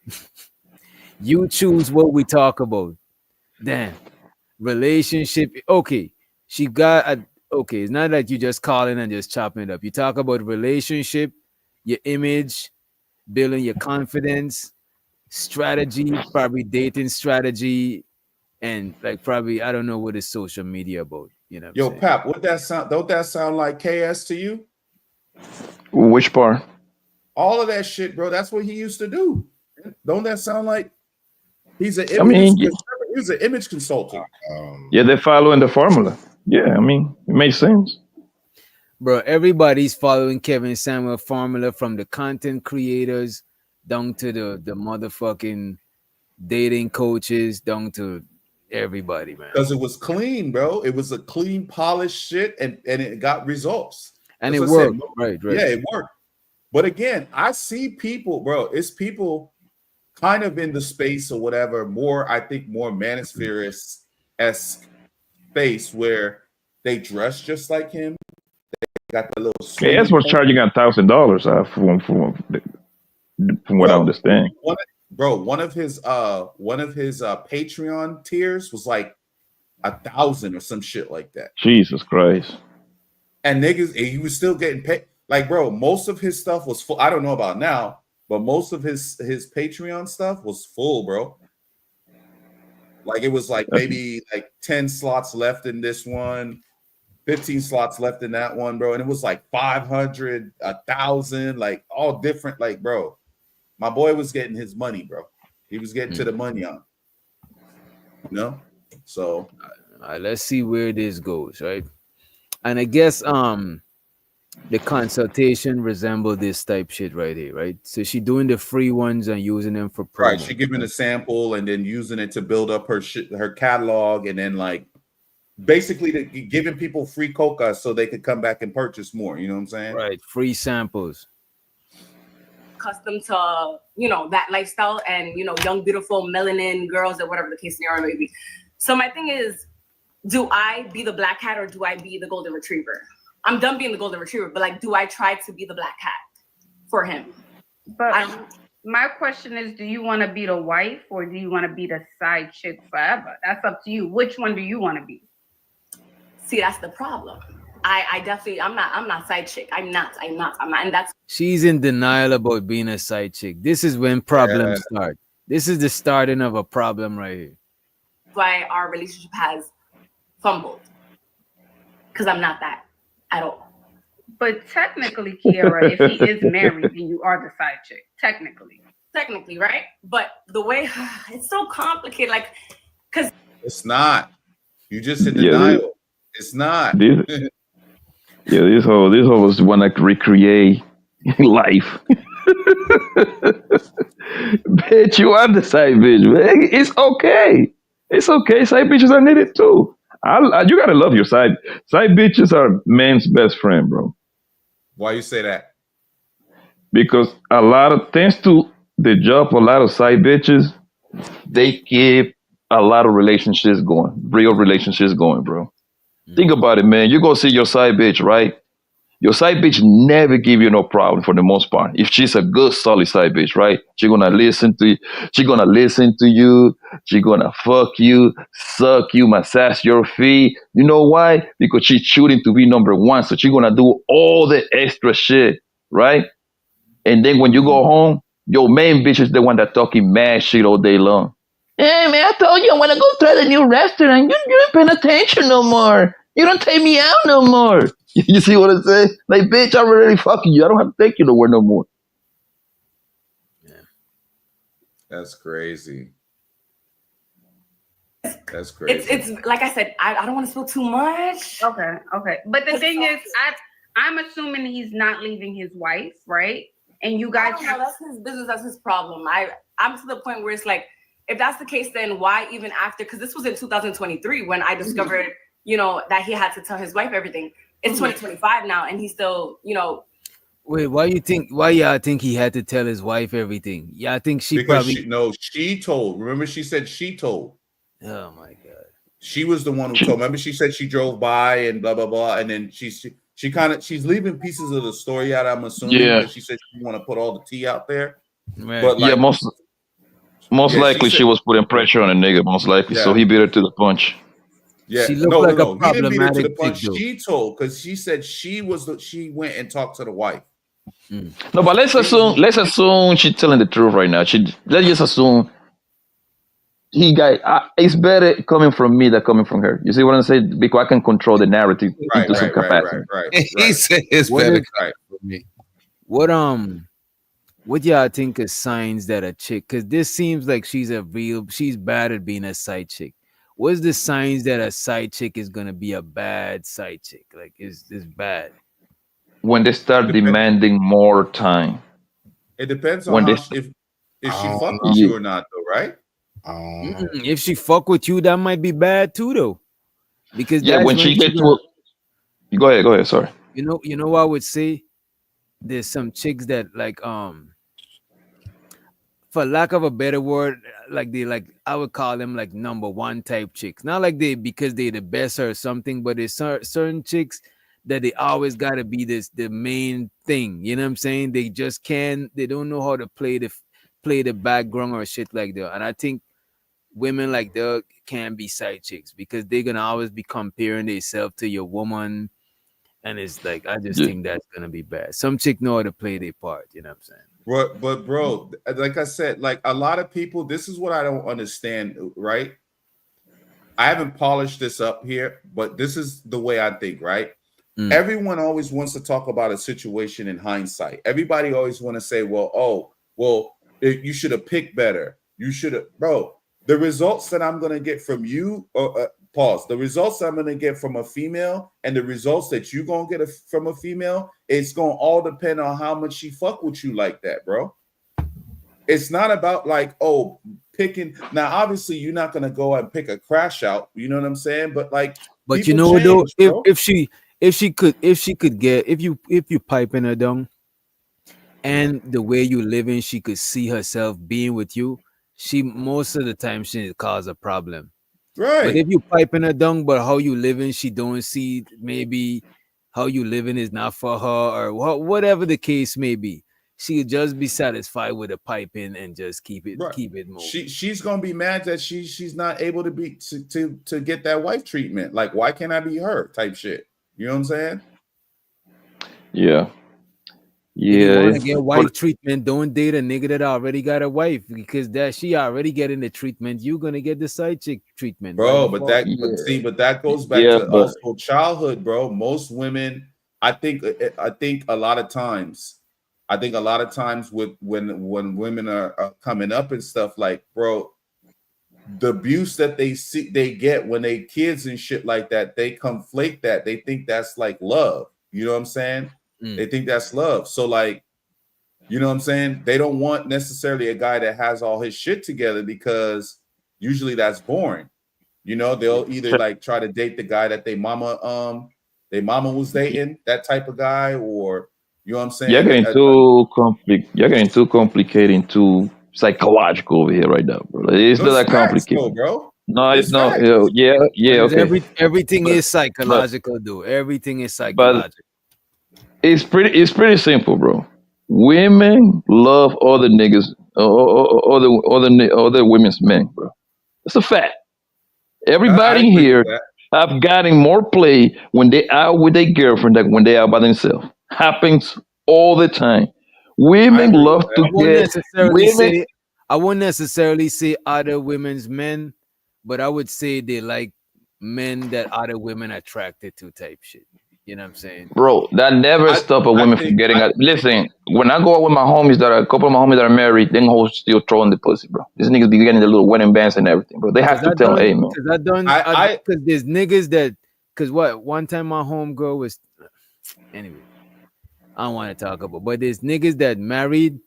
A: You choose what we talk about. Damn. Relationship. Okay. It's not that you just call in and just chopping it up. You talk about relationship, your image, building your confidence, strategy, probably dating strategy, and like probably I don't know what is social media about. You know.
F: Yo, Pap, don't that sound like KS to you?
L: Which part?
F: All of that shit, bro. That's what he used to do. Don't that sound like he's an image consultant?
L: Yeah, they're following the formula. Yeah, I mean, it makes sense.
A: Bro, everybody's following Kevin Samuel formula, from the content creators down to the motherfucking dating coaches, down to everybody, man.
F: Because it was clean, bro. It was a clean, polished shit, and it got results.
A: And
F: As
A: it
F: I
A: worked.
F: said,
A: Right.
F: Yeah, it worked. But again, I see people, bro. It's people kind of in the space or whatever, I think more Manosphere-esque space where they dress just like him. They got the little.
L: KS was charging $1,000 from what I understand.
F: bro, one of his Patreon tiers was like 1,000 or some shit like that.
L: Jesus Christ.
F: And niggas, and he was still getting paid. Like, bro, most of his stuff was full. I don't know about now, but most of his Patreon stuff was full, bro. Like, it was like maybe like 10 slots left in this one, 15 slots left in that one, bro. And it was like 500, 1,000, like all different. Like, bro, my boy was getting his money, bro. He was getting to the money on. You know? So
A: let's see where this goes, right? And I guess the consultation resemble this type shit right here, right? So she doing the free ones and using them for promo.
F: right, she giving a sample and then using it to build up her her catalog, and then like basically giving people free coca so they could come back and purchase more. You know what I'm saying?
A: Right, free samples.
Q: Accustomed to, you know, that lifestyle and, you know, young, beautiful, melanin girls or whatever the case scenario may be. So my thing is, do I be the black cat or do I be the golden retriever? I'm done being the golden retriever, but like, do I try to be the black cat for him?
R: But my question is, do you want to be the wife or do you want to be the side chick forever? That's up to you. Which one do you want to be?
Q: See, that's the problem. I definitely, I'm not side chick. I'm not. And that's
A: She's in denial about being a side chick. This is when problems start. This is the starting of a problem right here.
Q: why our relationship has fumbled. Because I'm not that at all.
R: But technically, Kiara, if he is married, then you are the side chick. Technically,
Q: right? But the way it's so complicated, like, because
F: it's not. You just in denial. It's not.
L: This whole was want to recreate life. Bitch, you are the side bitch, man. It's okay. It's okay. Side bitches are needed too. You gotta love your side. Side bitches are man's best friend, bro.
F: Why you say that?
L: Because a lot of thanks to the job, a lot of side bitches, they keep a lot of relationships going, real relationships going, bro. Think about it, man. You go see your side bitch, right? Your side bitch never give you no problem for the most part. If she's a good, solid side bitch, right? She's gonna listen to you. She's gonna listen to you. She's gonna fuck you, suck you, massage your feet. You know why? Because she's shooting to be number one. So she's gonna do all the extra shit, right? And then when you go home, your main bitch is the one that talking mad shit all day long. Hey man, I told you I want to go try the new restaurant. You ain't paying attention no more. You don't take me out no more. You see what I'm saying? Like, bitch, I'm already fucking you. I don't have to take you nowhere no more.
F: That's crazy. That's crazy.
Q: It's like I said, I don't want to spill too much.
R: Okay. But the thing is, I'm assuming he's not leaving his wife, right? And you guys
Q: that's his business, that's his problem. I'm to the point where it's like, if that's the case, then why even after? Because this was in 2023 when I discovered, that he had to tell his wife everything. It's 2025 now, and he's still,
A: Wait, why y'all think he had to tell his wife everything? Yeah, I think she
F: she told. Remember, she said she told.
A: Oh my god.
F: She was the one who told. Remember, she said she drove by and blah blah blah, and then she's leaving pieces of the story out. I'm assuming because she said she want to put all the tea out there.
A: Right.
F: But
L: most likely she was putting pressure on a nigga. Most likely, so he beat her to the punch.
F: Yeah,
A: she looked like a
F: he didn't beat her to the
A: problematic
F: punch.
A: chick,
F: She told because she said she went and talked to the wife.
L: No, but let's assume she's telling the truth right now. Let's just assume it's better coming from me than coming from her. You see what I'm saying? Because I can control the narrative into some capacity.
F: Right.
C: He said it's better coming from me.
A: What y'all think is signs that a chick? Because this seems like she's bad at being a side chick. What's the signs that a side chick is gonna be a bad side chick? Like, is bad?
L: When they start demanding more time.
F: It depends on if she fuck with you or not, though, right?
A: If she fuck with you, that might be bad too, though. Because
L: when she gets to go ahead. Sorry.
A: You know what I would say? There's some chicks that like for lack of a better word, I would call them like number one type chicks. Not like because they're the best or something, but there's certain chicks that they always gotta be the main thing. You know what I'm saying? They just they don't know how to play play the background or shit like that. And I think women like that can be side chicks because they're gonna always be comparing themselves to your woman. And it's like, I just think that's gonna be bad. Some chick know how to play their part, you know what I'm saying?
F: But bro, like I said, like a lot of people, this is what I don't understand, right? I haven't polished this up here, but this is the way I think, right? Everyone always wants to talk about a situation in hindsight. Everybody always want to say, well, you should have picked better. You should have, bro. The results that I'm gonna get from you, pause. The results I'm gonna get from a female and the results that you're gonna get from a female, it's gonna all depend on how much she fuck with you like that, bro. It's not about like, picking. Now, obviously, you're not gonna go and pick a crash out. You know what I'm saying? But like,
A: but you know, though, if she could get, if you piping her down, and the way you living, she could see herself being with you. She most of the time she cause a problem.
F: Right.
A: But if you piping her down, but how you living, she don't see maybe how you living is not for her or whatever the case may be. She could just be satisfied with a piping and just keep it moving.
F: She's gonna be mad that she's not able to be to get that wife treatment. Like, why can't I be her type shit? You know what I'm saying?
L: Yeah.
A: If you want to get wife treatment, don't date a nigga that already got a wife because that she already getting the treatment. You're gonna get the side chick treatment,
F: bro. But that goes back to also childhood, bro. Most women, I think a lot of times with when women are coming up and stuff, like, bro, the abuse that they get when they kids and shit like that, they conflate that. They think that's like love. You know what I'm saying? They think that's love. So like, you know what I'm saying? They don't want necessarily a guy that has all his shit together because usually that's boring. You know, they'll either like try to date the guy that their mama was dating, that type of guy, or you know what I'm saying?
L: You're getting too complicated, too psychological over here right now, bro. It's not that complicated,
F: though, bro.
L: No, it's not. Yeah. Okay.
A: Everything is psychological, though. Everything is psychological.
L: It's pretty simple, bro. Women love other niggas, other women's men, bro. It's a fact. Everybody here have gotten more play when they out with their girlfriend than when they out by themselves. Happens all the time. Women love to get women.
A: I wouldn't necessarily say other women's men, but I would say they like men that other women attracted to type shit. You know what I'm saying?
L: Bro, that never stop a woman from getting it. Listen, when I go out with my homies a couple of my homies that are married, then hoes still throwing the pussy, bro. These niggas be getting the little wedding bands and everything, bro. They have to tell, hey, man.
A: Because there's niggas that, because one time my homegirl was, anyway, I don't want to talk about, but there's niggas that married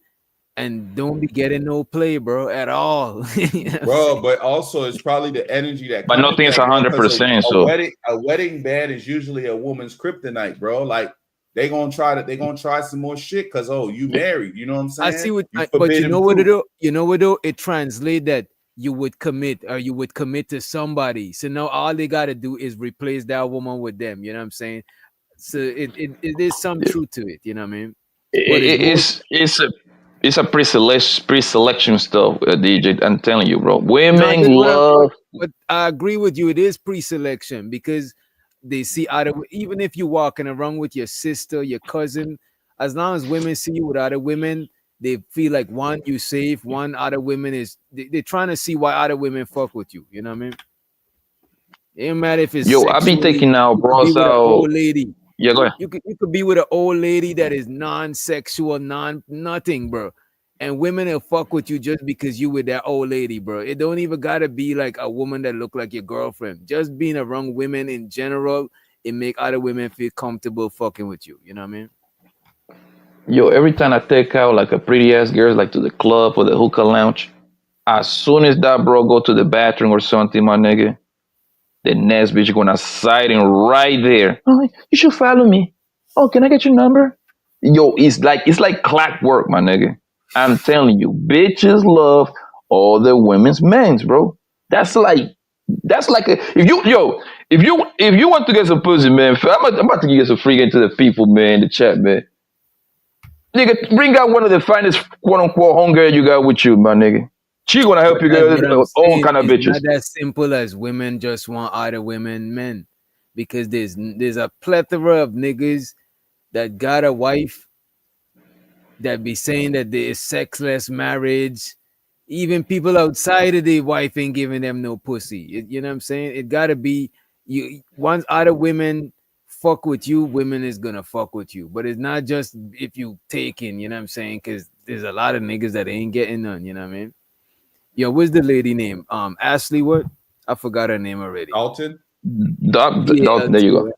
A: and don't be getting no play, bro, at all. You know
F: bro, but also it's probably the energy that.
L: But nothing's 100%. So
F: a wedding band is usually a woman's kryptonite, bro. Like they gonna try some more shit because you married. You know what I'm saying?
A: I see what, but you know what it do? You know what though? It translates that you would commit to somebody. So now all they gotta do is replace that woman with them. You know what I'm saying? So it is some truth to it. You know what I mean?
L: It's a pre-selection stuff, DJ. I'm telling you, bro. Women love.
A: But I agree with you. It is pre-selection because they see even if you're walking around with your sister, your cousin, as long as women see you with other women, they feel like one, you safe, one other women is they're trying to see why other women fuck with you. You know what I mean? It don't matter if it's
L: I've been taking out bros out.
A: Old lady.
L: Yeah, go ahead.
A: You could be with an old lady that is non-sexual, nothing, bro. And women will fuck with you just because you with that old lady, bro. It don't even gotta be like a woman that look like your girlfriend. Just being around women in general, it make other women feel comfortable fucking with you. You know what I mean?
L: Every time I take out like a pretty ass girl, like to the club or the hookah lounge, as soon as that bro go to the bathroom or something, my nigga, the next bitch gonna sight him right there. Oh, you should follow me. Oh, can I get your number? It's like clockwork, my nigga. I'm telling you, bitches love all the women's men's, bro. That's like if you want to get some pussy, man, I'm about to get some free into the people, man, in the chat, man. Nigga, bring out one of the finest quote unquote homegirl you got with you, my nigga. She gonna help
A: But
L: you
A: that's
L: get
A: what I'm
L: all
A: saying.
L: kind of
A: It's
L: bitches.
A: not as simple as women just want other women men, because there's a plethora of niggas that got a wife that be saying that there is sexless marriage. Even people outside of the wife ain't giving them no pussy. You know what I'm saying? It gotta be you. Once other women fuck with you, women is gonna fuck with you. But it's not just if you taking. You know what I'm saying? Because there's a lot of niggas that ain't getting none. You know what I mean? Yo, what's the lady name? Ashley. What? I forgot her name already.
F: Alton.
L: Doc,
A: Yeah,
L: there you go.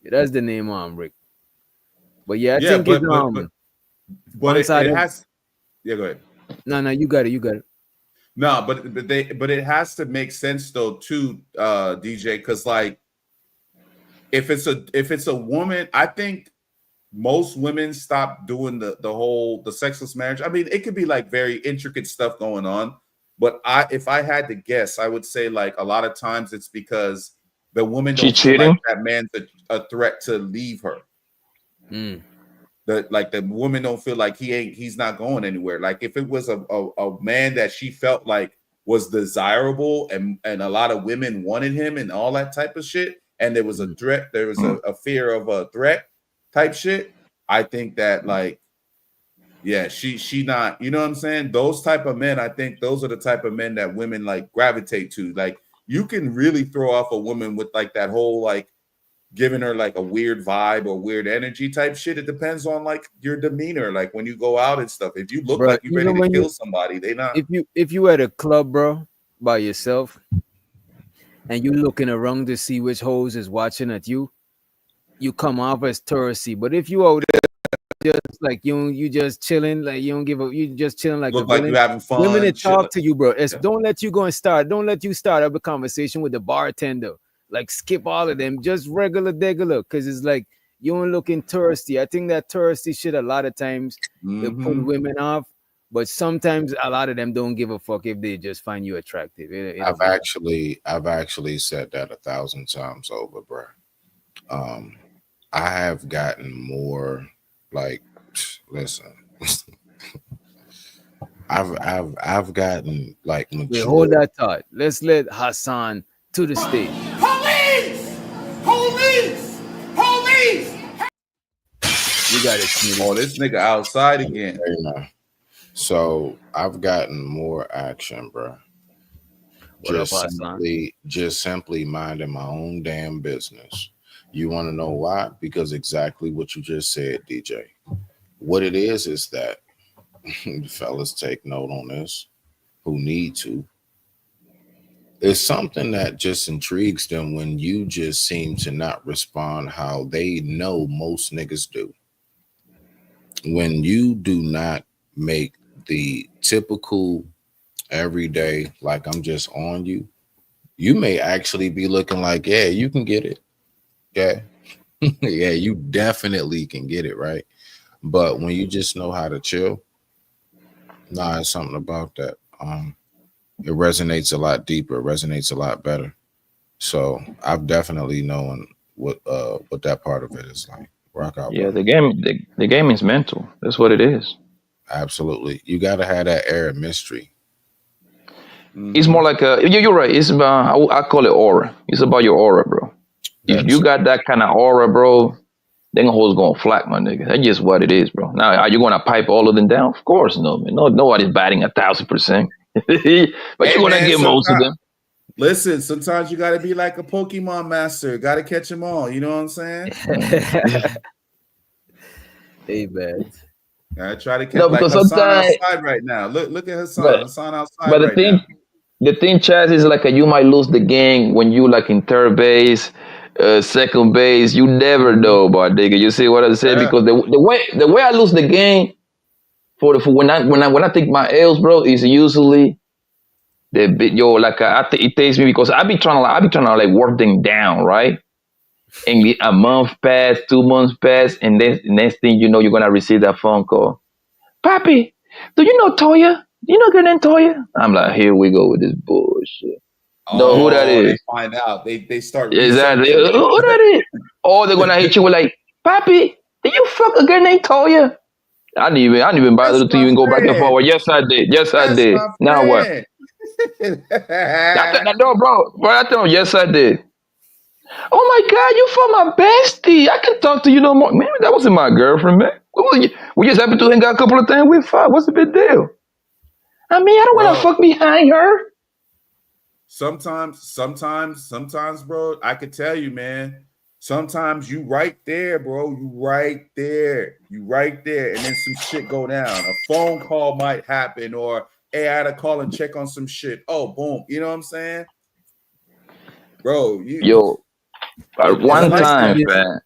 A: yeah, that's the name, Rick. But yeah, I
F: Yeah,
A: think it's
F: but
A: once
F: it
A: other.
F: has. Yeah, go ahead.
A: No, you got it. You got it.
F: No, but it has to make sense though too, DJ, because like if it's a woman, I think most women stop doing the sexless marriage. I mean, it could be like very intricate stuff going on, but if I had to guess, I would say like a lot of times it's because the woman don't feel like that man's a threat to leave her. The woman don't feel like he's not going anywhere. Like if it was a man that she felt like was desirable and a lot of women wanted him and all that type of shit, and there was a threat, there was a fear of a threat type shit, I think that like, yeah, she not, you know what I'm saying? Those type of men, I think those are the type of men that women like gravitate to. Like you can really throw off a woman with like that whole like giving her like a weird vibe or weird energy type shit. It depends on like your demeanor, like when you go out and stuff. If you look
A: Bro,
F: like you're ready to kill somebody, they not.
A: If you at a club, bro, by yourself, and you looking around to see which hoes is watching at you, you come off as touristy. But if you out there just like you just chilling, like you don't give a, you just chilling like
F: Look
A: a
F: like
A: villain,
F: you having fun,
A: women that
F: chilling.
A: talk to you, bro. Don't let you start up a conversation with the bartender. Like skip all of them, just regular, because it's like you ain't looking touristy. I think that touristy shit a lot of times it put women off, but sometimes a lot of them don't give a fuck if they just find you attractive.
C: I've actually said that 1,000 times over, bro. I have gotten more like, listen, I've gotten like mature.
A: Wait, hold that thought. Let's let Hassan to the stage.
H: Police! Police! Police!
A: You got it.
F: Oh, this nigga outside again.
C: So I've gotten more action, bro. Just simply minding my own damn business. You want to know why? Because exactly what you just said, DJ. What it is that fellas take note on this who need to. It's something that just intrigues them when you just seem to not respond how they know most niggas do. When you do not make the typical everyday, like I'm just on you, you may actually be looking like, yeah, you can get it. Yeah. Yeah, you definitely can get it, right? But when you just know how to chill, it's something about that. It resonates a lot deeper, it resonates a lot better. So I've definitely known what that part of it is like. Rock out.
L: Yeah, bro. The game is mental. That's what it is.
C: Absolutely. You gotta have that air of mystery.
L: It's more like you're right. It's about, I call it aura. It's about your aura, bro. If you got that kind of aura, bro, then the hoes gonna flack, my nigga. That's just what it is, bro. Now, are you gonna pipe all of them down? Of course, no, man. No, nobody's batting 1,000%. But you're gonna get most of them.
F: Listen, sometimes you gotta be like a Pokemon master. Gotta catch them all. You know what I'm saying?
A: Hey, man.
F: I try to catch like Hassan outside right now. Look at Hassan. Hassan outside
L: but
F: right now.
L: The thing, Chaz, is like you might lose the game when you like in third base, second base. You never know, but nigga. You see what I say? Yeah. Because the way I lose the game for when I take my L's, bro, is usually it takes me because I be trying to like work them down, right? And a month pass, 2 months pass, and then the next thing you know, you're gonna receive that phone call. Papi, do you know Toya? You know her name Toya? I'm like, here we go with this bullshit. No, who that is?
F: They find out. They start
L: exactly who that is. Or they're gonna hit you with like, Papi, Did you fuck a girl named Toya? I didn't even bother to even go back and forward. Yes, I did. Yes, I did. Now what? No, bro. I told him, yes, I did. Oh my God, you for my bestie. I can talk to you no more. Man, that wasn't my girlfriend, man. We just happened to hang out a couple of times. We're fine. What's the big deal? I mean, I don't want to fuck behind her.
F: Sometimes, bro, I could tell you, man. Sometimes you right there, bro. You right there, and then some shit go down. A phone call might happen, or hey, I had to call and check on some shit. Oh, boom. You know what I'm saying? Bro,
L: one time, man.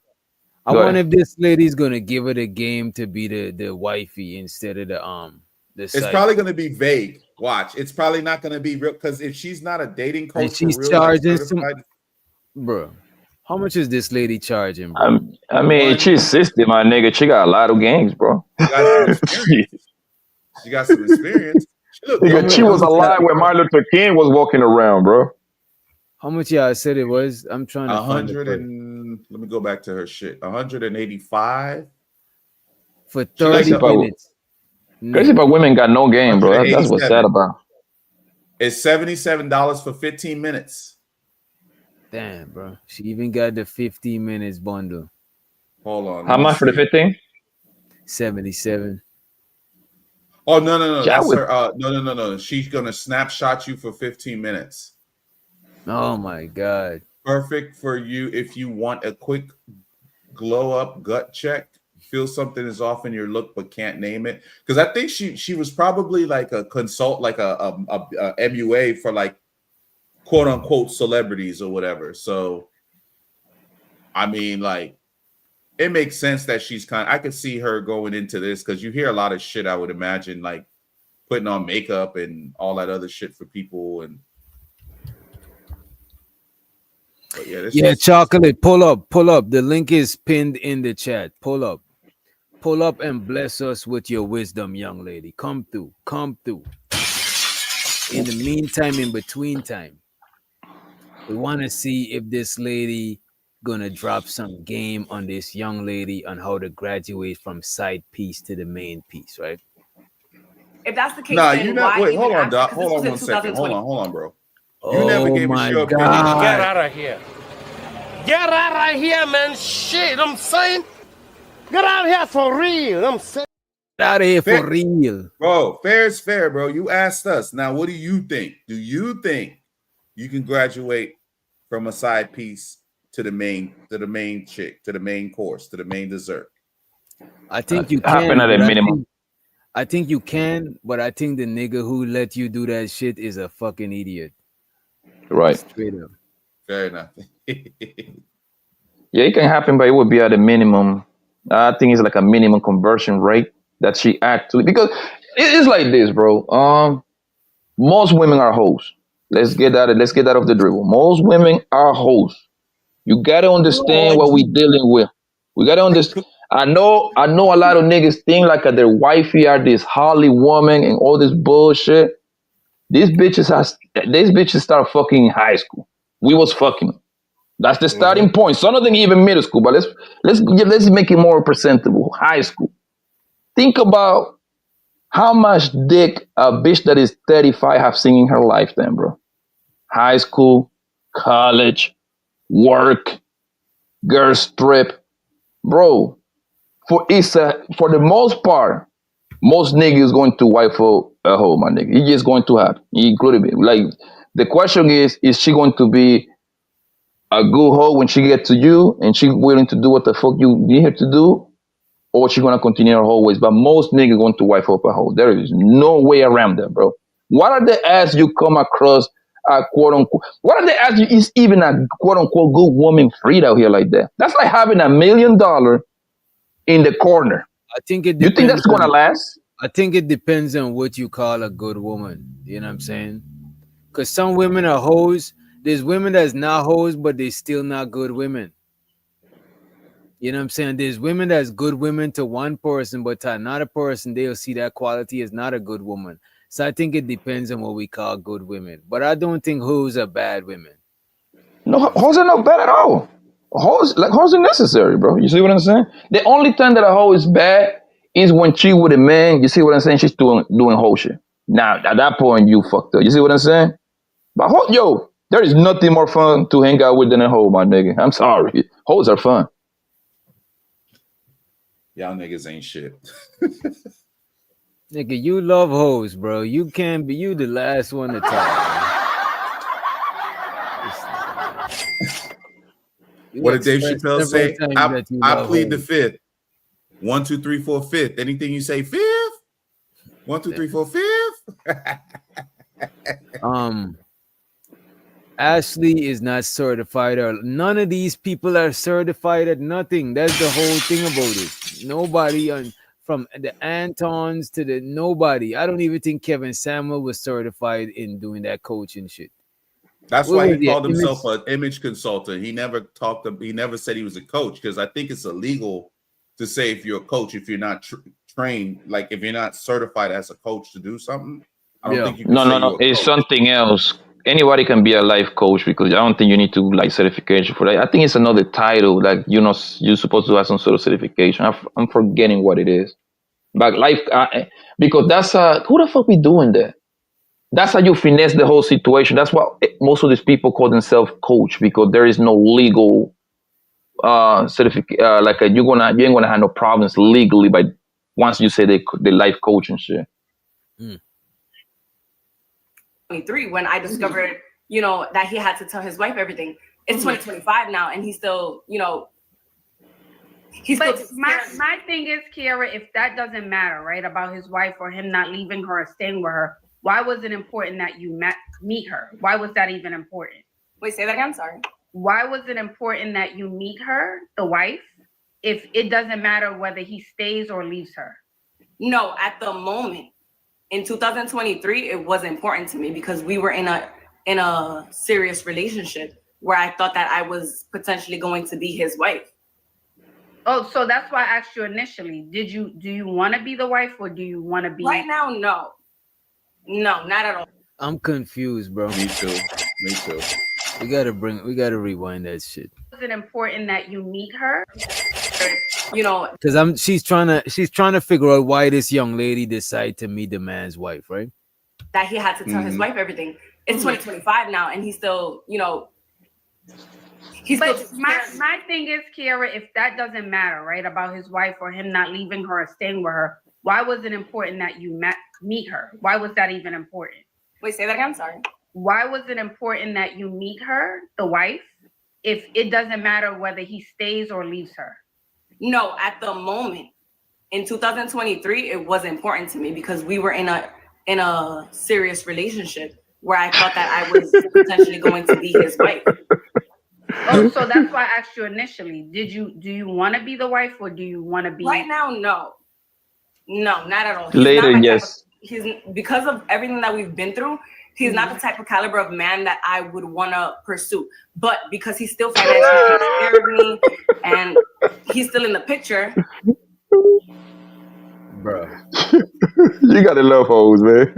A: I wonder if this lady's gonna give her the game to be the wifey instead of the
F: It's probably gonna be vague. Watch, it's probably not gonna be real, because if she's not a dating coach,
A: and she's
F: for real,
A: charging
F: like,
A: some, bro. How much is this lady charging, bro?
L: I mean, she's 60, my nigga. She got a lot of games, bro.
F: She got some experience.
L: She was alive when Martin Luther King was walking around, bro.
A: How much y'all said it was? I'm trying to
F: 100 and let me go back to her shit. 185
A: for 30 minutes.
L: Crazy, but women got no game, bro. That's what's sad about.
F: It's $77 for 15 minutes.
A: Damn, bro. She even got the 15 minutes bundle.
F: Hold on.
L: How much for the 15?
A: 77.
F: Oh no. That's her. No. She's gonna snapshot you for 15 minutes.
A: Oh my God.
F: Perfect for you if you want a quick glow up gut check. Feel something is off in your look but can't name it. Because I think she was probably like a consult, like a MUA for like quote unquote celebrities or whatever. So I mean, like, it makes sense that she's I could see her going into this, because you hear a lot of shit, I would imagine, like putting on makeup and all that other shit for people. And but yeah,
A: Chocolate, pull up. The link is pinned in the chat. Pull up and bless us with your wisdom, young lady. Come through. In the meantime, in between time, we want to see if this lady gonna drop some game on this young lady on how to graduate from side piece to the main piece, right?
Q: If that's the case,
F: nah,
Q: then
F: you not. Wait, hold on, Doc. Hold on 1 second. Hold on, bro. You never gave us your opinion.
S: Get out of here. Get out of here, man. Shit, I'm saying. Get out of here for real. I'm saying.
A: Get out of here for real.
F: Bro, fair is fair, bro. You asked us. Now, what do you think? Do you think you can graduate from a side piece to the main chick, to the main course, to the main dessert?
A: I think you can. At a minimum. I think you can, but I think the nigga who let you do that shit is a fucking idiot.
L: Right.
A: Straight up.
F: Fair enough.
L: Yeah, it can happen, but it would be at a minimum. I think it's like a minimum conversion rate that she actually, because it's like this, bro. Most women are hoes. Let's get that off the dribble. Most women are hoes. You gotta understand what we dealing with. We gotta understand. I know a lot of niggas think like their wifey are this Holly woman and all this bullshit. These bitches start fucking in high school. We was fucking. That's the starting point. Some of them even middle school, but let's make it more presentable. High school. Think about how much dick a bitch that is 35 have seen in her lifetime, bro. High school, college, work, girls trip, bro. For the most part, most niggas going to wife a hoe, my nigga. It's just going to happen, including me. Like, the question is she going to be a good hoe when she get to you and she willing to do what the fuck you need her to do, or she gonna continue her whole ways? But most niggas going to wife up a hoe. There is no way around that, bro. What are the ass you come across a quote unquote? What are the ass you is even a quote unquote good woman freed out here like that? That's like having $1 million in the corner.
A: I think it.
L: You think that's gonna last?
A: I think it depends on what you call a good woman. You know what I'm saying? Because some women are hoes. There's women that's not hoes, but they still not good women. You know what I'm saying? There's women that's good women to one person, but to another person, they'll see that quality as not a good woman. So I think it depends on what we call good women. But I don't think hoes are bad women.
L: No, hoes are not bad at all. Hoes are necessary, bro. You see what I'm saying? The only time that a hoe is bad is when she with a man. You see what I'm saying? She's doing hoe shit. Now at that point you fucked up. You see what I'm saying? But there is nothing more fun to hang out with than a hoe, my nigga. I'm sorry. Hoes are fun.
F: Y'all niggas ain't shit.
A: Nigga, you love hoes, bro. You can't be you the last one to talk.
F: What did Dave Chappelle say? I plead the fifth. 1, 2, 3, 4, fifth. Anything you say fifth? 1, 2, 3, 4, fifth.
A: Ashley is not certified, or none of these people are certified at nothing. That's the whole thing about it. Nobody from the Antons to the nobody. I don't even think Kevin Samuel was certified in doing that coaching shit.
F: That's why he called himself an image consultant. He never he never said he was a coach, because I think it's illegal to say if you're a coach if you're not trained, like if you're not certified as a coach to do something. I don't think you can
L: No. It's something else. Anybody can be a life coach, because I don't think you need to like certification for that. I think it's another title. Like you're supposed to have some sort of certification. I'm forgetting what it is. But life, because that's who the fuck be doing that? That's how you finesse the whole situation. That's why most of these people call themselves coach, because there is no legal certificate. You ain't gonna have no problems legally by once you say the life coach and shit.
Q: 23 when I discovered, that he had to tell his wife everything. It's 2025 now, and he's still,
R: my thing is, Kiara, if that doesn't matter, right, about his wife or him not leaving her or staying with her, why was it important that you meet her? Why was that even important?
Q: Wait, say that again. Sorry.
R: Why was it important that you meet her, the wife, if it doesn't matter whether he stays or leaves her?
Q: No, at the moment. In 2023, it was important to me because we were in a serious relationship where I thought that I was potentially going to be his wife.
R: Oh, so that's why I asked you initially. Do you want to be the wife, or do you want to be?
Q: Right now, no. No, not at all.
A: I'm confused, bro.
F: Me too.
A: We gotta rewind that shit.
R: Is it important that you meet her?
A: Because she's trying to figure out why this young lady decided to meet the man's wife, right?
Q: That he had to tell his wife everything. It's 2025 now, and he's still,
R: my thing is, Kiara, if that doesn't matter, right, about his wife or him not leaving her or staying with her, why was it important that you meet her? Why was that even important?
Q: Wait, say that again. Sorry.
R: Why was it important that you meet her, the wife, if it doesn't matter whether he stays or leaves her?
Q: No, at the moment. In 2023, it was important to me because we were in a serious relationship where I thought that I was potentially going to be his wife.
R: Oh, so that's why I asked you initially. Do you want to be the wife, or do you want to be?
Q: Right now, no. No, not at all.
L: Later, yes.
Q: He's because of everything that we've been through. He's not the type of caliber of man that I would want to pursue. But because he's still financially taking care of me and he's still in the picture.
A: Bro.
L: You gotta love hoes, man.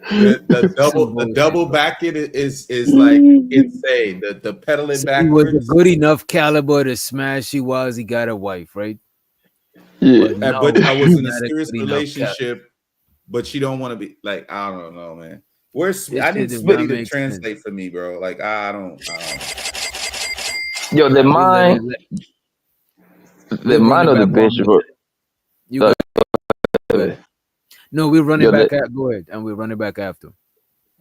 F: The double back it is like insane. The pedaling back.
A: He was a good enough caliber to smash. He got a wife, right?
L: Yeah.
F: But I was in a serious relationship. But she don't want to be like, I don't know, man. I need somebody to translate for me, bro. Like I don't.
L: Yo, the mind of the bitch, bro.
A: No, we run it back. Go ahead, and we run it back after.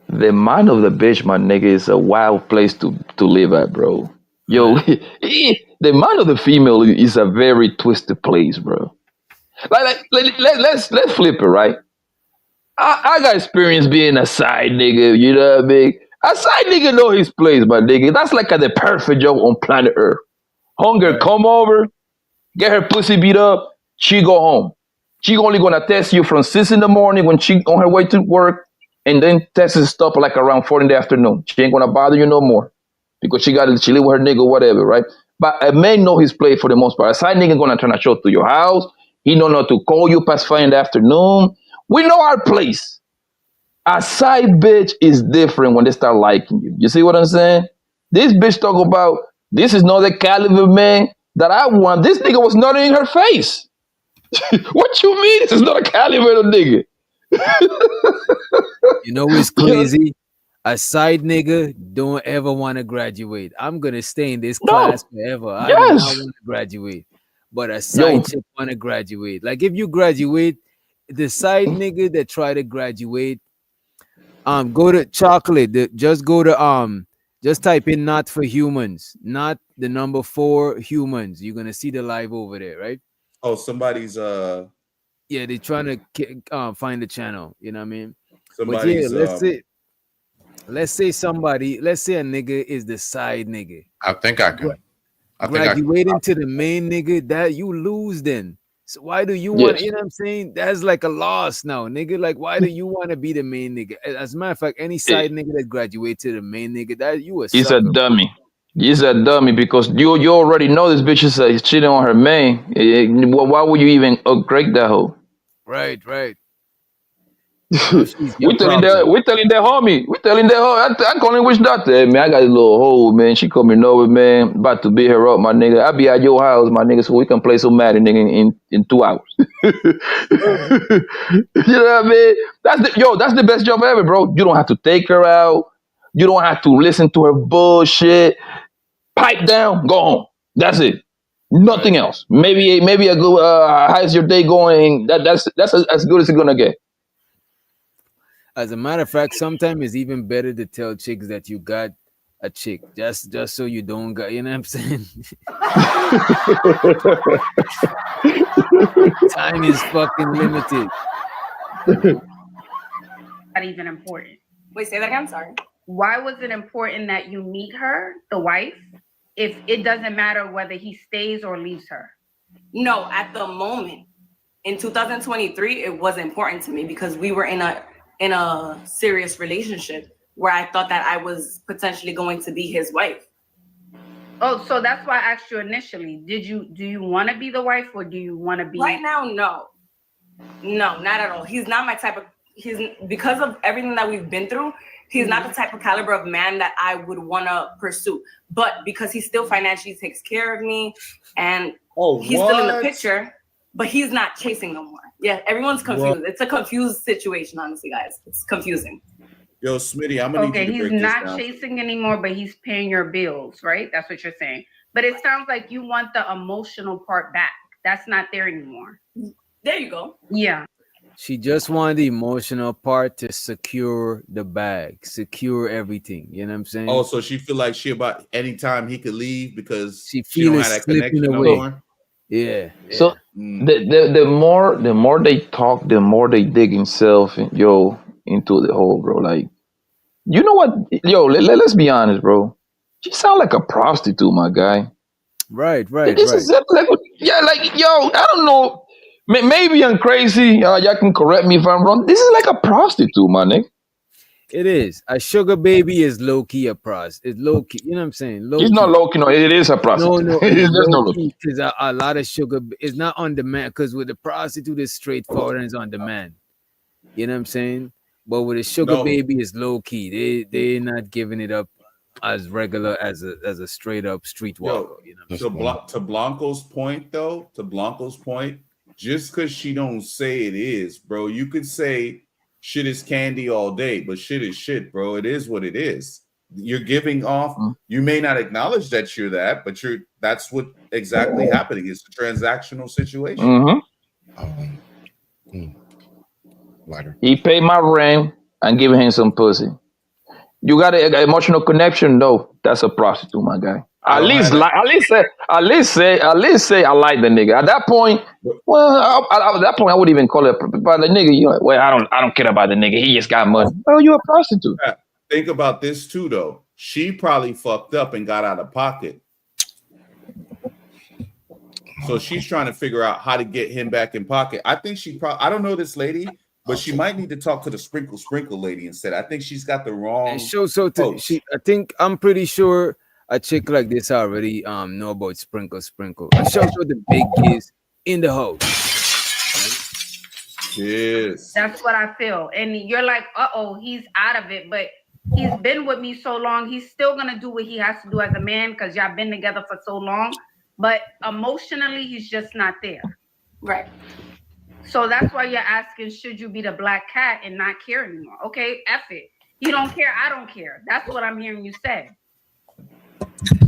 L: The mind of the bitch, my nigga, is a wild place to live at, bro. Yo, the mind of the female is a very twisted place, bro. Let's flip it, right? I got experience being a side nigga, you know what I mean? A side nigga know his place, my nigga. That's like the perfect job on planet Earth. Hunger, come over, get her pussy beat up, she go home. She only gonna text you from 6 in the morning when she on her way to work, and then text and stop like around 4 in the afternoon. She ain't gonna bother you no more because she live with her nigga, whatever, right? But a man know his place for the most part. A side nigga gonna turn a show to your house. He don't know to call you past 5 in the afternoon. We know our place. A side bitch is different when they start liking you. You see what I'm saying? This bitch talk about this is not the caliber man that I want. This nigga was not in her face. What you mean? This is not a caliber nigga.
A: You know what's crazy? A side nigga don't ever want to graduate. I'm gonna stay in this class forever. I do not want to graduate. But a side chick want to graduate. Like if you graduate, the side nigga that try to graduate, go to chocolate. Just go to just type in not for humans, not the number 4 humans. You're gonna see the live over there, right?
F: Oh, somebody's
A: yeah, they're trying to find the channel. You know what I mean?
F: Somebody's
A: but yeah, let's say a nigga is the side nigga.
C: I think I can.
A: Graduating to the main nigga, that you lose then. So why do you want, you know what I'm saying? That's like a loss now, nigga. Like, why do you want to be the main nigga? As a matter of fact, any side nigga that graduate to the main nigga, that you
L: He's a dummy. He's a dummy because you already know this bitch is cheating on her man. Why would you even upgrade that hoe?
A: Right.
L: We telling that homie. I call him witch doctor. Hey, man, I got a little hole, man. She coming over, man. About to beat her up, my nigga. I'll be at your house, my nigga, so we can play some Madden, nigga, in 2 hours. You know what I mean? That's the best job ever, bro. You don't have to take her out. You don't have to listen to her bullshit. Pipe down, go home. That's it. Nothing else. Maybe a good how's your day going? That's as good as it's gonna get.
A: As a matter of fact, sometimes it's even better to tell chicks that you got a chick, just so you don't got, you know what I'm saying? Time is fucking limited.
R: Not even important.
Q: Wait, say that again. Sorry.
R: Why was it important that you meet her, the wife, if it doesn't matter whether he stays or leaves her?
Q: No, at the moment in 2023, it was important to me because we were in a serious relationship where I thought that I was potentially going to be his wife.
R: Oh, so that's why I asked you initially. Do you want to be the wife or do you want to be?
Q: Right now, no, not at all. He's not my type of. Because of everything that we've been through. He's not the type of caliber of man that I would want to pursue. But because he still financially takes care of me and he's still in the picture, but he's not chasing no more. Yeah, everyone's confused. It's a confused situation, honestly, guys. It's confusing.
F: Yo, Smitty, I'm gonna need you to
R: he's
F: break this
R: not
F: down.
R: chasing anymore, but he's paying your bills, right? That's what you're saying. But it sounds like you want the emotional part back. That's not there anymore.
Q: There you go.
R: Yeah.
A: She just wanted the emotional part to secure the bag, secure everything. You know what I'm saying?
F: Oh, so she feel like she about anytime he could leave because
A: she
F: don't
A: feels
F: have that
A: slipping
F: connection no
A: away.
F: more?
A: Yeah.
L: So the more they talk, the more they dig himself into the hole, bro. Like, you know what? Yo, let's be honest, bro. She sound like a prostitute, my guy.
A: Right.
L: This is like, I don't know. Maybe I'm crazy. Y'all can correct me if I'm wrong. This is like a prostitute, my nigga.
A: It is. A sugar baby is low key a prostitute. It's low key. You know what I'm saying?
L: It's not low key. No, it is a prostitute.
A: No,
L: There's
A: it's
L: no
A: low
L: low
A: key because a lot of sugar is not on demand. Because with the prostitute, it's straightforward and it's on demand. You know what I'm saying? But with a sugar baby, it's low key. They're not giving it up as regular as a straight up streetwalker. You know.
F: To Blanco's point, though, just because she don't say it is, bro, you could say shit is candy all day, but shit is shit, bro. It is what it is. You're giving off. You may not acknowledge that you're that, but that's what exactly happening. It's a transactional situation.
C: Lighter.
L: He paid my rent and giving him some pussy. You got an emotional connection, though. That's a prostitute, my guy. At least say I like the nigga. At that point, at that point I wouldn't even call it. But the nigga, I don't care about the nigga. He just got money. Oh, you a prostitute.
F: Yeah. Think about this too, though. She probably fucked up and got out of pocket, so she's trying to figure out how to get him back in pocket. I think I don't know this lady, but she might need to talk to the sprinkle lady instead. I think she's got the wrong.
A: I'm pretty sure a chick like this already know about sprinkle. It shows what the big is in the house.
F: Yes.
R: That's what I feel. And you're like, he's out of it, but He's been with me so long. He's still gonna do what he has to do as a man because y'all been together for so long. But emotionally, he's just not there.
Q: Right.
R: So that's why you're asking, should you be the black cat and not care anymore? Okay, F it. You don't care, I don't care. That's what I'm hearing you say.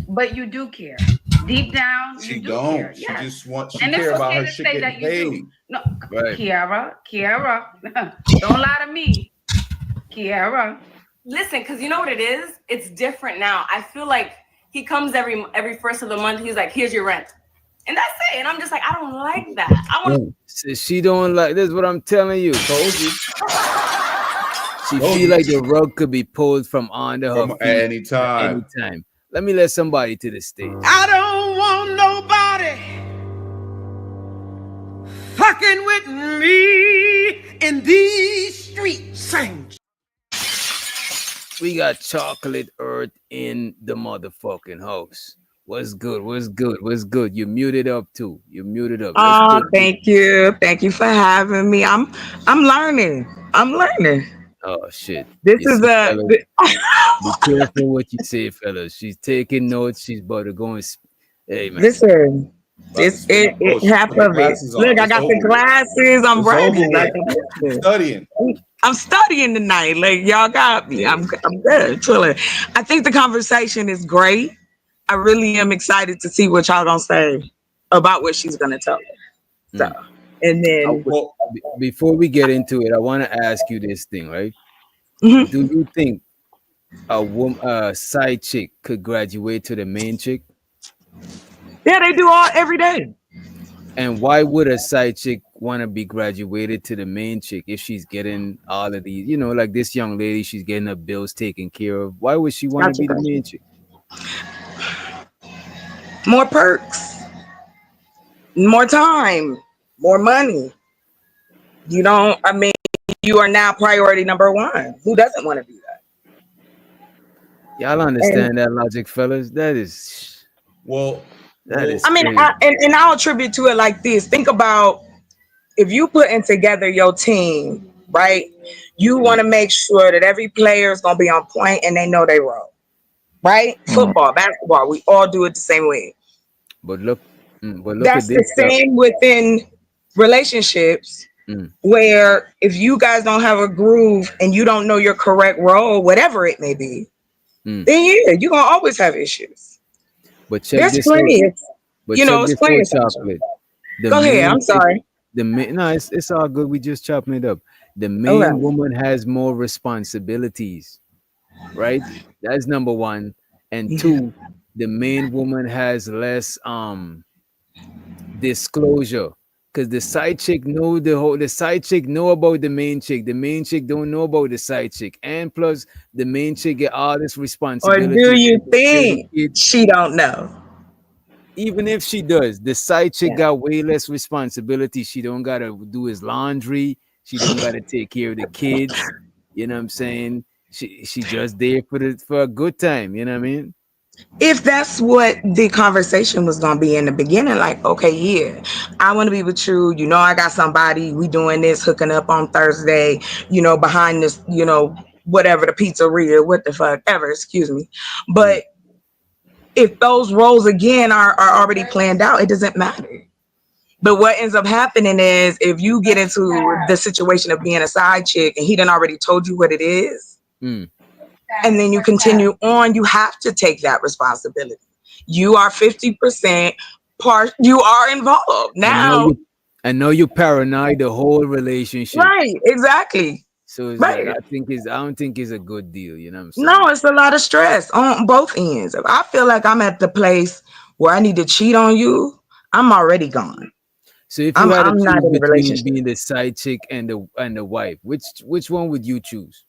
R: But you do care. Deep down,
F: She
R: you do
F: don't.
R: care.
F: She
R: Yes.
F: just wants. She
R: And it's
F: care about
R: okay
F: her
R: to
F: shit
R: say
F: getting
R: that you
F: paid.
R: do. No,
A: Right.
R: Kiara, don't lie to me. Kiara.
Q: Listen, because you know what it is? It's different now. I feel like he comes every first of the month. He's like, here's your rent. And that's it. And I'm just like, I don't like that. I want
A: She don't like this. Is what I'm telling you.
F: Told you.
A: She feel like the rug could be pulled from under her
F: From
A: feet
F: anytime.
A: anytime. Let me let somebody to the stage.
S: I don't want nobody fucking with me in these streets.
A: We got Chocolate Earth in the motherfucking house. What's good? What's good? What's good? You muted up too. You muted up.
T: Oh,
A: Let's go.
T: thank you. Thank you for having me. I'm learning. I'm learning.
A: Oh shit.
T: This
A: You
T: is
A: see,
T: a
A: fellas? Be careful what you say, fellas. She's taking notes. She's about to go and hey man.
T: listen. It's half
F: Put the
T: of it.
F: glasses on.
T: Look, I
F: It's
T: got the
F: over with.
T: glasses. I'm
F: It's
T: ready.
F: over
T: Like,
F: with. Studying.
T: I'm studying tonight. Like y'all got me. I'm good. Chilling. I think the conversation is great. I really am excited to see what y'all gonna say about what she's gonna tell us. So, and then
A: Before we get into it, I want to ask you this thing, right?
T: Mm-hmm.
A: Do you think a side chick could graduate to the main chick?
T: Yeah, they do every day.
A: And why would a side chick want to be graduated to the main chick if she's getting all of these, like this young lady, she's getting her bills taken care of? Why would she want to be the main chick?
T: More perks, more time, more money. You are now priority number one. Who doesn't want to do that?
A: Y'all understand that logic, fellas? That is crazy.
T: I'll attribute to it like this. Think about if you putting together your team, right? You want to make sure that every player is gonna be on point and they know they role. Right? Football, basketball, we all do it the same way.
A: But look
T: That's
A: at this.
T: the same within relationships, where if you guys don't have a groove and you don't know your correct role, whatever it may be, then you're gonna always have issues.
A: But check
T: There's
A: this
T: plenty
A: out.
T: of,
A: But
T: you know,
A: check
T: it's
A: this
T: plenty
A: out,
T: of
A: Chocolate.
T: Go ahead, I'm sorry.
A: It's all good. We just chopping it up. The main
T: right.
A: woman has more responsibilities, right? That's number one. And two, the main woman has less disclosure, because the side chick know the side chick know about the main chick. The main chick don't know about the side chick, and plus the main chick get all this
T: Or
A: responsibility.
T: do you think she don't know?
A: Even if she does, the side chick got way less responsibility. She don't gotta do his laundry. She don't gotta take care of the kids. You know what I'm saying? She just there for a good time. You know what I mean?
T: If that's what the conversation was gonna be in the beginning, like, okay, yeah, I want to be with you. I got somebody. We doing this, hooking up on Thursday. Behind this, whatever, the pizzeria, what the fuck ever. Excuse me, but if those roles again are already planned out, it doesn't matter. But what ends up happening is if you get into the situation of being a side chick and he done already told you what it is, and then you continue on, you have to take that responsibility. You are 50% part. You are involved now.
A: I know you paranoid the whole relationship.
T: Right, exactly.
A: So it's
T: Right.
A: like, I don't think it's a good deal. You know what I'm saying?
T: No, it's a lot of stress on both ends. If I feel like I'm at the place where I need to cheat on you, I'm already gone.
A: So if you had to
T: I'm not
A: choose
T: in a
A: between
T: relationship.
A: being the side chick and the wife, which one would you choose?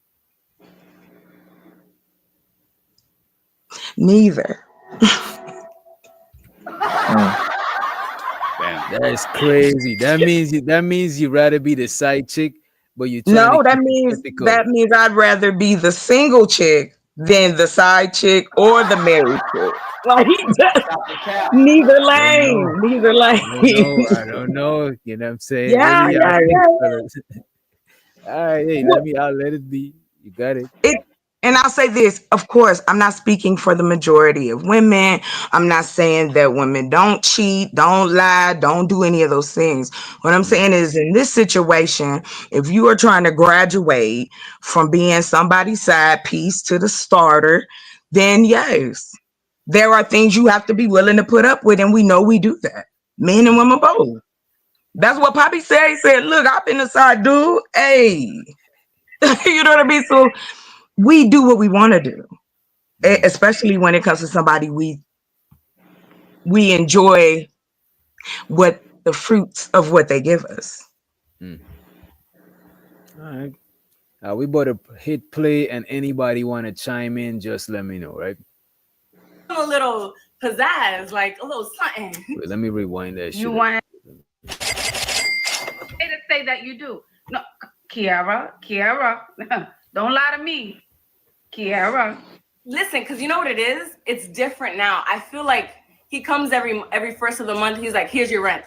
T: Neither.
A: Damn, that's crazy. That means you'd rather be the side chick, but you
T: No, that means I'd rather be the single chick than the side chick or the married chick. Like neither lane, neither lane.
A: I don't know. You know what I'm saying?
T: Yeah,
A: Maybe
T: yeah.
A: All right, hey, I'll let it be. You got it.
T: And I'll say this, of course, I'm not speaking for the majority of women. I'm not saying that women don't cheat, don't lie, don't do any of those things. What I'm saying is, in this situation, if you are trying to graduate from being somebody's side piece to the starter, then yes, there are things you have to be willing to put up with. And we know we do that. Men and women both. That's what Poppy said. He said, look, I've been the side dude. Hey, you know what I mean? So we do what we want to do, especially when it comes to somebody we enjoy what the fruits of what they give us.
A: All right. We about to hit play, and anybody want to chime in, just let me know, right?
Q: A little pizzazz, like a little something.
A: Wait, let me rewind that shit.
R: You want to say that you do. No, Kiara, don't lie to me. Kiara.
Q: Listen, because you know what it is? It's different now. I feel like he comes every first of the month. He's like, here's your rent.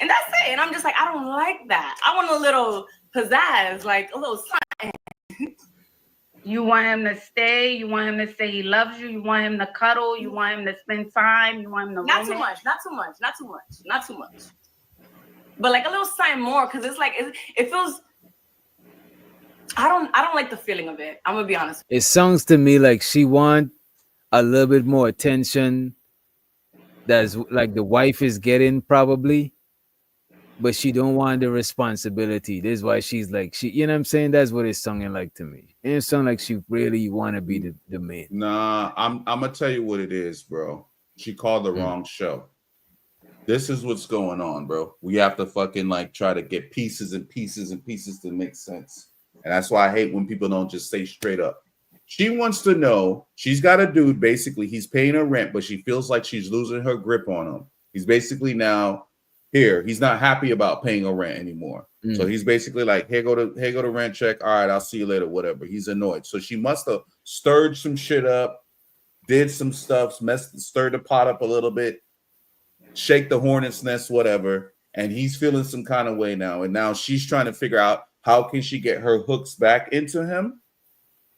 Q: And that's it. And I'm just like, I don't like that. I want a little pizzazz, like a little something.
R: You want him to stay. You want him to say he loves you. You want him to cuddle. You want him to spend time. You want him to
Q: not too much. But like a little something more, because it's like it feels. I don't like the feeling of it. I'm gonna be honest.
A: It sounds to me like she want a little bit more attention. That's like the wife is getting probably, but she don't want the responsibility. This is why she's like, you know what I'm saying? That's what it's sounding like to me. It sounds like she really want to be the man.
F: Nah, I'm gonna tell you what it is, bro. She called the wrong show. This is what's going on, bro. We have to fucking like try to get pieces and pieces and pieces to make sense. And that's why I hate when people don't just say straight up. She wants to know, she's got a dude, basically, he's paying her rent, but she feels like she's losing her grip on him. He's basically now here. He's not happy about paying her rent anymore. So he's basically like, here go to rent check. All right, I'll see you later, whatever. He's annoyed. So she must have stirred some shit up, did some stuff, stirred the pot up a little bit, shake the hornet's nest, whatever. And he's feeling some kind of way now. And now she's trying to figure out how can she get her hooks back into him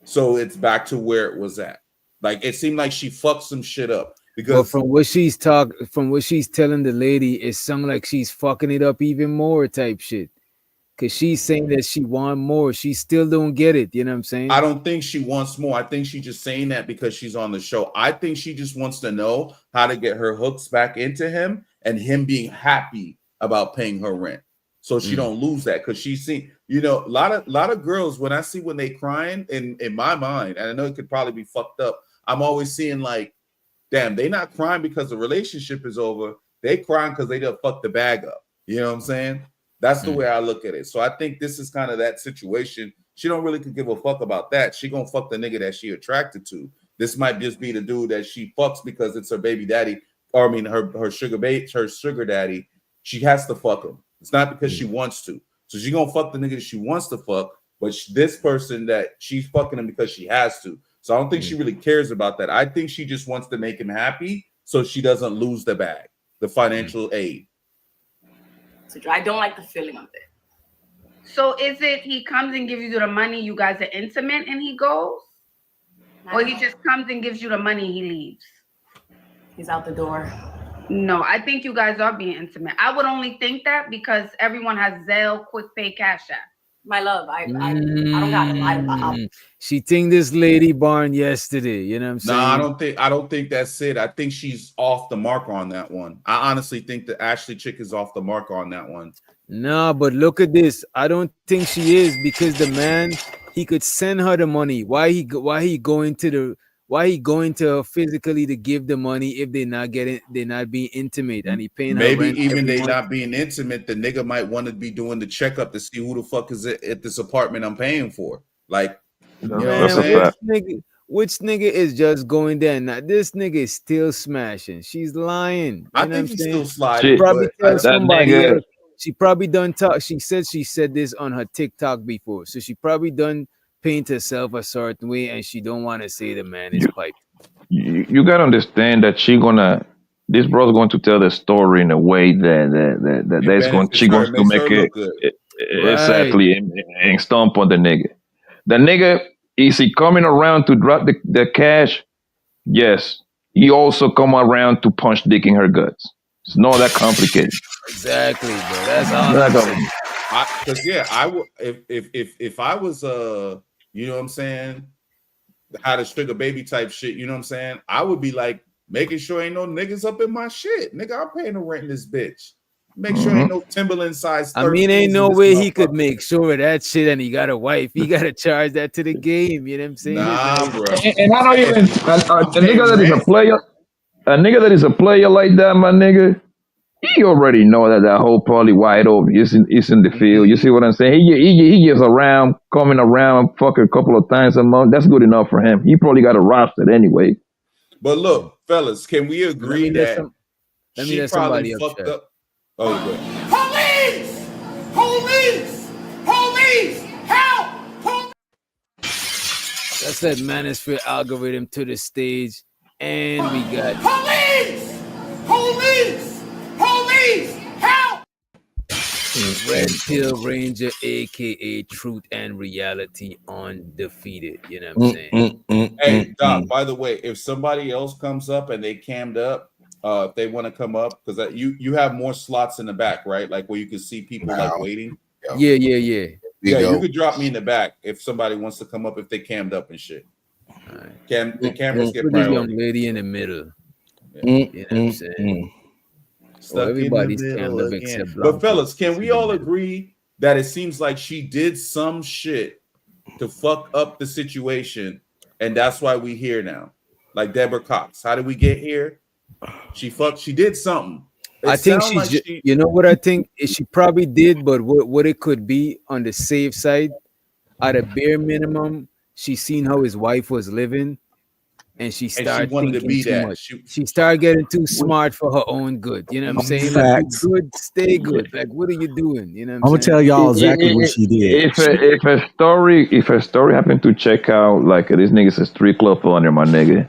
F: so it's back to where it was at. Like it seemed like she fucked some shit up because
A: from what she's telling the lady, it sounds like she's fucking it up even more type shit. Cause she's saying that she want more. She still don't get it. You know what I'm saying?
F: I don't think she wants more. I think she's just saying that because she's on the show. I think she just wants to know how to get her hooks back into him and him being happy about paying her rent. So she don't lose that because she's seen, you know, a lot of girls when they crying in my mind, and I know it could probably be fucked up. I'm always seeing like, damn, they not crying because the relationship is over. They crying because they done fucked the bag up. You know what I'm saying? That's the way I look at it. So I think this is kind of that situation. She don't really could give a fuck about that. She gonna fuck the nigga that she attracted to. This might just be the dude that she fucks because it's her baby daddy, or I mean her sugar daddy. She has to fuck him. It's not because she wants to. So she gonna fuck the nigga that she wants to fuck, but this person that she's fucking him because she has to. So I don't think she really cares about that. I think she just wants to make him happy so she doesn't lose the bag, the financial aid.
Q: So I don't like the feeling of it.
R: So is it he comes and gives you the money, you guys are intimate and he goes? Or he just comes and gives you the money, he leaves?
Q: He's out the door.
R: No, I think you guys are being intimate. I would only think that because everyone has Zelle, Quick Pay, Cash App.
Q: My love, I don't got to lie about it.
A: She think this lady born yesterday. You know what I'm saying?
F: No, I don't think that's it. I think she's off the mark on that one. I honestly think the Ashley chick is off the mark on that one.
A: No, but look at this. I don't think she is because the man, he could send her the money. Why he going to her physically to give the money if they're not being intimate and he paying her
F: maybe
A: rent
F: even they
A: month?
F: not being intimate, the nigga might want to be doing the checkup to see who the fuck is at this apartment I'm paying for. Like, you know what I'm saying?
A: Which nigga is just going there? Now this nigga is still smashing. She's lying.
F: I think he's still sliding.
A: Probably tell
F: that
A: somebody
F: nigga-
A: else. She probably done talk. She said this on her TikTok before, so she probably done paint herself a certain way, and she don't want to say the man is piped.
L: You gotta understand that this bro's going to tell the story in a way that she's going to make it exactly and stomp on the nigga. The nigga is he coming around to drop the cash? Yes. He also come around to punch dick in her guts. It's not that complicated.
A: Exactly, bro. That's all.
F: Because I would if I was you know what I'm saying, how to sugar baby type shit, you know what I'm saying? I would be like making sure ain't no niggas up in my shit. Nigga, I'm paying the rent in this bitch. Make sure ain't no Timberland size.
A: I mean, ain't no way he could make sure of that shit, and he got a wife. He got to charge that to the game. You know what I'm saying?
F: Nah, bro.
L: And I don't even a nigga that is a player. A nigga that is a player like that, my nigga. He already know that whole probably wide open. It's in the field. You see what I'm saying? He gets around, coming around, fuck a couple of times a month. That's good enough for him. He probably got a roster anyway.
F: But look, fellas, can we agree that she probably
A: somebody
F: fucked up? Oh, you go.
H: Police! Police! Police! Help!
A: That's that Manosphere algorithm to the stage, and we got
H: Police! Police! Police! Help!
A: Red Pill Ranger, aka Truth and Reality, undefeated. You know what I'm saying?
F: Hey, Doc, by the way, if somebody else comes up and they cammed up, if they want to come up, because you have more slots in the back, right? Like where you can see people like waiting.
A: Yeah.
F: Yeah, you could drop me in the back if somebody wants to come up if they cammed up and shit. The cameras get
A: Put the young
F: priority.
A: lady in the middle. You know what I'm saying?
F: Stuck
A: everybody's
F: in the middle
A: cammed up
F: again.
A: except
F: But
A: Blanco.
F: fellas, can we all agree that it seems like she did some shit to fuck up the situation, and that's why we here now? Like Deborah Cox. How did we get here? She did something.
A: I think you know what I think is she probably did, but what it could be on the safe side, at a bare minimum, she seen how his wife was living, and she started
F: wanted to
A: thinking
F: be
A: too
F: that.
A: much. She started getting too smart for her own good. You know what I'm saying? Like, you good, stay good. Like, what are you doing? You know what
U: I'm gonna tell y'all exactly what she did.
L: If a story happened to check out like this nigga's a street club owner, my nigga,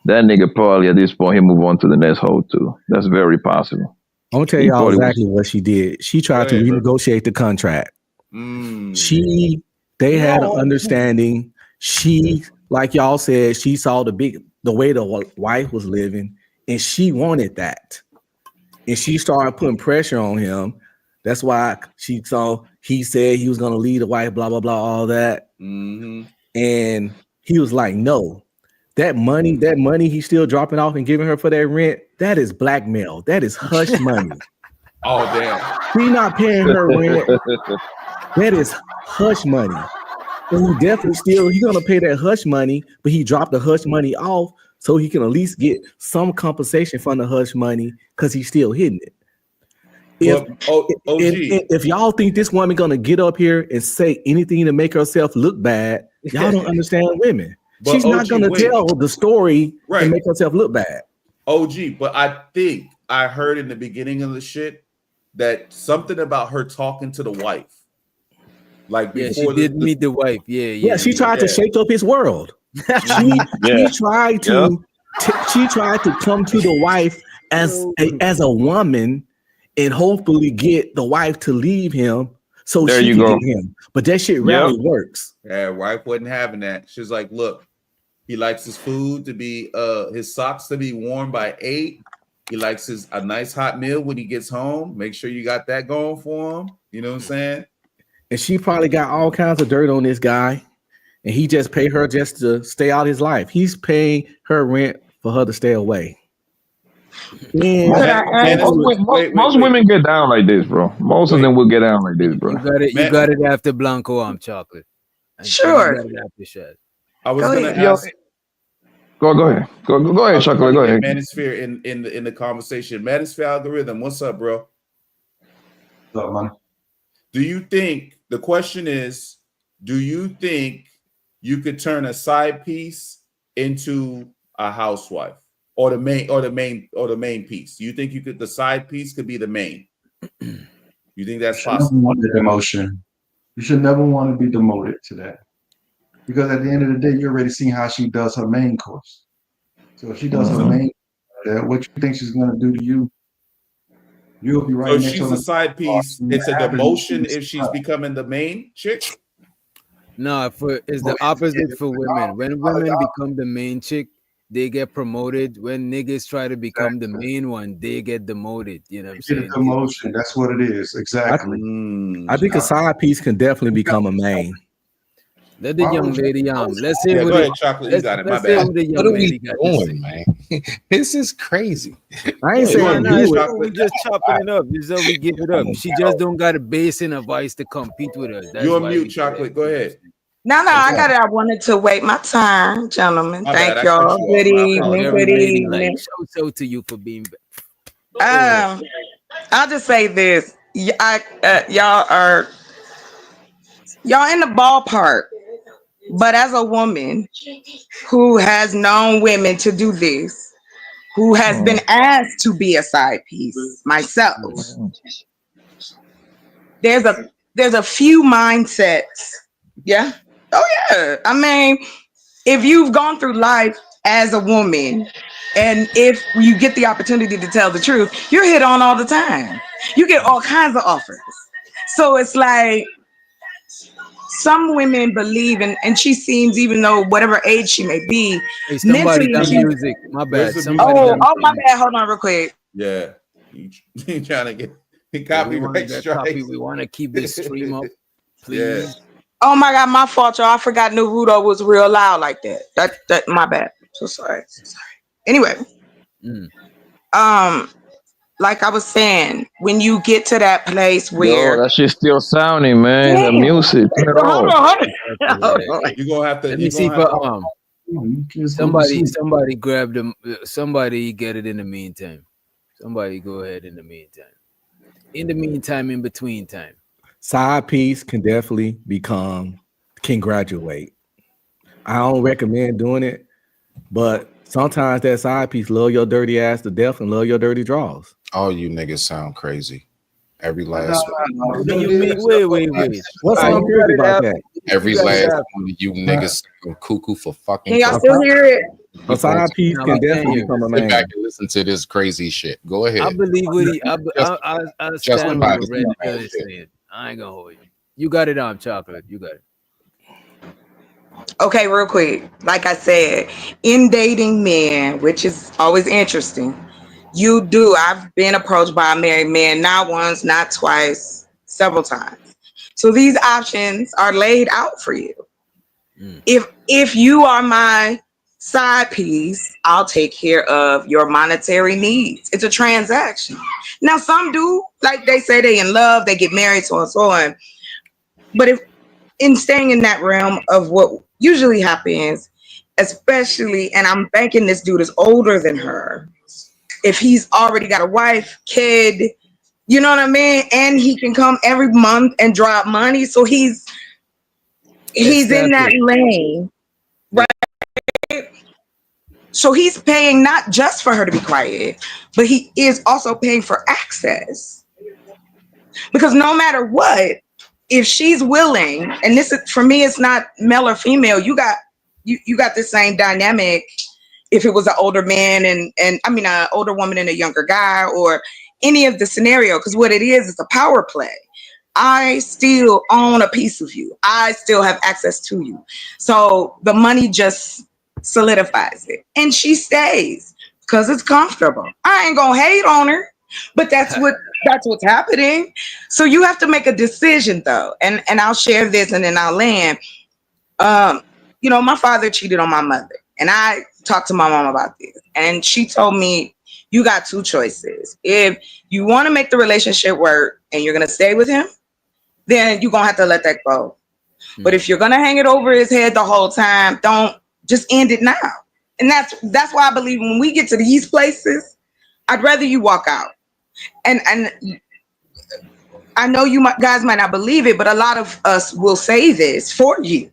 L: that nigga probably at this point he move on to the next hole too. That's very possible.
U: I'm gonna tell y'all exactly what she did. She tried to renegotiate the contract. They had an understanding. She, like y'all said, she saw the way the wife was living, and she wanted that. And she started putting pressure on him. That's why he said he was gonna leave the wife, blah blah blah, all that. And he was like, no. That money he's still dropping off and giving her for that rent, that is blackmail. That is hush money.
F: Oh, damn.
U: He not paying her rent. That is hush money. And he definitely he's gonna pay that hush money, but he dropped the hush money off so he can at least get some compensation from the hush money because he's still hitting it. If y'all think this woman gonna get up here and say anything to make herself look bad, y'all don't understand women.
F: But
U: she's not gonna tell the story and make herself look bad.
F: OG, but I think I heard in the beginning of the shit that something about her talking to the wife. Like before
A: she did meet the wife.
U: Yeah, she tried to shake up his world. She tried to come to the wife as a woman and hopefully get the wife to leave him so
L: there
U: she
L: you
U: can
L: go.
U: get him. But that shit rarely works.
F: Yeah, wife wasn't having that. She's like, look, he likes his food to be his socks to be worn by 8. He likes a nice hot meal when he gets home. Make sure you got that going for him. You know what I'm saying?
U: And she probably got all kinds of dirt on this guy, and he just paid her just to stay out his life. He's paying her rent for her to stay away.
L: Most women get down like this, bro. Most of them will get down like this, bro.
A: You got it after Blanco arm chocolate.
U: Sure.
A: You got it after Shad.
F: I was gonna ask.
L: Go ahead. Go ahead, chocolate. Go ahead.
F: Manosphere in the conversation. Manosphere algorithm. What's up, bro?
V: What's up, man?
F: Do you think the question is? Do you think you could turn a side piece into a housewife, or the main piece? Do you think the side piece could be the main? You think that's possible?
V: You should never want to be demoted to that, because at the end of the day, you're already seeing how she does her main course. So if she does her main, what you think she's going to do to you? You'll be right.
F: So she's a side piece. It's a demotion if she's becoming the main chick.
A: No, it's the opposite for women. When women become the main chick, they get promoted. When niggas try to become the main one, they get demoted. You know what I'm
V: Get a
A: saying?
V: demotion. That's what it is. Exactly.
U: I think a side piece can definitely become a main.
A: Let the young lady let's see
F: Yeah,
A: what
F: go ahead, Chocolate. You got it. My
A: let's see
F: bad.
A: what the
C: What
A: young
C: are
A: lady
C: we
A: got to say.
C: doing, man? This is crazy.
U: I ain't
F: You
U: saying
F: on
U: do
F: mute,
U: it.
F: Chocolate.
A: We just chopping it up. This is how we give it up. She just don't got a base in her voice to compete with us. That's
F: You on
A: why
F: mute,
A: we do
F: Chocolate.
A: that.
F: Go ahead.
T: No, I got it. I wanted to wait my turn, gentlemen.
F: My bad.
T: Thank
F: I cut
T: y'all.
F: you
T: Good
F: off. My
T: evening.
A: Every
T: Good
A: lady like
T: evening.
A: shout to you for being.
T: I'll just say this. Y'all in the ballpark. But as a woman who has known women to do this, who has been asked to be a side piece myself, there's a few mindsets. Yeah. Oh yeah. I mean, if you've gone through life as a woman, and if you get the opportunity to tell the truth, you're hit on all the time. You get all kinds of offers. So it's like some women believe, and she seems, even though whatever age she may be,
A: Hey, somebody
T: mentally
A: got
T: she's.
A: music. My bad.
F: Where's the
A: Somebody
F: music?
A: got
T: My bad. Hold on real quick.
F: Yeah. You trying to get
A: we want
F: copyright
A: that
F: strikes.
A: copy. We want to keep this stream up, please.
F: Yeah.
T: Oh my God, my fault, y'all. I forgot Naruto was real loud like that. That my bad. So sorry. Anyway, like I was saying, when you get to that place
L: Yo,
T: where
L: that shit's still sounding, man. The music. Turn it
T: hold
L: off.
T: on.
F: You're gonna have to.
A: Let me see if somebody grab them. Somebody get it in the meantime. Somebody go ahead in the meantime. In the meantime, in between time.
U: Side piece can definitely can graduate. I don't recommend doing it, but sometimes that side piece love your dirty ass to death and love your dirty draws.
C: All you niggas sound crazy. Every last one.
A: What do you mean? Wait.
U: What's so crazy about that?
C: Every last one of you niggas sound cuckoo for fucking.
T: Can y'all still hear it?
U: A side piece can definitely become a
C: Sit
U: man.
C: back and listen to this crazy shit. Go ahead.
A: I believe what he. I
C: Just
A: stand
C: like
A: with
C: that.
A: Red Pill saying. I ain't gonna hold you. You got it on, Chocolate. You got it.
T: Okay, real quick. Like I said, in dating men, which is always interesting, I've been approached by a married man, not once, not twice, several times. So these options are laid out for you. If you are my side piece, I'll take care of your monetary needs. It's a transaction. Now, some do, like they say they in love, they get married, so on and so on. But if in staying in that realm of what usually happens, especially, and I'm thinking this dude is older than her, if he's already got a wife, kid, you know what I mean? And he can come every month and drop money. So he's in that lane, right? So he's paying not just for her to be quiet, but he is also paying for access. Because no matter what, if she's willing, and this is, for me, it's not male or female, you got the same dynamic if it was an older man and I mean an older woman and a younger guy, or any of the scenario, because what it is a power play. I still own a piece of you. I still have access to you. So the money just solidifies it. And she stays because it's comfortable. I ain't gonna hate on her, but that's what's happening. So you have to make a decision though. And I'll share this and then I'll land. My father cheated on my mother. And I talked to my mom about this. And she told me, you got two choices. If you want to make the relationship work and you're going to stay with him, then you're going to have to let that go. But if you're going to hang it over his head the whole time, don't just end it now. And that's why I believe when we get to these places, I'd rather you walk out. And I know guys might not believe it, but a lot of us will say this for you.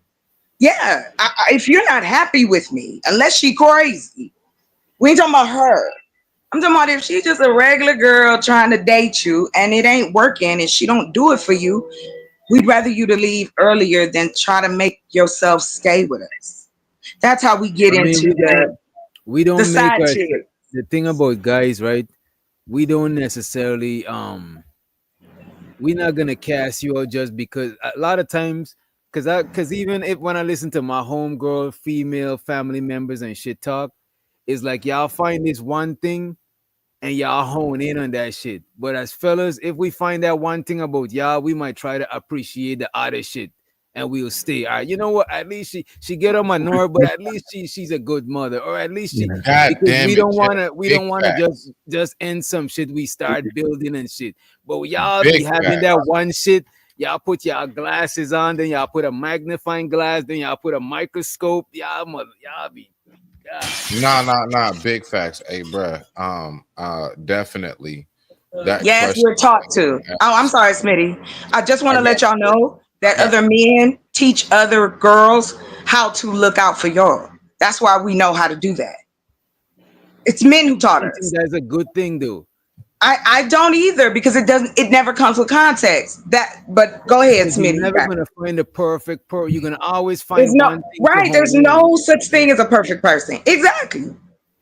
T: Yeah, if you're not happy with me, unless she crazy, we ain't talking about her. I'm talking about if she's just a regular girl trying to date you and it ain't working and she don't do it for you, we'd rather you to leave earlier than try to make yourself stay with us. That's how we get into the side chick.
A: The thing about guys, right? We don't necessarily we're not gonna cast you out just because a lot of times Cause even if when I listen to my homegirl, female family members and shit talk, it's like y'all find this one thing and y'all hone in on that shit. But as fellas, if we find that one thing about y'all, we might try to appreciate the other shit and we'll stay. All right, you know what? At least she get on my nerve, but at least she's a good mother, or at least she.
C: God
A: Because
C: damn
A: we
C: it,
A: don't
C: Jeff.
A: wanna
C: Big
A: just end some shit we start building and shit. But y'all
C: Big
A: be having
C: facts.
A: that one shit. Y'all put y'all glasses on, then y'all put a magnifying glass, then y'all put a microscope. Y'all be.
C: Nah. Big facts. Hey, bruh. Definitely. That
T: Yes,
C: question.
T: we're taught to. Oh, I'm sorry, Smitty. I just want to let y'all know that other men teach other girls how to look out for y'all. That's why we know how to do that. It's men who taught
A: I
T: us.
A: think that's a good thing, though.
T: I don't either, because it never comes with context. But go ahead,
A: Because you're
T: Smitty.
A: never gonna find the perfect per. You're gonna always find
T: There's no
A: one thing. to
T: right. There's
A: hone in on.
T: no such thing as a perfect person. Exactly.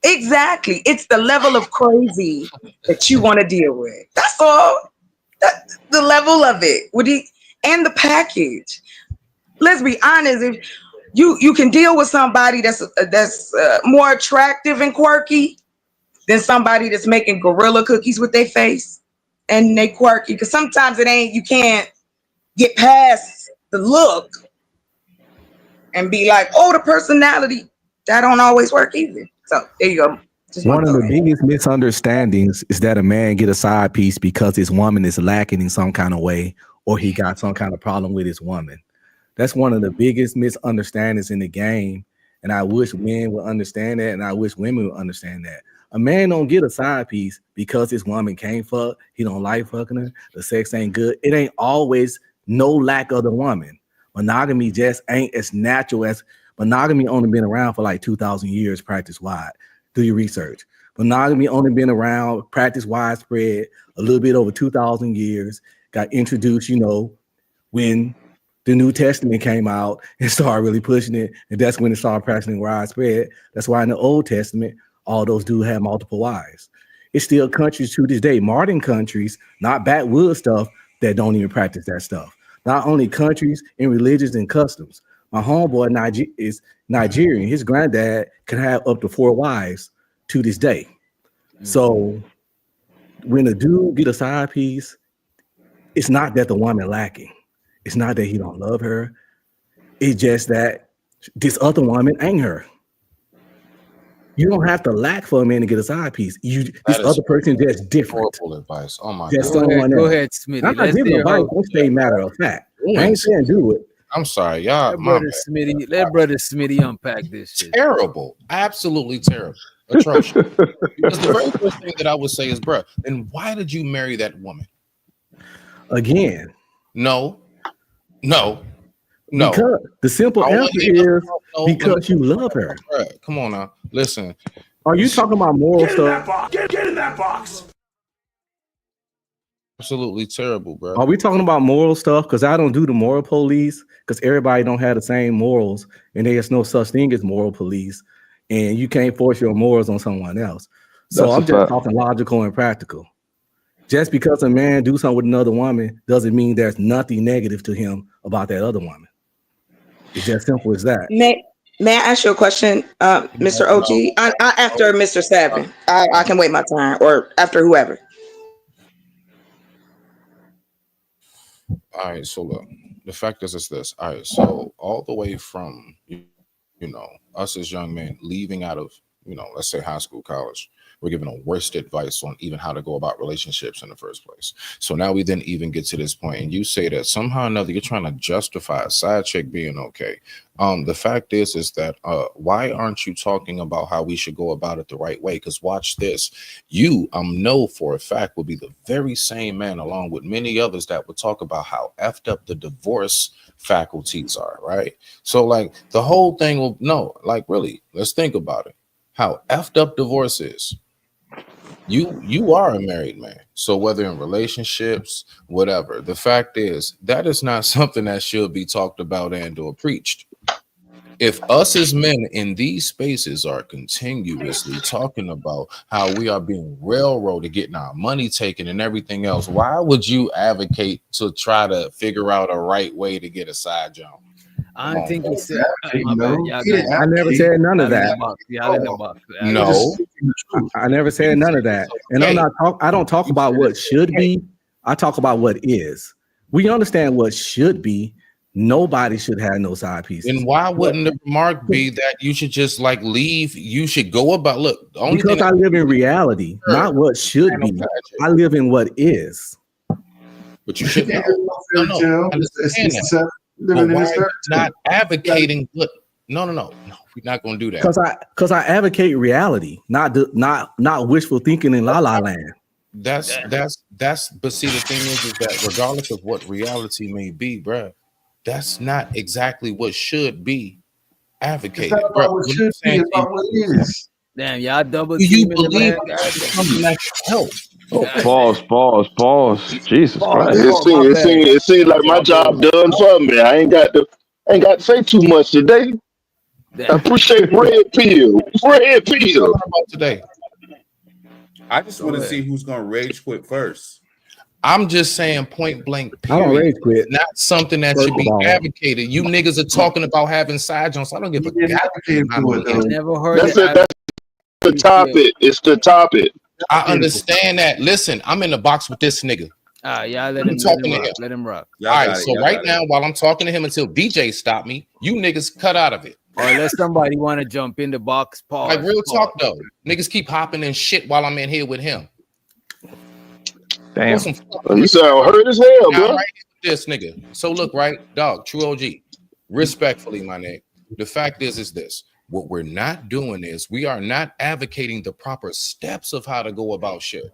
T: It's the level of crazy that you want to deal with. That's all. The level of it. And the package. Let's be honest. If you can deal with somebody that's more attractive and quirky than somebody that's making gorilla cookies with their face and they quirky. Because sometimes you can't get past the look and be like, oh, the personality. That don't always work either. So there you go.
U: One of the biggest misunderstandings is that a man get a side piece because his woman is lacking in some kind of way, or he got some kind of problem with his woman. That's one of the biggest misunderstandings in the game. And I wish men would understand that, and I wish women would understand that. A man don't get a side piece because his woman can't fuck. He don't like fucking her. The sex ain't good. It ain't always no lack of the woman. Monogamy just ain't as natural as monogamy. Only been around for like 2,000 years, practice wide. Do your research. Monogamy only been around, practice widespread, a little bit over 2,000 years. Got introduced, when the New Testament came out and started really pushing it, and that's when it started practicing widespread. That's why in the Old Testament, all those dudes have multiple wives. It's still countries to this day, modern countries, not backwoods stuff, that don't even practice that stuff. Not only countries and religions and customs. My homeboy is Nigerian. His granddad can have up to 4 wives to this day. So when a dude get a side piece, it's not that the woman lacking. It's not that he don't love her. It's just that this other woman ain't her. You don't have to lack for a man to get a side piece. This other person just different.
C: Horrible advice. Oh my
U: Just
C: God.
U: Go
A: ahead, Smitty.
U: I'm not
A: Let's
U: giving
A: hear
U: advice.
A: how-
U: I'm saying matter of fact. I ain't saying do it.
C: I'm sorry, y'all.
A: Let
C: My
A: brother
C: bad.
A: Smitty, let brother Smitty unpack this shit.
C: Terrible, absolutely terrible, atrocious. Because the very first thing that I would say is, bruh, then why did you marry that woman?
U: Again.
C: No.
U: Because the simple answer is because you love her.
C: Bruh, come on now. Listen.
U: Are you talking about moral stuff?
S: Get in that box.
C: Absolutely terrible, bro.
U: Are we talking about moral stuff? Because I don't do the moral police, because everybody don't have the same morals, and there's no such thing as moral police, and you can't force your morals on someone else. So
L: That's
U: I'm
L: a
U: just
L: fact.
U: talking logical and practical. Just because a man do something with another woman doesn't mean there's nothing negative to him about that other woman. It's just simple as that.
T: May I ask you a question, Mr. OG? After Mr. Savin, I can wait my turn, or after whoever.
C: All right, so look, the fact is this. All right, so all the way from us as young men leaving out of let's say high school, college, we're given a worst advice on even how to go about relationships in the first place. So now we then even get to this point, and you say that somehow or another you're trying to justify a side chick being okay. The fact is that why aren't you talking about how we should go about it the right way? Because watch this, you know for a fact will be the very same man, along with many others, that would talk about how effed up the divorce faculties are, right? So like the whole thing will really, let's think about it. How effed up divorce is. You are a married man. So whether in relationships, whatever, the fact is that is not something that should be talked about and or preached. If us as men in these spaces are continuously talking about how we are being railroaded, getting our money taken and everything else, why would you advocate to try to figure out a right way to get a side job?
A: I don't think he said.
V: You know,
U: I never said none of that.
A: Y'all in the box.
C: No,
U: I never said none of that. And I'm not I don't talk about what should be. I talk about what is. We understand what should be. Nobody should have no side pieces.
C: then why wouldn't the remark be that you should just like leave? You should go about. Look, the only
U: Because
C: thing
U: I live in reality, not what should be. I live in what is.
C: But you should know. No, I understand that. But why are you not advocating? Look, no, we're not going to do that.
U: Because I advocate reality, not wishful thinking in La La Land.
C: But see, the thing is that regardless of what reality may be, bro, that's not exactly what should be advocated.
V: It's not about what should be, it's about what is.
A: Damn, y'all double
C: Do you
A: teaming
C: believe
A: the man.
C: something that can help?
L: Pause. Jesus Christ.
S: It seems like my job done for me. I ain't got to say too much today. I appreciate red pill. Red pill.
C: About today.
F: I just want to see who's gonna rage quit first.
C: I'm just saying point blank.
U: I don't rage quit.
C: Not something that should be advocated. You niggas are talking about having side jumps. I don't give a goddamn.
A: Never heard
S: That's
A: it.
S: That's the topic. It's the topic.
C: I understand that. Listen, I'm in the box with this nigga.
A: Yeah,
C: Let him
A: rock.
C: All right, so right now, while I'm talking to him until DJ stop me, you niggas cut out of it.
A: Or unless somebody want to jump in the box, pause.
C: Like real talk though, niggas keep hopping and shit while I'm in here with him.
L: Damn.
S: You sound hurt as hell,
C: Now,
S: bro.
C: right, this nigga. So look, right, dog, true OG. Respectfully, my name. The fact is this. What we're not doing is we are not advocating the proper steps of how to go about shit.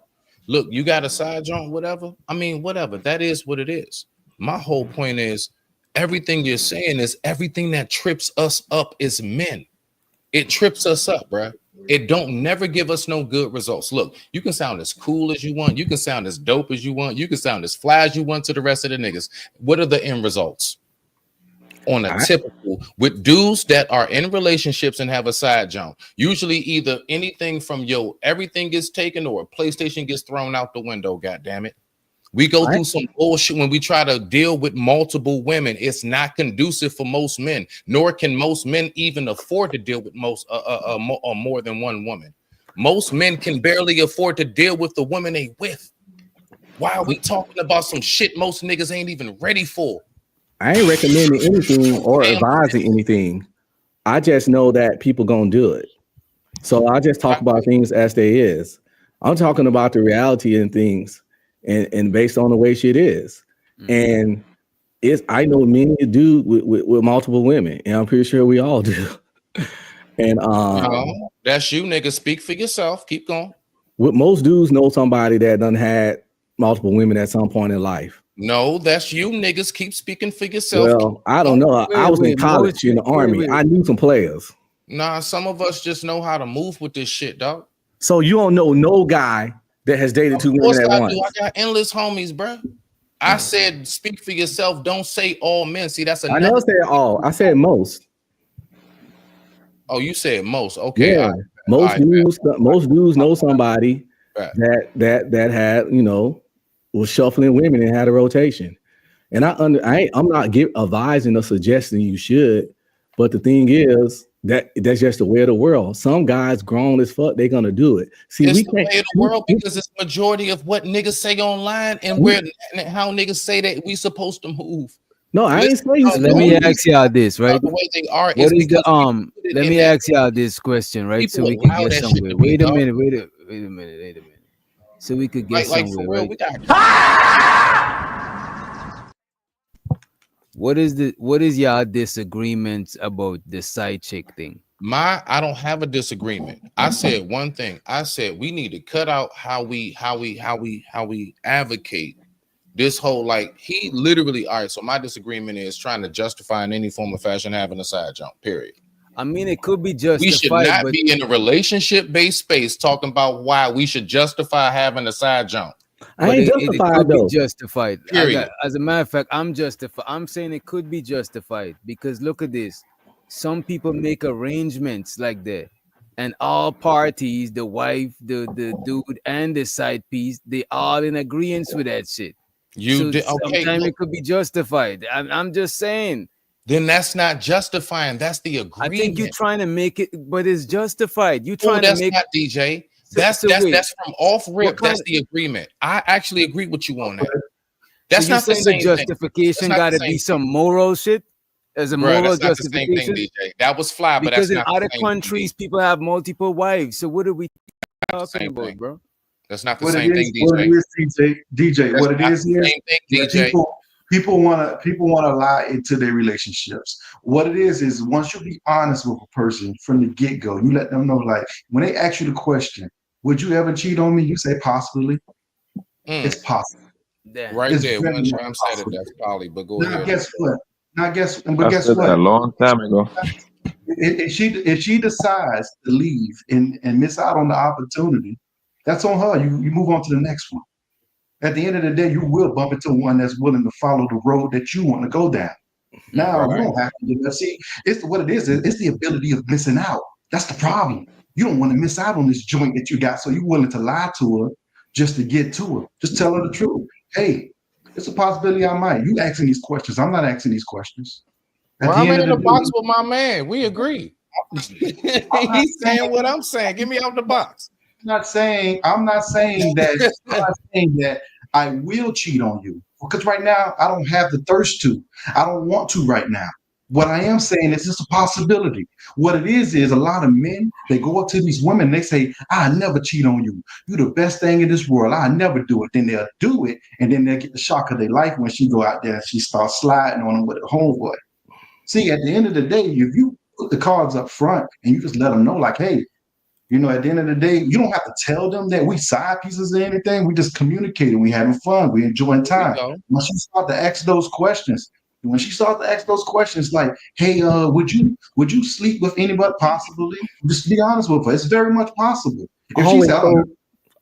C: Look, you got a side joint, whatever. I mean, whatever. That is what it is. My whole point is everything you're saying is everything that trips us up is men. It trips us up, bruh. It don't never give us no good results. Look, you can sound as cool as you want. You can sound as dope as you want. You can sound as fly as you want to the rest of the niggas. What are the end results? On a typical with dudes that are in relationships and have a side jump, usually either anything from everything gets taken or a PlayStation gets thrown out the window. God damn it. We go through some bullshit when we try to deal with multiple women. It's not conducive for most men, nor can most men even afford to deal with more than one woman. Most men can barely afford to deal with the woman they with. Why are we talking about some shit most niggas ain't even ready for?
U: I ain't recommending anything or advising anything. I just know that people gonna do it. So I just talk about things as they is. I'm talking about the reality and things and based on the way shit is. And I know many do with multiple women, and I'm pretty sure we all do. And
C: that's you, nigga. Speak for yourself. Keep going.
U: With most dudes know somebody that done had multiple women at some point in life.
C: No, that's you, niggas. Keep speaking for yourself.
U: Well, I don't know. I was in college in the army. I knew some players.
C: Nah, some of us just know how to move with this shit, dog.
U: So you don't know no guy that has dated two women at once.
C: I got endless homies, bro. I said, speak for yourself. Don't say all men. See, that's
U: I never said all. I said most.
C: Oh, you said most. Okay.
U: Yeah. Most dudes know somebody that had, was shuffling women and had a rotation. And I'm not advising or suggesting you should, but the thing is that's just the way of the world. Some guys grown as fuck, they're gonna do it. See,
C: it's the way of the world because it's majority of what niggas say online and how niggas say that we supposed to move.
U: No, I ain't saying.
A: Let me ask y'all this, right?
C: The way they are
A: what is the let me ask y'all this question, right? So we can get somewhere. Wait a minute. So we could get somewhere, right? What is y'all disagreements about the side chick thing?
C: I don't have a disagreement. I said one thing. I said we need to cut out how we advocate this whole he literally. All right, so my disagreement is trying to justify in any form of fashion having a side jump. Period.
A: I mean, it could be justified.
C: We should not be in a relationship-based space talking about why we should justify having a side jump.
U: I ain't justified though.
A: Justified.
C: Period.
A: As a matter of fact, I'm justified. I'm saying it could be justified because look at this. Some people make arrangements like that, and all parties, the wife, the dude, and the side piece, they all in agreement with that shit.
C: Sometimes
A: it could be justified. I'm just saying.
C: then that's not justifying. That's the
A: I
C: agreement.
A: think you're trying to make it, but it's justified. You trying to
C: that's
A: make
C: not DJ.
A: So-
C: That's
A: so wait.
C: that's from off rip.
A: What kind
C: That's
A: of-
C: the agreement. I actually agree with you on that. That's
A: so you're
C: not the
A: saying
C: same
A: the
C: thing.
A: justification
C: That's not
A: got
C: the
A: to
C: same
A: be some moral shit as a
C: Bruh,
A: moral
C: that's not the same
A: justification.
C: thing, DJ. That was fly, but
A: Because
C: that's
A: in
C: not the
A: other
C: same thing,
A: countries, people have multiple wives. So what are we talking
C: same
A: about,
C: thing.
A: bro?
C: That's not the
V: What
C: same
V: it is,
C: thing,
V: what it
C: DJ.
V: is, DJ,
C: That's
V: what it
C: not
V: is
C: the same thing,
V: that
C: DJ.
V: people wanna lie into their relationships. What it is once you be honest with a person from the get go, you let them know, like when they ask you the question, would you ever cheat on me? You say possibly. It's possible.
C: Right
V: It's
C: there.
V: very
C: One
V: much
C: time said it.
V: possible.
C: That's probably, but go
V: Now
C: ahead.
V: guess what?
L: I
V: Guess
L: said
V: what?
L: that a long time ago.
V: If she decides to leave and miss out on the opportunity, that's on her. You move on to the next one. At the end of the day, you will bump into one that's willing to follow the road that you want to go down. Now you don't have to do that. See, it's what it is. It's the ability of missing out. That's the problem. You don't want to miss out on this joint that you got, so you're willing to lie to her just to get to her. Just tell her the truth. Hey, it's a possibility I might. You asking these questions. I'm not asking these questions.
C: Well, I'm in the box with my man. We agree. He's saying what I'm saying. Get me out the box.
V: I'm not saying that I'm not saying that I will cheat on you. Because right now I don't have the thirst to. I don't want to right now. What I am saying is it's a possibility. What it is a lot of men, they go up to these women, they say, I never cheat on you. You're the best thing in this world. I never do it. Then they'll do it, and then they'll get the shock of their life when she go out there and she starts sliding on them with a homeboy. See, at the end of the day, if you put the cards up front and you just let them know, like, hey, you know, at the end of the day, you don't have to tell them that we side pieces or anything. We just communicating. We having fun. We enjoying time. When she start to ask those questions, like, hey, would you sleep with anybody possibly? Just be honest with her. It's very much possible. If she said,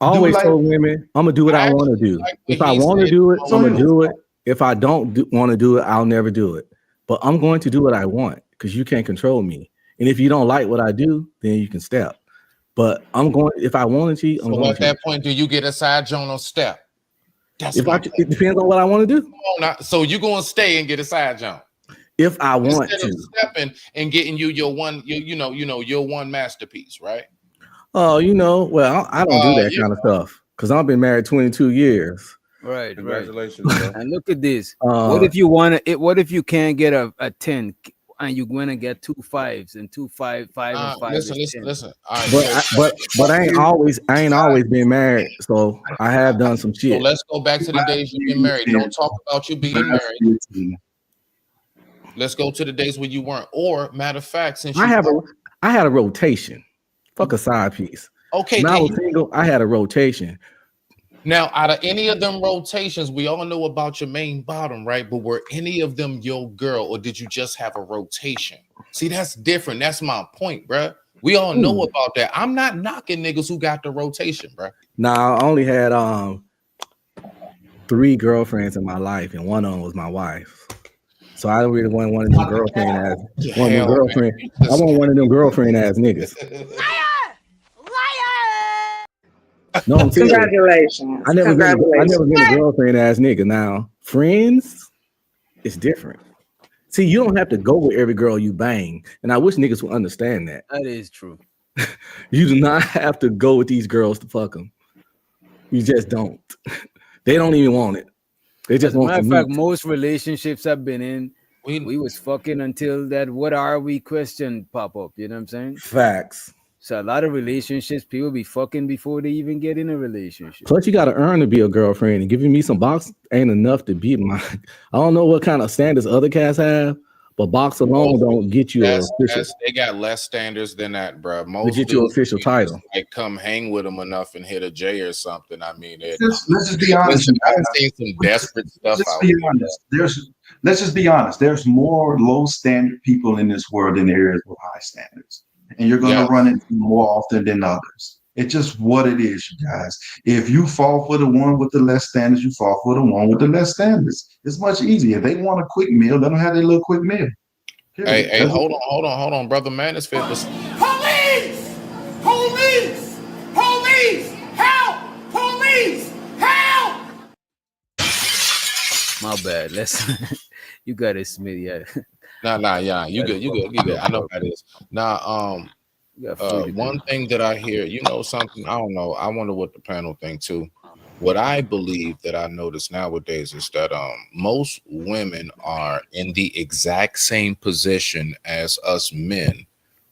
U: Always
V: like-
U: told women, I'm gonna do what I want to do. If I want to do it, I'm gonna do it. If I don't want to do it, I'll never do it. But I'm going to do what I want because you can't control me. And if you don't like what I do, then you can step. But I'm going. If I want to cheat, I'm
C: So
V: Mm-hmm.
U: going
C: at
U: to.
C: that point, do you get a side joint on step?
U: It depends on what I want to do.
C: So you gonna stay and get a side jump
U: If I want
C: instead
U: to.
C: of stepping and getting you your one, your one masterpiece, right?
U: Oh, well, I don't do that kind of stuff because I've been married 22 years.
A: Right.
F: Congratulations, bro.
A: And look at this. What if you want to? What if you can't get a 10 and you're gonna get 2 5s and 2 5 5 and 5?
C: Listen. All right,
U: But I ain't always been married, so I have done some shit.
C: So let's go back to the days you've been married. Don't talk about you being married. Let's go to the days when you weren't. Or matter of fact, since
U: I had a rotation. Fuck a side piece.
C: Okay,
U: When I
C: then
U: was single, I had a rotation.
C: now, out of any of them rotations, we all know about your main bottom, right? But were any of them your girl, or did you just have a rotation? See, that's different. That's my point, bruh. We all know about that. I'm not knocking niggas who got the rotation, bruh.
U: Now I only had 3 girlfriends in my life, and one of them was my wife. So I don't really want one of them girlfriend ass. I want one of them girlfriend ass niggas. No, I'm serious.
T: Congratulations.
U: I never been a girlfriend ass nigga. Now, friends, it's different. See, you don't have to go with every girl you bang, and I wish niggas would understand that.
A: That is true.
U: You do not have to go with these girls to fuck them. You just don't. They don't even want it. They just
A: As a
U: want
A: matter
U: to
A: of fact,
U: meet.
A: most relationships I've been in, we was fucking until that "what are we" question pop up. You know what I'm saying?
U: Facts.
A: So a lot of relationships, people be fucking before they even get in a relationship.
U: Plus, you got to earn to be a girlfriend, and giving me some box ain't enough to be my. I don't know what kind of standards other cats have, but box alone don't get you a official.
C: They got less standards than that, bro.
U: To
C: Most
U: get you an
C: dudes
U: official title.
C: just, like, come hang with them enough and hit a J or something. I mean,
V: Let's just be honest.
C: I've seen some desperate stuff
V: Let's
C: out
V: be
C: there.
V: honest. Let's just be honest. There's more low standard people in this world than there is with high standards, and you're going to run into more often than others. It's just what it is, you guys. If you fall for the one with the less standards, you fall for the one with the less standards. It's much easier. If they want a quick meal, let them have their little quick meal. Period.
C: Hey, hold on, brother Manisfit was
H: Police! Police! Police! Help! Police! Help!
A: My bad. Let's. You got it, Smitty.
C: Yeah, you good. I know how it is. Now, one thing that I hear, you know, something I don't know. I wonder what the panel think too. What I believe that I notice nowadays is that most women are in the exact same position as us men,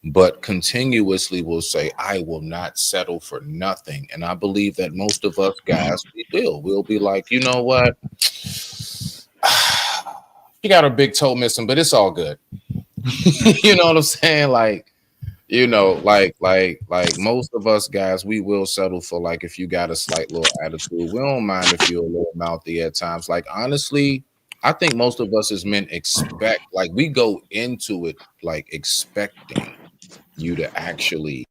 C: but continuously will say, I will not settle for nothing. And I believe that most of us guys, we'll be like, you know what? She got her big toe missing, but it's all good. You know what I'm saying? Like, you know, like most of us guys, we will settle for like if you got a slight little attitude. We don't mind if you're a little mouthy at times. Like, honestly, I think most of us as men expect, like, we go into it like expecting you to actually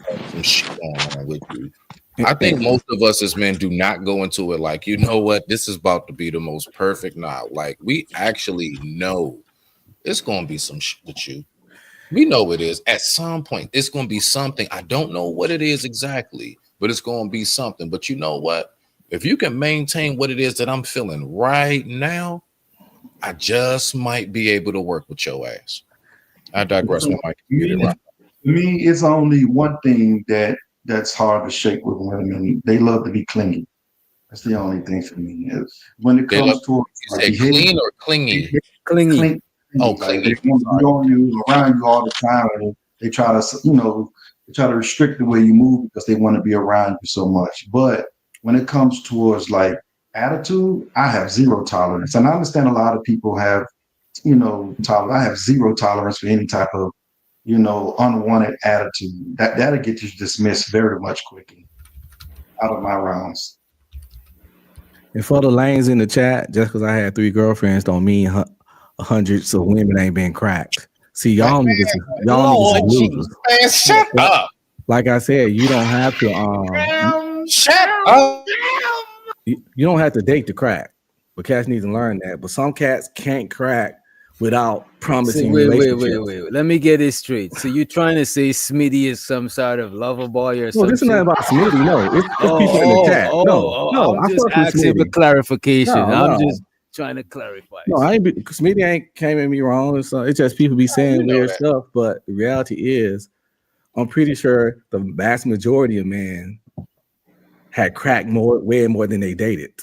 C: have some shit going on with you. I think most of us as men do not go into it like, you know what, this is about to be the most perfect night. Like, we actually know it's gonna be some shit with you. We know it is. At some point, it's going to be something. I don't know what it is exactly, but it's going to be something. But you know what? If you can maintain what it is that I'm feeling right now, I just might be able to work with your ass. I digress.
V: To me, it's only one thing that's hard to shake with women. They love to be clingy. That's the only thing for me. Is when it comes to
C: clean or clingy?
V: Clingy.
C: Oh,
V: like they want to be on you, around you all the time, and they try to restrict the way you move because they want to be around you so much. But when it comes towards like attitude, I have zero tolerance, and I understand a lot of people have, tolerance. I have zero tolerance for any type of, unwanted attitude. That'll get you dismissed very much quickly out of my rounds.
U: And for the lanes in the chat, just because I had 3 girlfriends don't mean hundreds of women ain't been cracked. See, y'all niggas are losers.
C: Man, shut up.
U: Like I said, you don't have to
C: shut up.
U: You don't have to date the crack, but cats need to learn that. But some cats can't crack without promising relationships.
A: Wait. Let me get this straight. So you're trying to say Smitty is some sort of lover boy or something?
U: No, this is not about Smitty. No, it's people in the chat. No,
A: I'm just asking for clarification. I'm just trying to clarify.
U: No, Smitty ain't came at me wrong. It's just people be saying weird stuff, but the reality is, I'm pretty sure the vast majority of men had cracked way more than they dated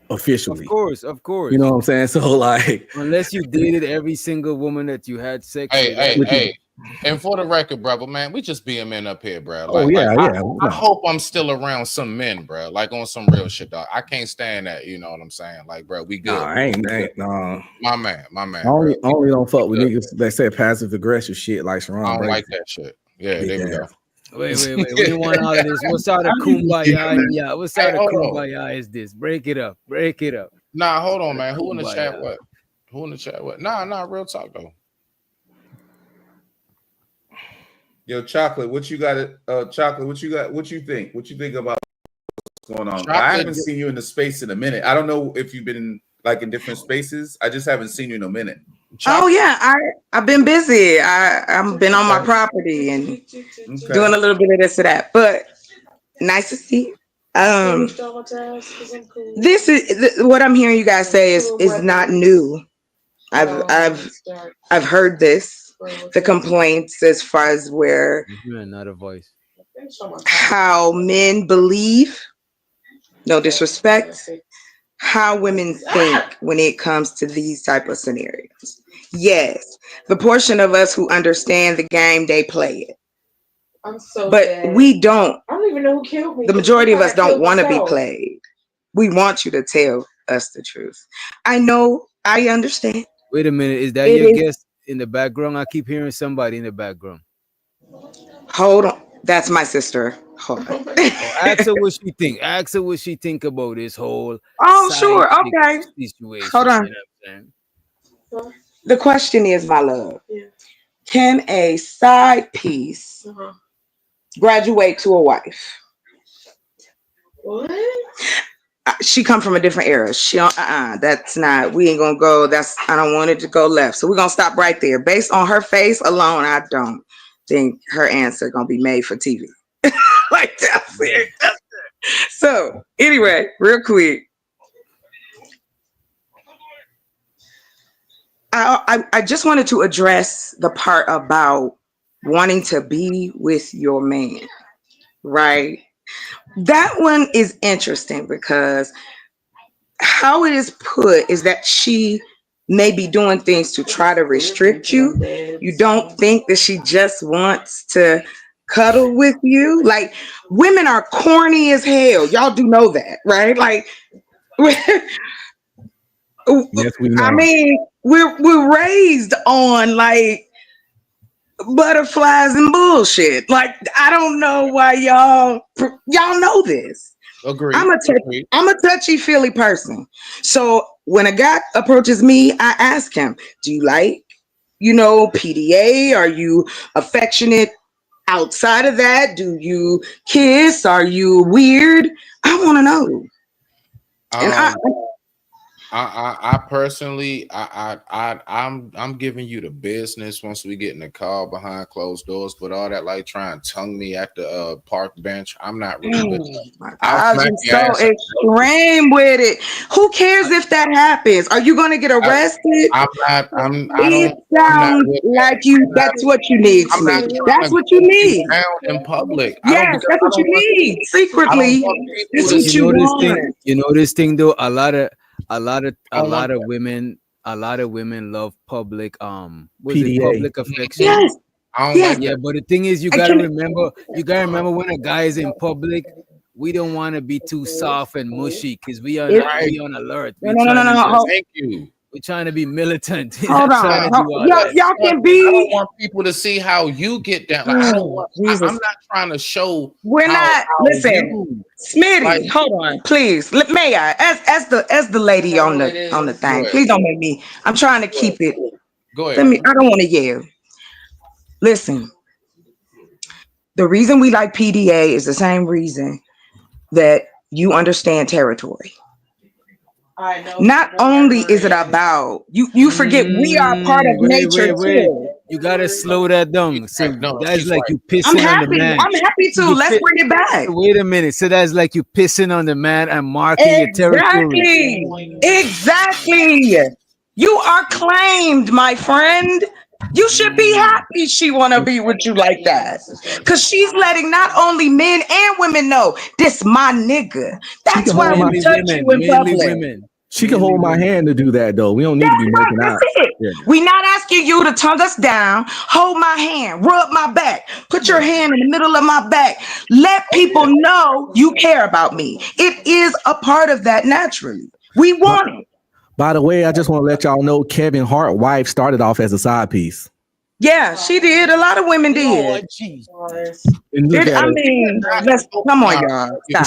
U: officially.
A: Of course.
U: You know what I'm saying? So like,
A: unless you dated every single woman that you had sex with.
C: Hey. And for the record, brother, man, we just being men up here, bro. I hope I'm still around some men, bro. Like on some real shit, dog. I can't stand that. You know what I'm saying? Like, bro, we good.
U: No.
C: My man.
U: Only don't fuck with niggas that say passive aggressive shit like Sharon.
C: I don't like that shit. Yeah, there we go.
A: Wait. We don't want all of this. What sort of kumbaya? Yeah, what sort of kumbaya is this? Break it up.
C: Nah, hold on, man. Who in the chat? What? Nah, real talk though.
F: Yo, Chocolate, what you got? Chocolate, what you got? What you think? What you think about what's going on?
C: Chocolate,
F: I haven't seen you in the space in a minute. I don't know if you've been like in different spaces. I just haven't seen you in a minute.
T: Chocolate. Oh yeah, I've been busy. I've been on my property and doing a little bit of this or that. But nice to see you. This is what I'm hearing you guys say is not new. I've heard this. The complaints as far as where
A: not a voice,
T: how men believe, no disrespect, how women think when it comes to these type of scenarios. Yes, the portion of us who understand the game, they play it. But we don't. I don't even know who killed me. The majority of us don't want to be played. We want you to tell us the truth. I know, I understand.
A: Wait a minute, is that your guest in the background? I keep hearing somebody in the background.
T: Hold on, that's my sister. Hold on.
A: Ask her what she think. Ask her what she think about this whole.
T: Oh, sure, okay.
A: Situation.
T: Hold on.
A: You know what I'm saying?
T: The question is, my love, can a side piece graduate to a wife? What? She come from a different era. She that's not, we ain't gonna go, I don't want it to go left. So we're gonna stop right there. Based on her face alone, I don't think her answer gonna be made for TV. Like that's it. So anyway, real quick. I just wanted to address the part about wanting to be with your man, right? That one is interesting because how it is put is that she may be doing things to try to restrict you. You don't think that she just wants to cuddle with you? Like, women are corny as hell. Y'all do know that, right? Like,
U: Yes, we know.
T: I mean, we're raised on like butterflies and bullshit. Like, I don't know why y'all know this.
C: Agree.
T: I'm a touchy feely person. So when a guy approaches me, I ask him, do you like, PDA? Are you affectionate outside of that? Do you kiss? Are you weird? I want to know. And
C: I personally, I'm giving you the business once we get in the car behind closed doors, but all that like trying to tongue me at the park bench, I'm not really with that.
T: I was just so extreme with it. Who cares if that happens? Are you going to get arrested? It sounds like that's what you need, Smith. That's what you need.
C: In public.
T: Yes, that's what you need. Secretly, this is what you want.
A: You know this thing though, a lot of women love public
U: PDA.
A: public affection.
T: Yes.
A: Yeah, but the thing is, you gotta remember when a guy is in public, we don't want to be too soft and mushy because we are on alert.
T: No.
C: Thank you.
A: We're trying to be militant.
T: Hold on. Y'all can be.
C: I don't want people to see how you get down. Like, I'm not trying to show.
T: Listen, Smitty.
C: Like,
T: hold on, please. May I, as the lady on the thing, please don't make me. I'm trying to keep it.
C: Go ahead.
T: I don't want to yell. Listen. The reason we like PDA is the same reason that you understand territory. Not only is it about you forget we are part of nature too.
A: You gotta slow that down. So that's like you pissing on the man.
T: I'm happy to. Let's bring it back.
A: Wait a minute. So that's like you pissing on the man and marking your territory.
T: Exactly. You are claimed, my friend. You should be happy she want to be with you like that. Because she's letting not only men and women know, this my nigga. That's why we touch you in public.
U: She can hold my hand to do that, though. We don't need to be making out.
T: Yeah. We're not asking you to tongue us down. Hold my hand. Rub my back. Put your hand in the middle of my back. Let people know you care about me. It is a part of that naturally. We want it.
U: By the way, I just want to let y'all know Kevin Hart's wife started off as a side piece.
T: Yeah, she did. A lot of women did. I mean, come on, y'all. Stop.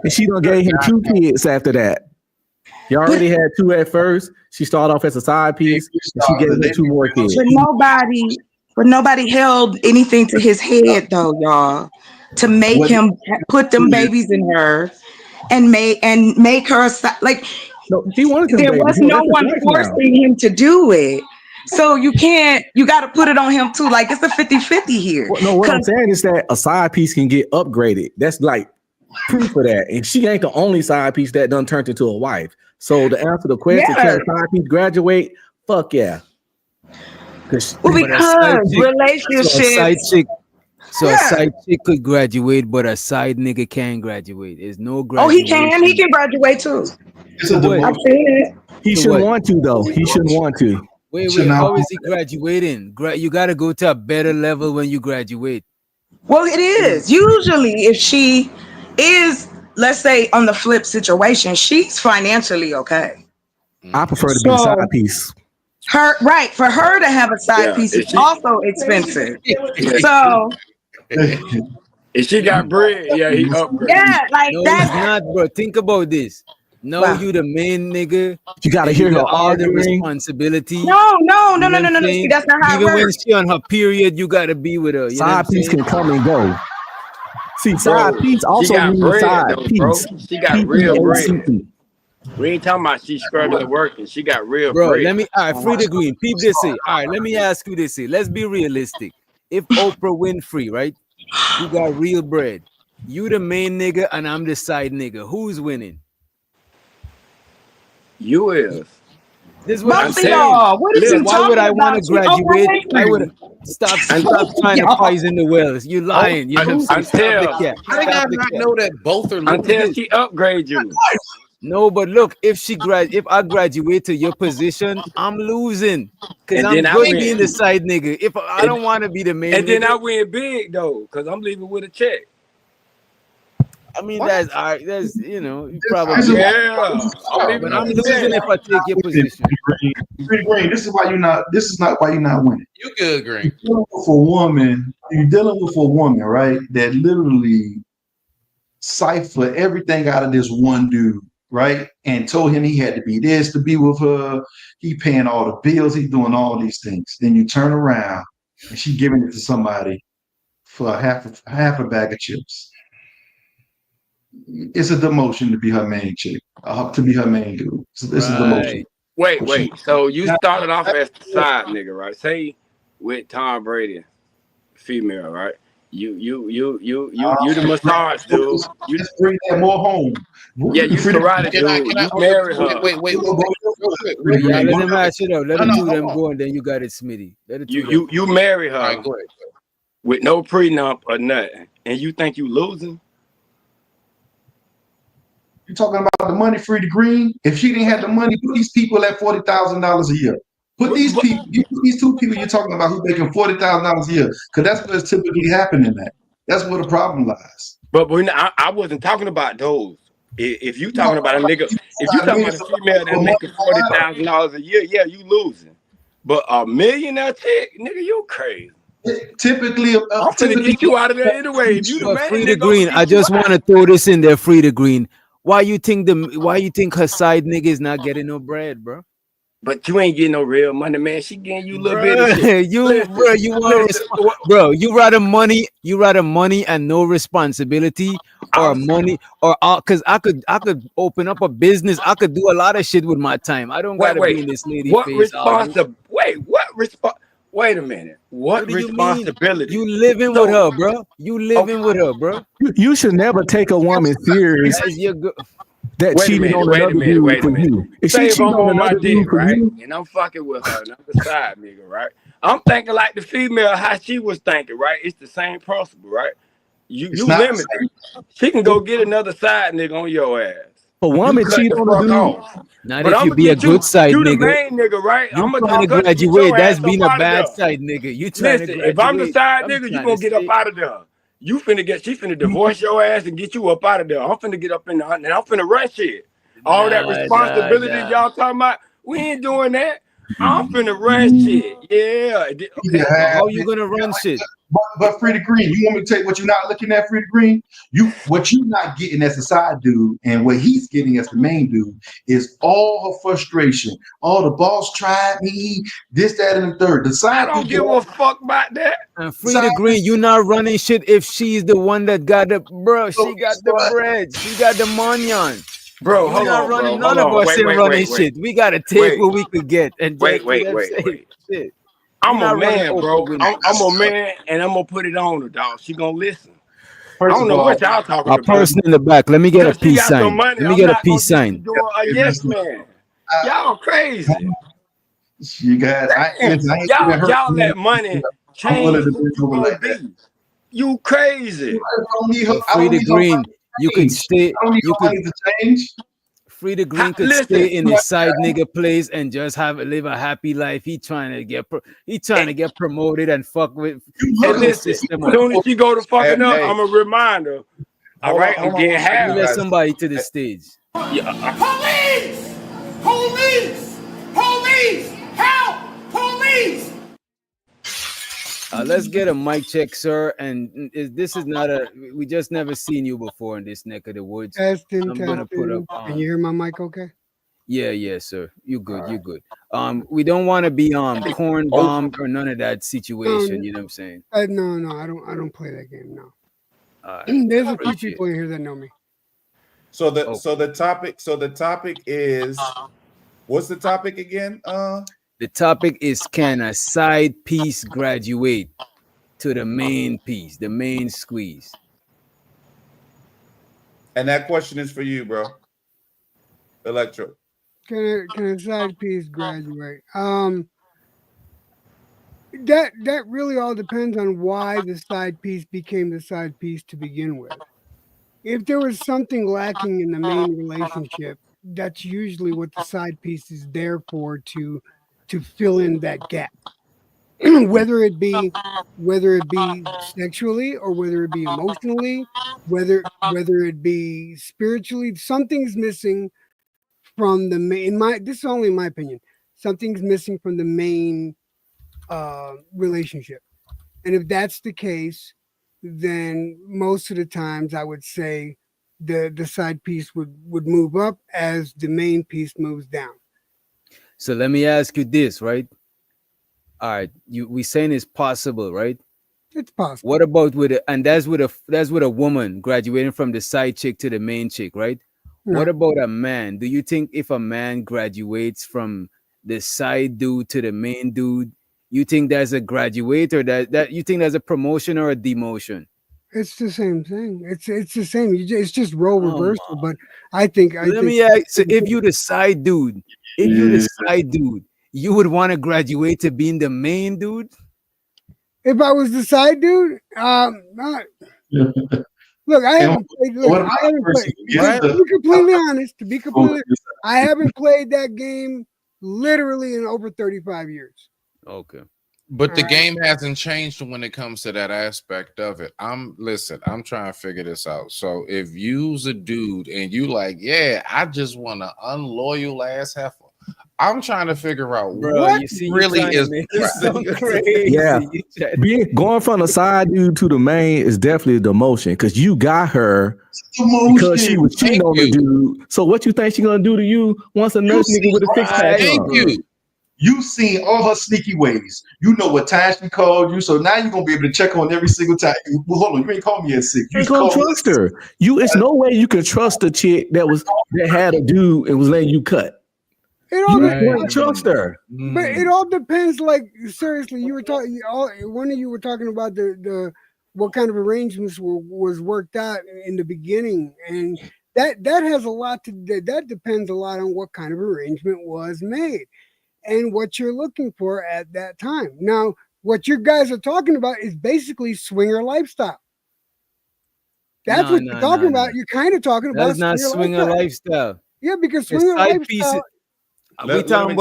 U: She done gave him 2 kids after that. He already had 2 at first. She started off as a side piece. And she gave him 2 more kids.
T: But nobody held anything to his head, though, y'all, to make him put them babies in her and make her like.
U: No, he wanted
T: there was no one forcing him to do it. So you got to put it on him too. Like it's a 50-50 here.
U: No, what I'm saying is that a side piece can get upgraded. That's like proof of that. And she ain't the only side piece that done turned into a wife. So to answer the question, can a side piece graduate? Fuck yeah.
T: Because relationships.
A: So a side chick could graduate, but a side nigga can't graduate. There's no graduation.
T: Oh, he can graduate too.
U: So he shouldn't want to, though. He shouldn't want to.
A: Wait, how is he graduating? You got to go to a better level when you graduate.
T: Well, it is. Usually, if she is, let's say, on the flip situation, she's financially okay.
U: I prefer to be a side piece.
T: For her to have a side piece is also expensive. So...
E: If she got bread, he upgrade.
T: Yeah, like
A: no,
T: that.
A: It's not, bro. Think about this. No, you the main nigga.
U: You gotta hear her
A: all the responsibility.
T: No. See, that's not how it
A: Even
T: works.
A: when she on her period, you gotta be with her.
U: Side piece can come and go. See, side piece also means side piece.
E: She got real bread. We ain't talking about she struggling working. She got real bread.
A: Let me free the green. Peep this here. All right, let me ask you this here. Let's be realistic. If Oprah Winfrey, right? You got real bread. You the main nigga and I'm the side nigga. Who's winning?
E: You is.
A: This is what I'm
T: Both of
A: saying.
T: y'all. What is you
A: Why would I
T: talking
A: want
T: about?
A: to
T: You
A: graduate? I would
T: overrated.
A: stop trying to poison the wells. You lying. You know what I'm saying? Stop the
E: Until
A: cap.
C: How did
A: Stop
C: I
A: the
C: not
A: cap.
C: know that both are
E: until
C: losing?
E: she upgrade you.
A: No, but look, if I graduate to your position, I'm losing because
E: And
A: I'm
E: then I
A: good
E: win.
A: being the side nigga. If I don't want to be the main
E: And then I
A: nigga,
E: win big though, because I'm leaving with a check.
A: I mean that's all right. That's you probably
E: Yeah. I'm leaving
A: but I'm
E: with a
A: losing
E: check.
A: if I take your position.
V: Pretty Green, this is why you're not. This is not why you're not winning.
C: You good, Green?
V: You're dealing with a woman. You're dealing with a woman, right? That literally cipher everything out of this one dude, right? And told him he had to be this to be with her. He paying all the bills. He doing all these things. Then you turn around and she giving it to somebody for half a bag of chips. It's a demotion to be her main chick, to be her main dude. So this is a demotion.
E: Wait. So you started off as the side nigga, right? Say with Tom Brady, female, right? You the massage dude. You
V: Let's bring that more home.
E: Yeah, you karate dude. You marry her.
C: Wait.
A: Yeah, let them hash it out. Let the two of them go, and then you got it, Smitty. Let the two of them.
E: You marry her
C: All right, go ahead.
E: with no prenup or nothing, and you think you losing?
V: You talking about the money Free to Green? If she didn't have the money, put these people at $40,000 a year. Put these people, you put these two people you're talking about who making $40,000 a year, because that's what's typically happening at. That's where the problem lies.
E: But I wasn't talking about those. If you talking about a nigga, if you talking about a female that's making $40,000 a year, yeah, you losing. But a millionaire chick, nigga, you crazy.
V: Typically,
E: I'm finna get you out of there anyway. If you the man,
A: Free to
E: nigga,
A: Green, I just want to throw this in there. Free to Green. Why you think her side nigga is not getting no bread, bro?
E: But you ain't getting no real money, man. She getting you a little bit of shit.
A: You rather money and no responsibility, or money, or because I could open up a business. I could do a lot of shit with my time. I don't gotta be in this lady face.
E: Wait a minute. What responsibility?
A: You living with her, bro. You living with her, bro.
U: You should never take a woman serious that cheated on another dude for you. If she cheated on
E: my
U: another
E: dick,
U: dude for
E: right?
U: you,
E: And I'm fucking with her, and I'm the side nigga, right? I'm thinking like the female, how she was thinking, right? It's the same principle, right? You limited. She can go get another side nigga on your ass.
U: a woman cheat on a dude.
A: Not if you be a good side
E: you
A: nigga.
E: the main nigga, right?
A: You
E: I'm
A: trying to graduate. That's being a bad side nigga. You trying to
E: Listen,
A: graduate.
E: if I'm the side nigga, you gonna get up out of there. She finna divorce your ass and get you up out of there. I'm finna get up in the hunt and I'm finna run shit. All that responsibility y'all talking about, we ain't doing that. I'm finna run shit. Yeah. Okay.
A: How you gonna run shit?
V: But Free to Green, you want me to tell you what you're not looking at, Free to Green? What you're not getting as a side dude, and what he's getting as the main dude, is all her frustration. All the boss tried me, this, that, and the third. The side
E: I don't give a fuck about that.
A: And Free to Green, you not running shit if she's the one that got the she got the bread, she got the money.
E: Bro,
A: hold on, running. None of us ain't running shit. We gotta take what we could get. And
E: wait.
A: Shit.
E: I'm a man, bro. I'm a man, and I'm gonna put it on her, dog. She gonna listen. I don't know what y'all talking
A: A
E: about.
A: person in the back. Let me get a peace sign. Let me get a peace sign.
E: Doing a yes man. Y'all crazy.
V: You guys,
E: y'all let money change who you gonna be. You crazy.
A: Free to Green. You can stay. You could
V: change.
A: Free to Green could stay in his side nigga place and just live a happy life. He trying to get promoted and fuck with.
E: And listen, as soon as she go to fucking up, I'm a reminder. All right, I'm getting half.
A: Let somebody to the stage.
H: Police! Help! Police!
A: Let's get a mic check, sir. And this is not we just never seen you before in this neck of the woods.
D: Testing,
A: I'm gonna put up.
D: Can you hear my mic okay?
A: Yeah, sir. You good, you good. We don't want to be corn bombed or none of that situation. You know what I'm saying?
D: No, I don't play that game. No. There's a few people in here that know me.
F: So the topic is, what's the topic again?
A: The topic is, can a side piece graduate to the main piece, the main squeeze?
F: And that question is for you, bro. Electro.
D: Can a side piece graduate? That really all depends on why the side piece became the side piece to begin with. If there was something lacking in the main relationship, that's usually what the side piece is there for, to fill in that gap. whether it be sexually, or whether it be emotionally, whether it be spiritually, something's missing from the main. This is only my opinion. Something's missing from the main relationship, and if that's the case, then most of the times I would say the side piece would move up as the main piece moves down.
A: So let me ask you this, right? All right, we saying it's possible, right?
D: It's possible.
A: What about that's with a woman graduating from the side chick to the main chick, right?
D: Yeah.
A: What about a man? Do you think if a man graduates from the side dude to the main dude, you think there's a graduate, or that you think there's a promotion or a demotion?
D: It's the same thing. It's the same. It's just role reversal. But I think.
A: Let me ask. So if you the side dude, you would want to graduate to being the main dude?
D: If I was the side dude, look, I haven't played. To be completely honest, I haven't played that game literally in over 35 years.
A: Okay.
C: But the game hasn't changed when it comes to that aspect of it. I'm trying to figure this out. So if you's a dude and you like, yeah, I just want an unloyal ass heifer, I'm trying to figure out what really is
A: so crazy.
U: Yeah, going from the side dude to the main is definitely the motion, because you got her because she was cheating on the dude. So what you think she gonna do to you once a nurse nigga with a six pack?
V: You've seen all her sneaky ways. You know what time she called you, so now you're gonna be able to check on every single time. Well, hold on, you ain't call me at 6.
U: You gonna trust her. It's no way you can trust a chick that had a dude and was letting you cut. You trust her.
D: But it all depends. Like, seriously, you were talking. One of you were talking about the what kind of arrangements was worked out in the beginning, and that has a lot to. That depends a lot on what kind of arrangement was made and what you're looking for at that time. Now, what you guys are talking about is basically swinger lifestyle. That's what you're talking about. You're kind of talking about.
A: That's not swinger lifestyle.
D: Yeah, because swinger lifestyle.
A: We talking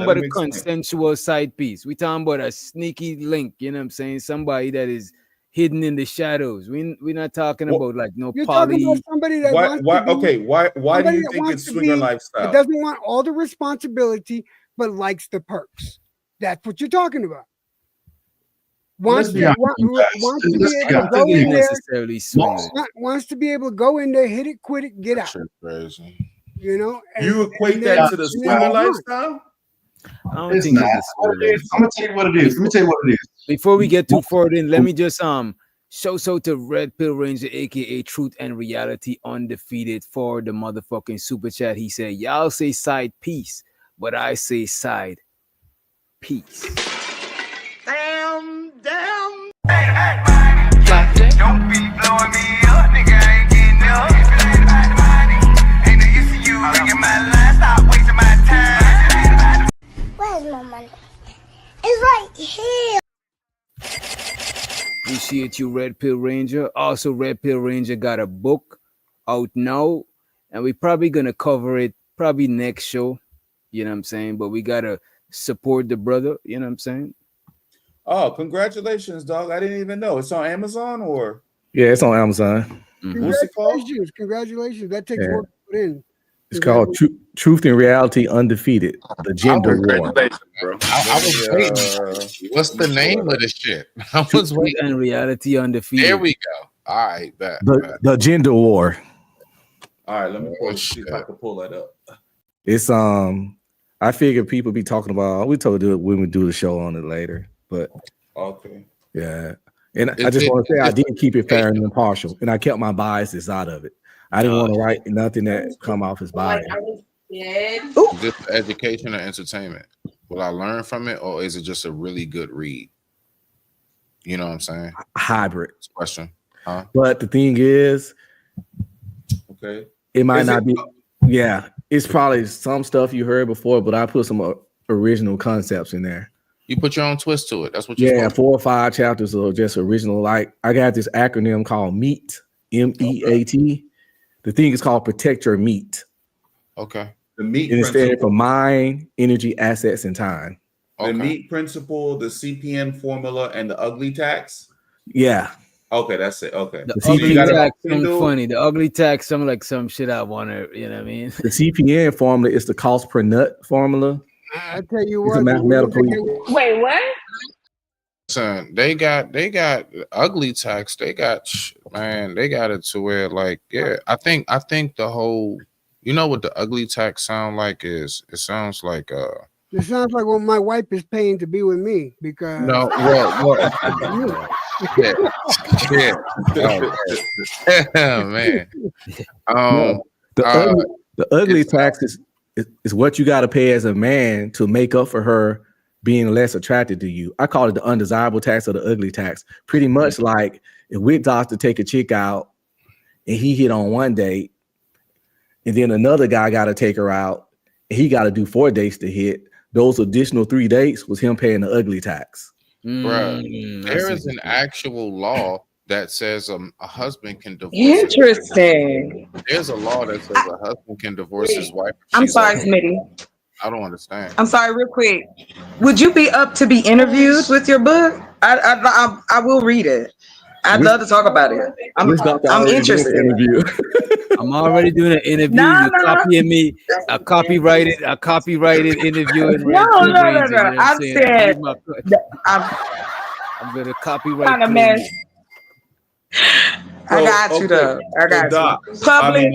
A: about a consensual side piece. We talking about a sneaky link. You know what I'm saying? Somebody that is hidden in the shadows. We're not talking about like no
D: You're
A: poly.
D: talking about somebody that
F: why do you think it's swinger lifestyle?
D: It doesn't want all the responsibility, but likes the perks. That's what you're talking about. Wants to be able to go in there, hit it, quit it, get out.
C: Crazy.
D: You know,
F: you equate that to the swinger lifestyle?
A: I don't think
V: it's I'm gonna tell you what it is. Let me tell you what it is.
A: Before we get too far in, let me just shout out to Red Pill Ranger, aka Truth and Reality Undefeated, for the motherfucking super chat. He said, y'all say side piece, but I say side piece.
H: Damn. Don't be blowing me up, nigga. I ain't getting up. If it ain't about the money, ain't no use to you ringing my line. Stop wasting my time.
O: Where's my money? It's right here.
A: Appreciate you, Red Pill Ranger. Also, Red Pill Ranger got a book out now, and we're probably gonna cover it probably next show. You know what I'm saying? But we gotta support the brother. You know what I'm saying?
F: Oh, congratulations, dog! I didn't even know it's on Amazon or.
U: Yeah, it's on Amazon.
F: What's it called?
D: Congratulations! That takes work to put in.
U: It's called Truth and Reality Undefeated, the gender war.
C: Bro. I was waiting. What's the name of this shit? I was waiting.
A: And Reality Undefeated.
C: There we go. All right,
U: the gender war.
F: All right, let me see if I can pull that up.
U: It's I figure people be talking about. We told you when we do the show on it later, but
F: okay,
U: yeah. And I just want to say I did keep it fair and impartial, and I kept my biases out of it. I didn't want to write nothing that come off as bias.
C: Just education or entertainment? Will I learn from it, or is it just a really good read? You know what I'm saying?
U: Hybrid
C: question. Huh?
U: But the thing is,
F: okay,
U: it might not be. Yeah, It's probably some stuff you heard before, but I put some original concepts in there.
C: You put your own twist to it. That's what you're
U: 4 or 5 chapters of just original. Like I got this acronym called MEAT, MEAT. The thing is called Protect Your Meat.
C: Okay.
F: The MEAT
U: and it stands for mind, energy, assets, and time.
F: The MEAT principle, the CPN formula, and the ugly tax.
U: Yeah.
F: Okay, that's it. Okay.
A: The ugly tax sounds funny. The ugly tax sounds like some shit I want to, you know what I mean?
U: The CPN formula is the cost per nut formula.
D: I tell you
U: It's
D: what.
U: a mathematical.
R: Wait, what?
C: Son, they got ugly tax. They got it to where like, yeah, I think the whole, you know what the ugly tax sound like is? It sounds like
D: It sounds like what my wife is paying to be with me because
C: no, well yeah. Oh, man.
U: The ugly tax is what you got to pay as a man to make up for her being less attracted to you. I call it the undesirable tax or the ugly tax. Pretty much like if we're doctor take a chick out and he hit on one date, and then another guy got to take her out, and he got to do 4 dates to hit. Those additional 3 dates was him paying the ugly tax.
C: Bruh, there is an actual law that says a husband can divorce.
T: Interesting.
C: There's a law that says a husband can divorce his wife.
T: I'm sorry, Smitty.
C: I don't understand.
T: I'm sorry, real quick. Would you be up to be interviewed with your book? I will read it. I'd love to talk about it. I'm interested.
A: I'm already doing an interview.
T: No.
A: Copying me a copyrighted interview. And
T: No. I'm saying
A: I'm gonna copyright.
T: Kind of mess. I got you though. I got you. Public.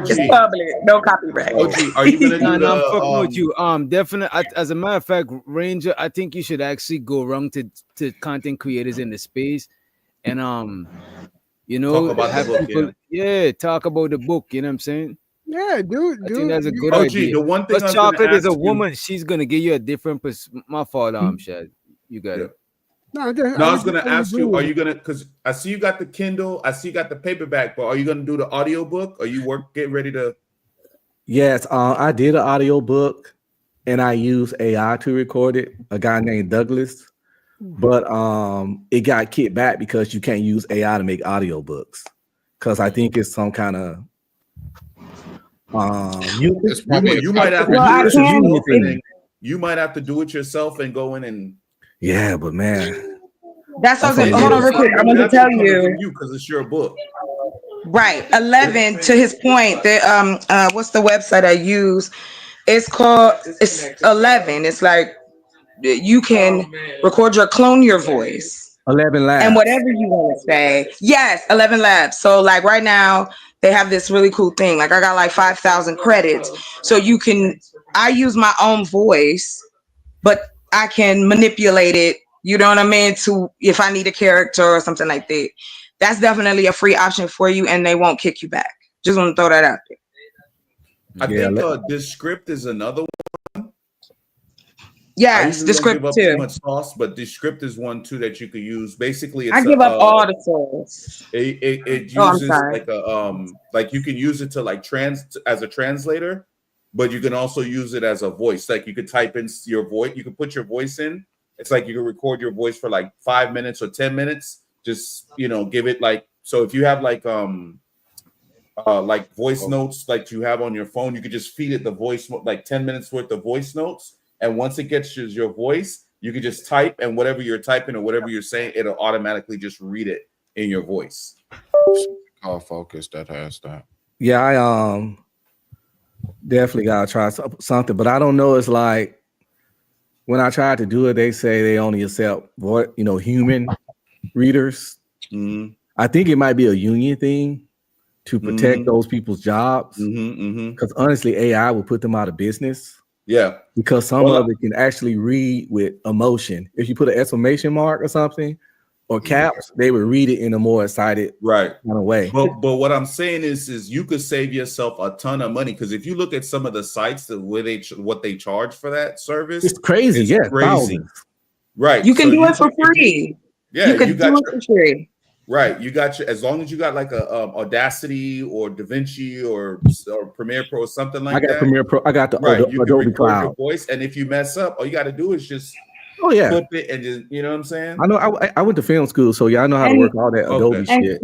T: It's public. No copyright.
F: OG, are you gonna do
A: I'm fucking with you. Definitely. As a matter of fact, Ranger, I think you should actually go around to content creators in the space, and you know,
F: talk about the book,
A: people, talk about the book. You know what I'm saying?
D: Yeah, dude.
A: I think that's a good
F: OG,
A: idea.
F: the one thing
A: Because Chocolate is a woman, she's gonna give you a different my fault, Shad. You got it.
F: No, I was gonna ask you, are you gonna, because I see you got the Kindle, I see you got the paperback, but are you gonna do the audiobook? Are you getting ready to?
U: Yes, I did an audio book and I used AI to record it, a guy named Douglas. But it got kicked back because you can't use AI to make audiobooks. Because I think it's some kind of you
F: might have to do it. You might have to do it yourself and go in and
U: but man.
T: That's what hold on real quick. I want to tell you
F: because it's your book.
T: Right. 11 to his point. The what's the website I use? It's 11. It's like you can clone your voice.
U: 11 Labs.
T: And whatever you want to say. Yes, 11 Labs. So like right now they have this really cool thing. Like I got like 5,000 credits. So I use my own voice, but I can manipulate it, you know what I mean, to if I need a character or something like that. That's definitely a free option for you and they won't kick you back. Just want to throw that out there.
F: I think Descript is another one.
T: Yes, Descript too.
F: Too much sauce, but Descript is one too that you could use. Basically, it's
T: I give up all the sauce.
F: It uses like a like you can use it to like as a translator, but you can also use it as a voice. Like you could type in your voice, you can put your voice in. It's like you can record your voice for like 5 minutes or 10 minutes. Just give it like, so if you have like voice notes like you have on your phone, you could just feed it the voice, like 10 minutes worth of voice notes. And once it gets your voice, you can just type, and whatever you're typing or whatever you're saying, it'll automatically just read it in your voice.
C: Call Focus that has that.
U: Yeah, I definitely gotta try something, but I don't know. It's like when I tried to do it, they say they only accept human readers.
F: Mm-hmm.
U: I think it might be a union thing to protect those people's jobs. Because honestly, AI will put them out of business.
F: Yeah,
U: because some of it can actually read with emotion. If you put an exclamation mark or something or caps, they would read it in a more excited
F: kind
U: of way.
F: But what I'm saying is you could save yourself a ton of money, because if you look at some of the sites what they charge for that service,
U: it's crazy. Crazy.
F: Right.
T: You can do it for free.
F: Yeah,
T: you can do it for free.
F: Right, you got your, as long as you got like a Audacity or DaVinci or Premiere Pro or something like that.
U: I got Premiere Pro. I got the
F: right. You can
U: Adobe
F: record
U: Cloud.
F: your voice, and if you mess up, all you got to do is just flip it and just, you know what I'm saying.
U: I know. I went to film school, so yeah, I know how to work all that Adobe shit.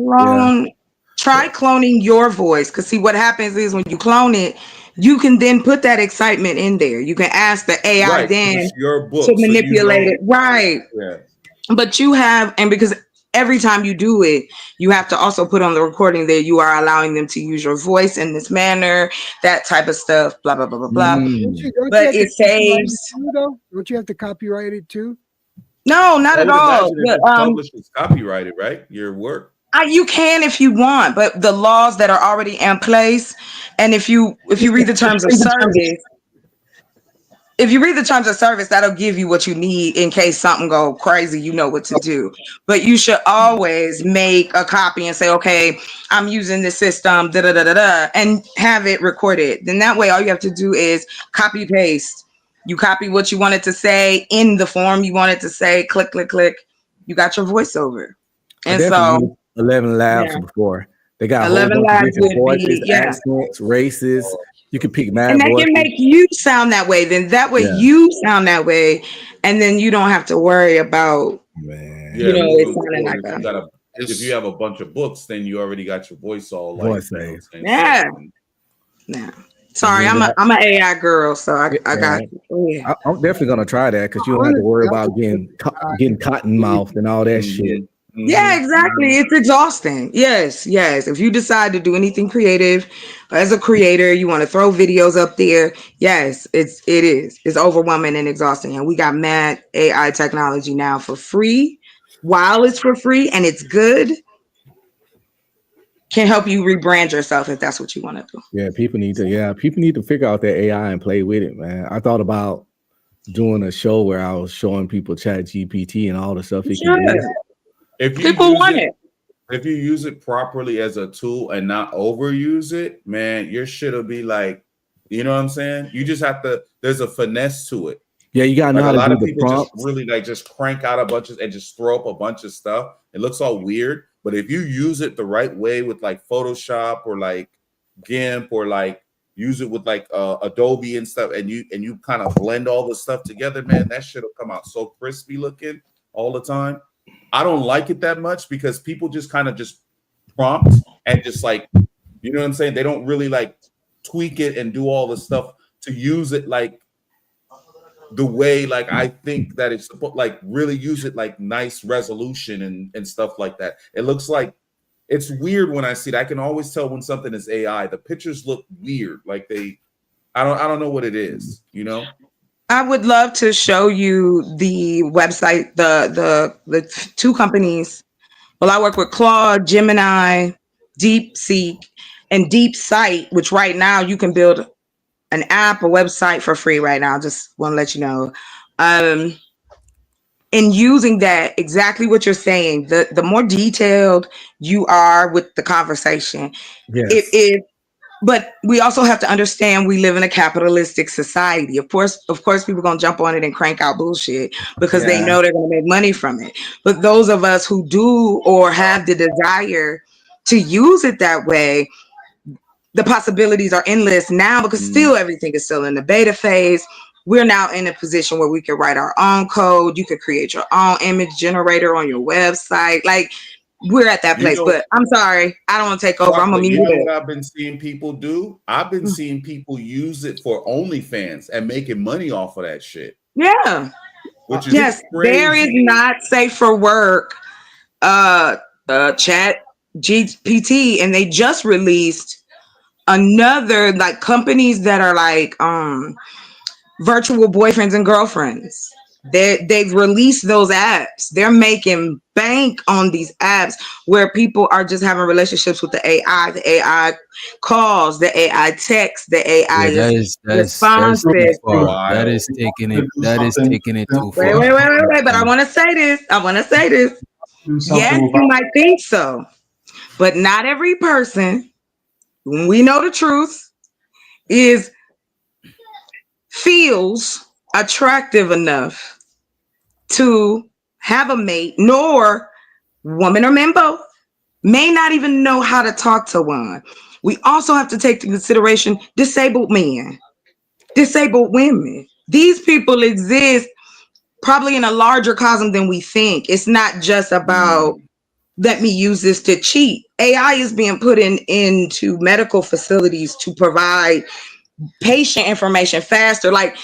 T: Try cloning your voice, because see what happens is when you clone it, you can then put that excitement in there. You can ask the AI then
F: your book,
T: to manipulate it, right?
F: Yeah.
T: But you have, and because every time you do it, you have to also put on the recording that you are allowing them to use your voice in this manner, that type of stuff, blah, blah, blah, blah, blah. But it saves.
D: Don't you have to copyright it too?
T: No, not at all.
F: Published is copyrighted, right? Your work.
T: You can if you want, but the laws that are already in place, and if you read the terms of service, that'll give you what you need in case something go crazy. You know what to do. But you should always make a copy and say, okay, I'm using this system, da da da da da, and have it recorded. Then that way, all you have to do is copy paste. You copy what you wanted to say in the form you wanted to say. Click, click, click. You got your voiceover, and so.
U: 11 Labs before. They got
T: 11 Labs
U: voices, accents, races. You can pick mad
T: and they
U: voices.
T: can make you sound that way. Then that way you sound that way, and then you don't have to worry about it sounding like that.
F: If you have a bunch of books, then you already got your voice all like
T: yeah. Sorry, I'm an AI girl, so I got.
U: Yeah. I'm definitely gonna try that because you don't have to worry about getting cotton mouth and all that shit.
T: Yeah, exactly. It's exhausting. Yes. If you decide to do anything creative as a creator, you want to throw videos up there. Yes, it is. It's overwhelming and exhausting. And we got mad AI technology now for free. While it's for free and it's good, can help you rebrand yourself if that's what you want to do.
U: Yeah, people need to figure out their AI and play with it, man. I thought about doing a show where I was showing people ChatGPT and all the stuff it can do.
F: If people want it. If you use it properly as a tool and not overuse it, man, your shit will be like, you know what I'm saying? You just have to, there's a finesse to it.
U: Yeah, you gotta know how to do the prompts. A lot of people just really just crank out a bunch of and just throw up a bunch of stuff. It looks all weird, but if you use it the right way with like Photoshop or like GIMP or like use it with like Adobe and stuff, and you kind of blend all the stuff together, man, that shit will come out so crispy looking all the time. I don't like it that much because people just kind of just prompt and just like, you know what I'm saying? They don't really like tweak it and do all the stuff to use it like the way like I think that it's supposed, like really use it like nice resolution and stuff like that. It looks like it's weird when I see it. I can always tell when something is AI. The pictures look weird, like I don't know what it is, you know.
T: I would love to show you the website, the two companies. Well, I work with Claude, Gemini, DeepSeek, and DeepSight, which right now you can build an app, a website for free right now. Just want to let you know. In using that, exactly what you're saying, the more detailed you are with the conversation, but we also have to understand we live in a capitalistic society. Of course, people are gonna jump on it and crank out bullshit because they know they're gonna make money from it. But those of us who do or have the desire to use it that way, the possibilities are endless now because still everything is still in the beta phase. We're now in a position where we can write our own code. You could create your own image generator on your website. Like, we're at that place, but I'm sorry, I don't want to take over. I'm gonna mute it.
F: What I've been seeing people do? I've been seeing people use it for OnlyFans and making money off of that shit.
T: Yeah.
F: Which is crazy.
T: There is not safe for work Chat GPT, and they just released another, like, companies that are like virtual boyfriends and girlfriends. They've released those apps. They're making bank on these apps where people are just having relationships with the AI. The AI calls, the AI text, the AI responses.
A: That is taking it too far.
T: Wait. But I want to say this. Yes, you might think so, but not every person, when we know the truth, feels attractive enough to have a mate, nor woman or men both, may not even know how to talk to one. We also have to take into consideration disabled men, disabled women. These people exist probably in a larger cosm than we think. It's not just about let me use this to cheat. AI is being put into medical facilities to provide patient information faster. Like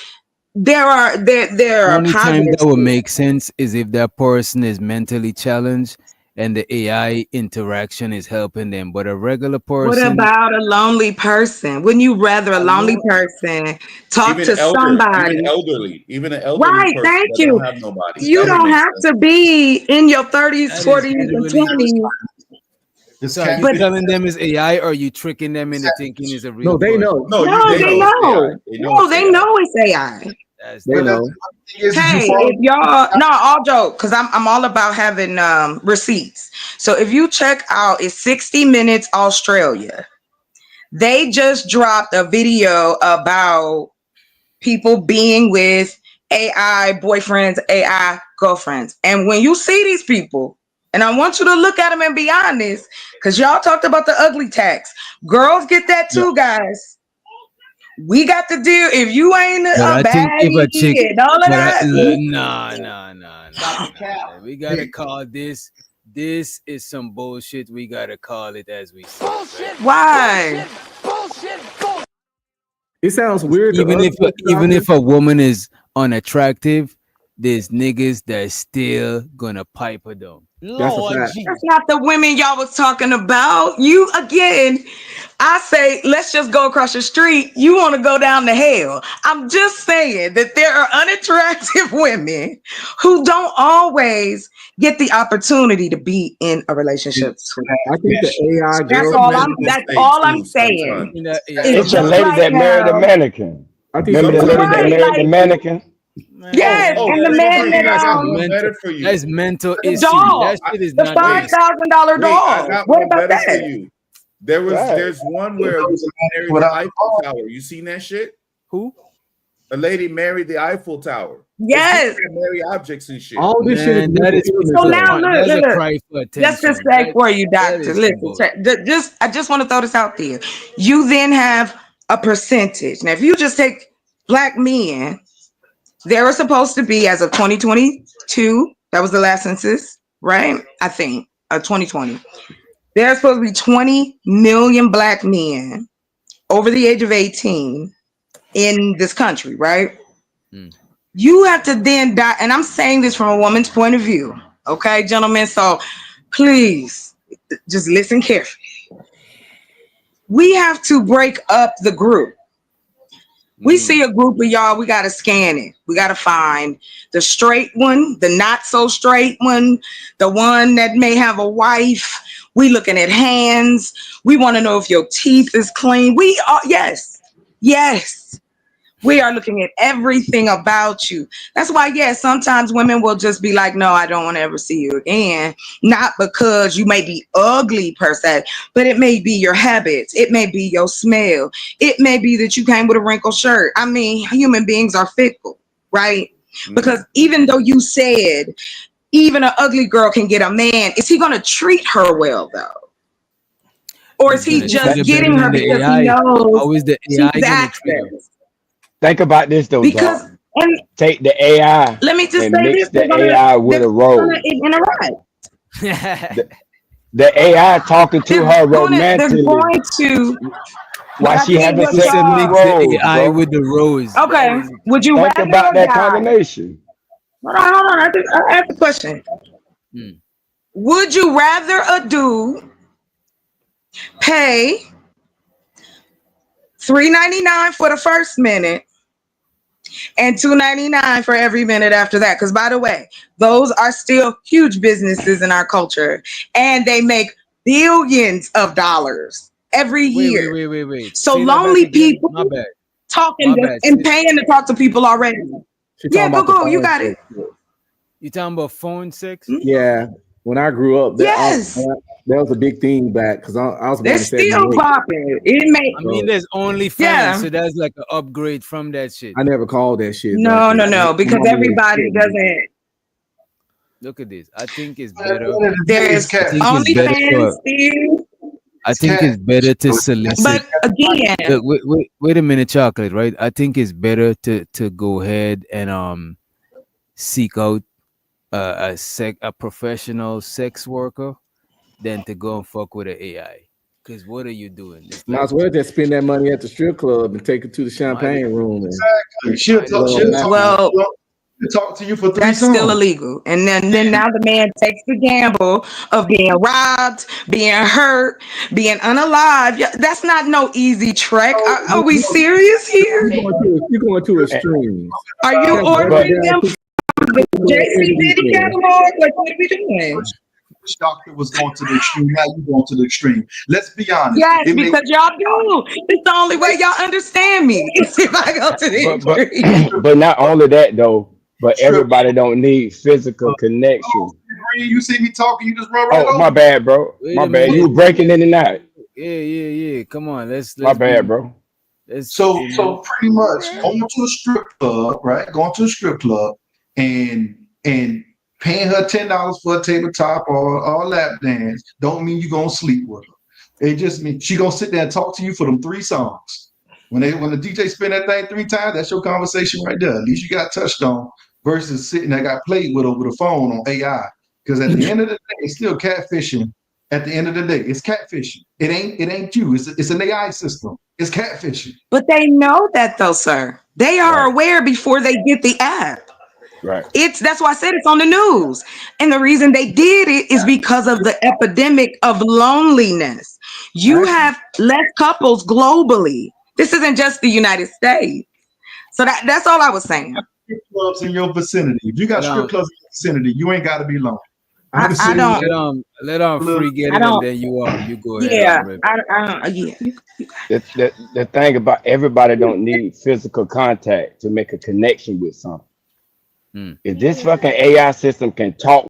T: there are
A: Only time that
T: positives.
A: would make sense is if that person is mentally challenged and the AI interaction is helping them. But a regular
T: What
A: person,
T: about a lonely person? Wouldn't you rather a lonely person talk
F: Even
T: to somebody?
F: even an elderly
T: Right,
F: person
T: thank
F: that
T: you.
F: don't have nobody.
T: You
F: That would
T: don't
F: make
T: have
F: sense.
T: to be in your 30s,
A: that is
T: 40s, and
A: literally.
T: 20s.
A: So are you
T: But
A: telling them it's AI, or are you tricking them into thinking it's a real
U: No, they
A: person?
U: know.
F: No,
T: no, they know.
F: They
T: No, they know it's AI.
A: That's
U: They know.
T: Hey, if y'all no, all joke, because I'm all about having receipts. So if you check out, it's 60 Minutes Australia. They just dropped a video about people being with AI boyfriends, AI girlfriends. And when you see these people, and I want you to look at them and be honest, because y'all talked about the ugly tax. Girls get that too, guys. We got to deal. If you ain't
A: But I
T: a
A: think if a chick,
T: baddie and all of
A: but
T: that,
A: nah. We gotta call this. This is some bullshit. We gotta call it as we see. Bullshit.
T: Why?
U: It sounds weird.
A: Even if a woman is unattractive, there's niggas that's still gonna pipe her down.
U: That's a fact.
T: That's not the women y'all was talking about. You again, I say, let's just go across the street. You want to go down to hell. I'm just saying that there are unattractive women who don't always get the opportunity to be in a relationship.
U: I think the AI girl.
T: That's all I'm saying.
E: It's a lady that married a mannequin.
U: I think
E: Remember the lady that
T: Right,
E: married the
T: like-
E: mannequin?
T: Yes, and the man that
A: That's mental
T: the
A: issue.
T: dog,
A: That shit is
T: the
A: not
T: $5,000
F: I
T: dog.
F: got
T: What
F: one
T: about
F: better for
T: that?
F: you. There's one where a woman married the Eiffel Tower. You seen that shit?
A: Who?
F: A lady married the Eiffel Tower.
T: Yes.
F: They marry objects and shit.
U: All this shit is
A: that is
T: So now
A: that's
T: look.
A: a cry for attention.
T: Just to say for you,
A: That
T: doctor.
A: is
T: Listen,
A: bullshit.
T: I just want to throw this out there. You then have a percentage. Now, if you just take black men, there are supposed to be, as of 2022, that was the last census, right? I think 2020. There's supposed to be 20 million black men over the age of 18 in this country, right? You have to then die, and I'm saying this from a woman's point of view, okay, gentlemen? So please just listen carefully. We have to break up the group. We see a group of y'all, we got to scan it. We got to find the straight one, the not so straight one, the one that may have a wife. We looking at hands. We want to know if your teeth is clean. We are, yes. We are looking at everything about you. That's why, yes, sometimes women will just be like, no, I don't want to ever see you again. Not because you may be ugly per se, but it may be your habits. It may be your smell. It may be that you came with a wrinkled shirt. I mean, human beings are fickle, right? Because even though you said even an ugly girl can get a man, is he going to treat her well, though? Or is he just getting her because he knows
A: Always the
T: she's
A: AI gonna treat
T: access?
A: her.
E: Think about this though,
T: Because
E: dog.
T: and
E: Take the AI
T: let me just
E: and
T: say
E: mix
T: this:
E: the
T: they're gonna-
E: AI with
T: they're
E: a role.
T: gonna interact.
E: The AI talking to her
T: They're
E: romantically
T: going to.
E: while
T: but
E: she
T: I think
E: having
T: what
E: sex
T: y'all-
E: with
A: Mix
E: Rose,
A: the AI
E: bro.
A: with the rose.
T: Okay, would you
E: Think
T: rather
E: about
T: or
E: that
T: die?
E: combination.
T: Hold on. I asked the question. Would you rather a dude pay $3.99 for the first minute and $2.99 for every minute after that? Because by the way, those are still huge businesses in our culture, and they make billions of dollars every year.
A: Wait.
T: So
A: Say that back
T: lonely
A: again.
T: people
A: My bad.
T: talking
A: My bad.
T: and paying to talk to people already. Yeah, go. You got it.
A: You talking about phone sex?
U: Yeah. When I grew up,
T: Yes.
U: that was a big thing back because I was born
T: They're
U: in
T: still
U: 78.
T: popping. It may.
A: I mean, there's only fans,
T: Yeah.
A: so that's like an upgrade from that shit.
U: I never called that shit.
T: No,
U: back then.
T: because everybody doesn't.
A: Look at this. I think it's better.
T: There's OnlyFans, Steve.
A: I think it's better to solicit.
T: But again,
A: Look, wait a minute, Chocolate. Right? I think it's better to go ahead and seek out a professional sex worker than to go and fuck with an AI. Because what are you doing?
U: Might as well just spend that money at the strip club and take it to the champagne room.
V: Exactly. She'll talk to you for 3
T: that's
V: songs.
T: still illegal. And then now the man takes the gamble of being robbed, being hurt, being unalive. That's not no easy trek. Are we serious here?
U: You're going to extremes.
T: Are you ordering them from the JC Diddy catalog? Like, what are we doing?
V: Which doctor was going to the extreme? Now you going to the extreme. Let's be honest.
T: Yes, because y'all do. It's the only way y'all understand me. If I go to the extreme.
G: But not only that though. But everybody don't need physical connection.
V: You see me talking, you just run right over.
G: My bad, bro. My bad. You breaking in and out.
A: Yeah. Come on, let's
G: my bad, bro.
V: So pretty much going to a strip club, right? Going to a strip club and paying her $10 for a tabletop or a lap dance don't mean you're gonna sleep with her. It just means she gonna sit there and talk to you for them 3 songs. When the DJ spin that thing 3 times, that's your conversation right there. At least you got touched on versus sitting there got played with over the phone on AI. Because at the end of the day, it's still catfishing. At the end of the day, it's catfishing. It ain't you. It's an AI system. It's catfishing.
T: But they know that though, sir. They are aware before they get the app.
G: Right.
T: That's why I said it's on the news. And the reason they did it is because of the epidemic of loneliness. You have less couples globally. This isn't just the United States. So that's all I was saying.
V: Strip clubs in your vicinity. If you got strip clubs in your vicinity, you ain't got to be lonely.
T: I don't.
A: Let free get it, and then you go ahead.
T: Yeah,
G: The thing about everybody don't need physical contact to make a connection with something. If this fucking AI system can talk